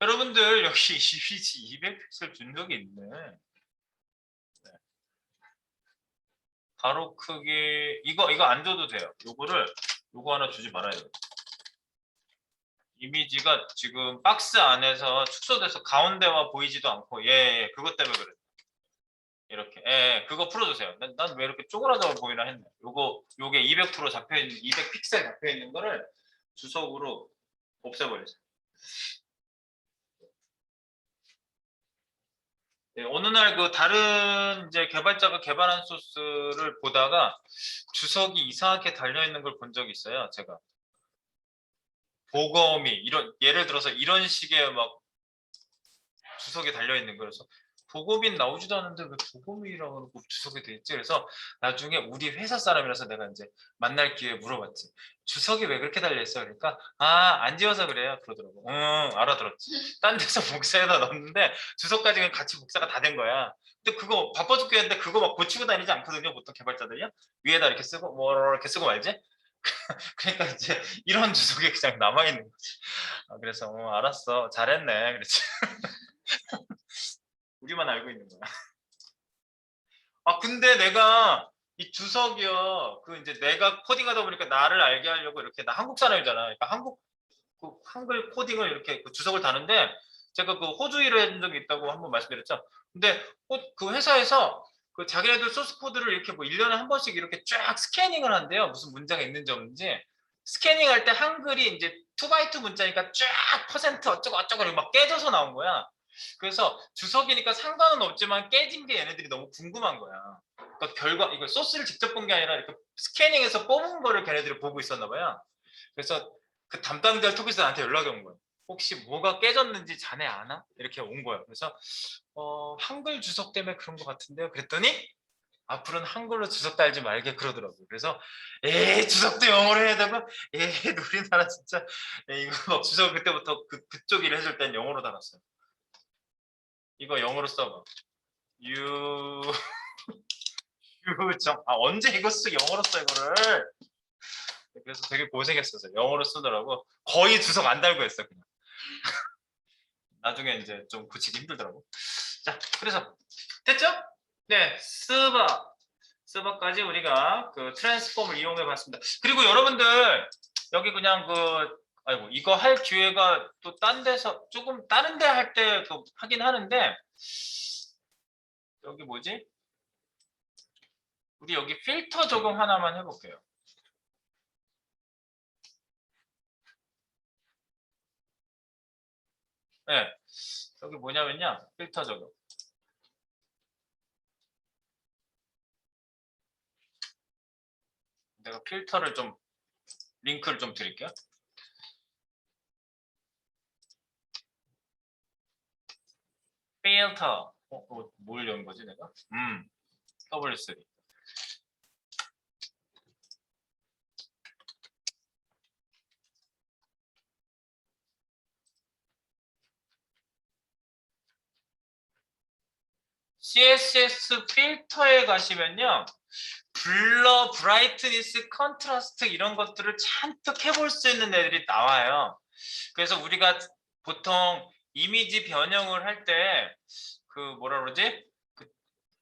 여러분들 여기 이미지 200픽셀 준 적이 있네. 네. 가로 크기 이거 안 줘도 돼요. 요거 하나 주지 말아야 돼요. 이미지가 지금 박스 안에서 축소돼서 가운데와 보이지도 않고 예 그것 때문에 그래. 이렇게 예 그거 풀어주세요. 난 왜 이렇게 쪼그라져 보이나 했네. 요게 200% 잡혀있는 200픽셀 잡혀있는 거를 주석으로 없애버리세요. 네, 어느 날 그 다른 이제 개발자가 개발한 소스를 보다가 주석이 이상하게 달려 있는 걸 본 적이 있어요. 제가 보검이 이런 예를 들어서 이런 식의 막 주석이 달려 있는 거라서 보검이 나오지도 않는데 왜 보검이라고 하고 주석이 돼 있지? 그래서 나중에 우리 회사 사람이라서 내가 이제 만날 기회에 물어봤지. 주석이 왜 그렇게 달려 있어? 그러니까 안 지워서 그래요. 그러더라고. 응, 알아들었지. 딴 데서 복사해다 넣었는데 주석까지 같이 복사가 다 된 거야. 근데 그거 바빠 죽겠는데 그거 막 고치고 다니지 않거든요. 보통 개발자들이요. 위에다 이렇게 쓰고 뭐 이렇게 쓰고 말지. 그러니까 이제 이런 주석이 그냥 남아 있는 거지. 그래서 알았어. 잘했네. 그랬지. 우리만 알고 있는 거야. 근데 내가 이 주석이요. 그 이제 내가 코딩하다 보니까 나를 알게 하려고 이렇게 나 한국 사람이잖아. 그러니까 한국 그 한글 코딩을 이렇게 그 주석을 다는데 제가 그 호주 일을 해준 적이 있다고 한번 말씀드렸죠. 근데 그 회사에서 그 자기네들 소스 코드를 이렇게 뭐 1년에 한 번씩 이렇게 쫙 스캐닝을 한대요. 무슨 문제가 있는지 없는지. 스캐닝할 때 한글이 이제 2x2 문자니까 쫙 퍼센트 어쩌고 어쩌고 막 깨져서 나온 거야. 그래서 주석이니까 상관은 없지만 깨진 게 얘네들이 너무 궁금한 거야. 그러니까 결과 이거 소스를 직접 본 게 아니라 이렇게 스캐닝해서 뽑은 거를 걔네들이 보고 있었나 봐요. 그래서 그 담당자 톡에서 나한테 연락이 온 거야. 혹시 뭐가 깨졌는지 자네 아나? 이렇게 온 거야. 그래서 한글 주석 때문에 그런 것 같은데요. 그랬더니 앞으로는 한글로 주석 달지 말게 그러더라고요. 그래서 주석도 영어로 해야 되고 우리나라 진짜 이거 막 주석 그때부터 그쪽 일을 해줄 땐 영어로 달았어요. 이거 영어로 써봐. 유 유정 언제 이거 영어로 써 이거를. 그래서 되게 고생했었어요. 영어로 쓰더라고. 거의 주석 안 달고 했어 그냥. 나중에 이제 좀 고치기 힘들더라고. 자, 그래서 됐죠? 네, 스바까지 우리가 그 트랜스폼을 이용해 봤습니다. 그리고 여러분들 여기 그냥 아이고 이거 할 기회가 또 딴 데서 조금 다른 데 할 때 하긴 하는데 여기 뭐지? 우리 여기 필터 적용 하나만 해볼게요. 네, 여기 뭐냐면요, 필터 적용. 내가 필터를 좀 링크를 좀 드릴게요. 필터 뭘 연 거지 내가? W3. CSS 필터에 가시면요. 블러, 브라이트니스, 컨트라스트 이런 것들을 잔뜩 해볼 수 있는 애들이 나와요. 그래서 우리가 보통 이미지 변형을 할 때 뭐라 그러지?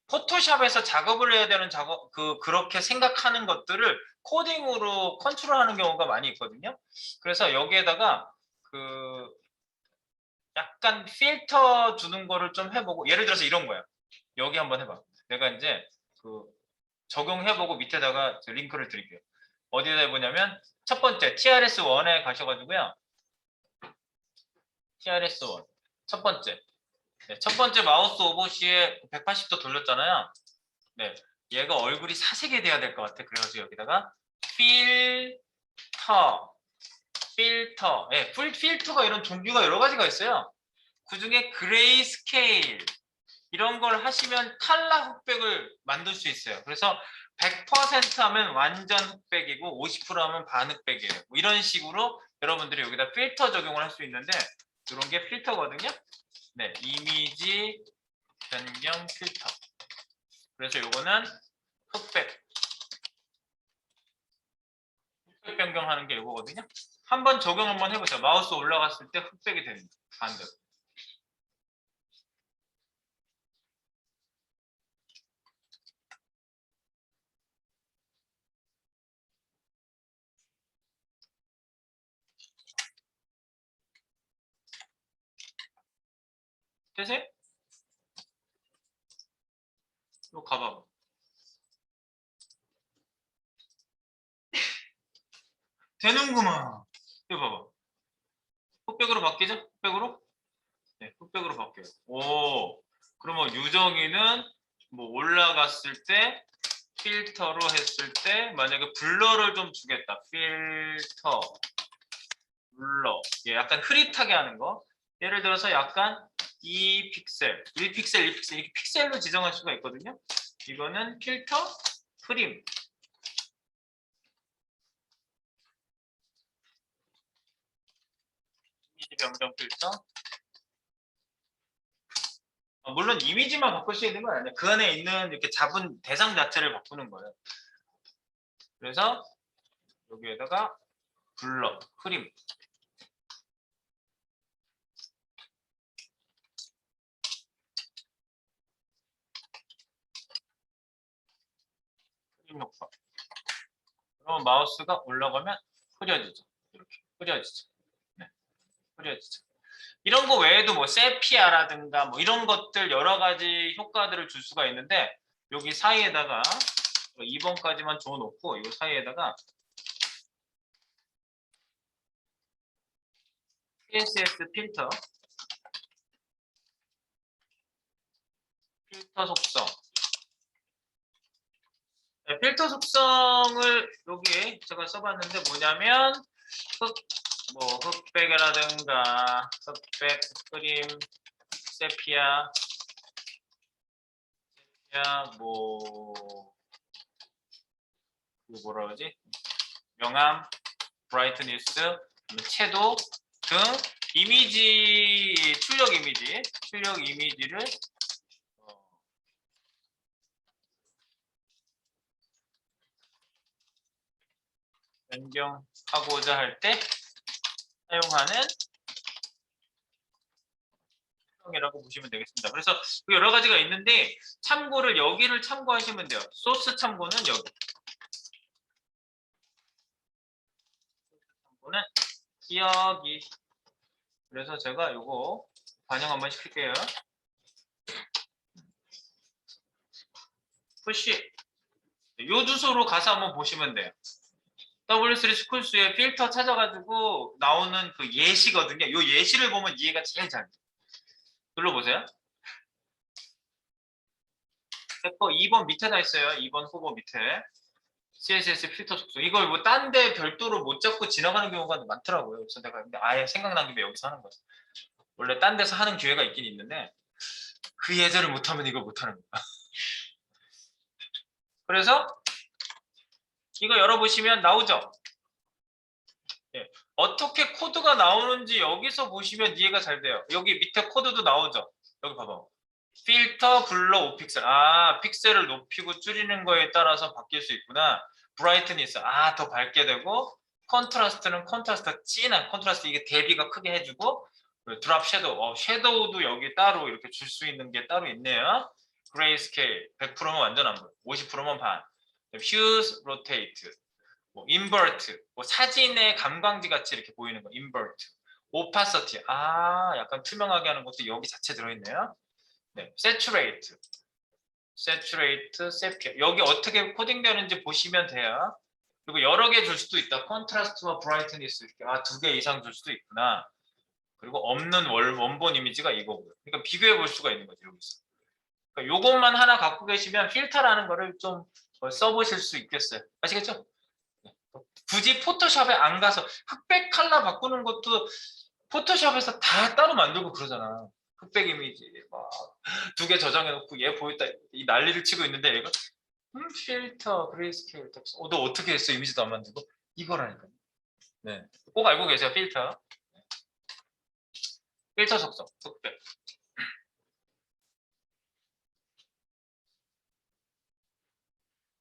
포토샵에서 작업을 해야 되는 그렇게 생각하는 것들을 코딩으로 컨트롤하는 경우가 많이 있거든요. 그래서 여기에다가 약간 필터 주는 거를 좀 해보고 예를 들어서 이런 거야. 여기 한번 해봐. 내가 이제 적용해보고 밑에다가 링크를 드릴게요. 어디다 해보냐면 첫 번째 TRS1에 가셔가지고요. TRS1 첫 번째. 네, 첫 번째 마우스 오버시에 180도 돌렸잖아요. 네, 얘가 얼굴이 사색이 돼야 될 것 같아. 그래가지고 여기다가 필터. 네, 필터가 이런 종류가 여러 가지가 있어요. 그 중에 그레이 스케일 이런 걸 하시면 칼라 흑백을 만들 수 있어요. 그래서 100% 하면 완전 흑백이고 50% 하면 반 흑백이에요. 뭐 이런 식으로 여러분들이 여기다 필터 적용을 할 수 있는데 이런 게 필터거든요. 네, 이미지 변경 필터. 그래서 요거는 흑백 변경하는 게 이거거든요. 한번 적용 한번 해보세요. 마우스 올라갔을 때 흑백이 됩니다. 반대로. 되세요? 이거 가봐. 되는구만. 이거 봐봐. 흑백으로 바뀌죠? 흑백으로? 네, 흑백으로 바뀌어요. 오, 그러면 유정이는 뭐 올라갔을 때 필터로 했을 때 만약에 블러를 좀 주겠다. 필터, 블러. 예, 약간 흐릿하게 하는 거. 예를 들어서 약간 2픽셀, 1픽셀, 2픽셀 이렇게 픽셀로 지정할 수가 있거든요. 이거는 필터, 프림. 이미지 변경 필터. 물론 이미지만 바꿀 수 있는 건 아니에요. 그 안에 있는 이렇게 잡은 대상 자체를 바꾸는 거예요. 그래서 여기에다가 블러, 흐림. 흐림 효과. 그러면 마우스가 올라가면 흐려지죠. 이렇게 흐려지죠. 네, 흐려지죠. 이런 거 외에도 뭐 세피아라든가 뭐 이런 것들 여러 가지 효과들을 줄 수가 있는데 여기 사이에다가 2번까지만 줘놓고 이 사이에다가 CSS 필터 속성. 네, 필터 속성을 여기에 제가 써봤는데 뭐냐면 흑백이라든가 흑백, 크림, 세피아, 뭐라 그러지? 명암, 브라이트니스, 채도 등 이미지, 출력 이미지를 변경하고자 할 때 사용하는 이라고 보시면 되겠습니다. 그래서 여러 가지가 있는데 참고를 여기를 참고하시면 돼요. 소스 참고는 여기. 참고는 여기. 그래서 제가 요거 반영 한번 시킬게요. 푸시. 요 주소로 가서 한번 보시면 돼요. W3 스쿨스의 필터 찾아가지고 나오는 그 예시거든요. 요 예시를 보면 이해가 제일 잘 돼요. 눌러보세요. 됐고 2번 밑에다 있어요. 2번 후보 밑에. CSS 필터 속성. 이걸 뭐 딴 데 별도로 못 잡고 지나가는 경우가 많더라고요. 그래서 내가 근데 아예 생각난 김에 여기서 하는 거죠. 원래 딴 데서 하는 기회가 있긴 있는데 그 예제를 못하면 이걸 못하는 거야. 그래서 이거 열어보시면 나오죠. 예. 어떻게 코드가 나오는지 여기서 보시면 이해가 잘 돼요. 여기 밑에 코드도 나오죠. 여기 봐봐. 필터 블러 5픽셀. 아, 픽셀을 높이고 줄이는 거에 따라서 바뀔 수 있구나. 브라이트니스. 아, 더 밝게 되고 컨트라스트는 컨트라스트 진한 컨트라스트 이게 대비가 크게 해주고 드랍 섀도우. 섀도우도 여기 따로 이렇게 줄 수 있는 게 따로 있네요. 그레이 스케일 100%면 완전 안 보여. 50%면 반. 휴즈 로테이트. 뭐 인버트. 뭐 사진의 감광지 같이 이렇게 보이는 거. 인버트. 오파서티. 아, 약간 투명하게 하는 것도 여기 자체 들어있네요. 네, 세츄레이트, 세피아. 여기 어떻게 코딩되는지 보시면 돼요. 그리고 여러 개 줄 수도 있다. 컨트라스트와 브라이트니스 이렇게 2개 이상 줄 수도 있구나. 그리고 없는 원본 이미지가 이거고요. 그러니까 비교해 볼 수가 있는 거죠 여기서. 그러니까 요것만 하나 갖고 계시면 필터라는 거를 좀 써보실 수 있겠어요. 아시겠죠? 네. 굳이 포토샵에 안 가서 흑백 컬러 바꾸는 것도 포토샵에서 다 따로 만들고 그러잖아. 흑백 이미지 막 2개 저장해놓고 얘 보였다 이 난리를 치고 있는데 얘가 필터 그레이스케일 텍스트 너 어떻게 했어 이미지도 안 만들고 이거라니까. 네, 꼭 알고 계세요. 필터 속성 흑백.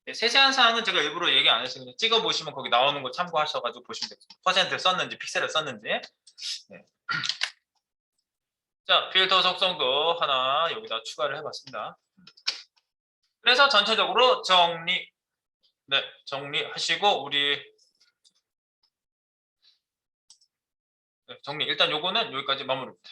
네, 세세한 사항은 제가 일부러 얘기 안 했어요. 그냥 찍어보시면 거기 나오는 거 참고하셔가지고 보시면 되겠습니다. 퍼센트 썼는지 픽셀을 썼는지. 네. 자, 필터 속성도 하나 여기다 추가를 해봤습니다. 그래서 전체적으로 정리하시고 우리 정리. 일단 요거는 여기까지 마무리입니다.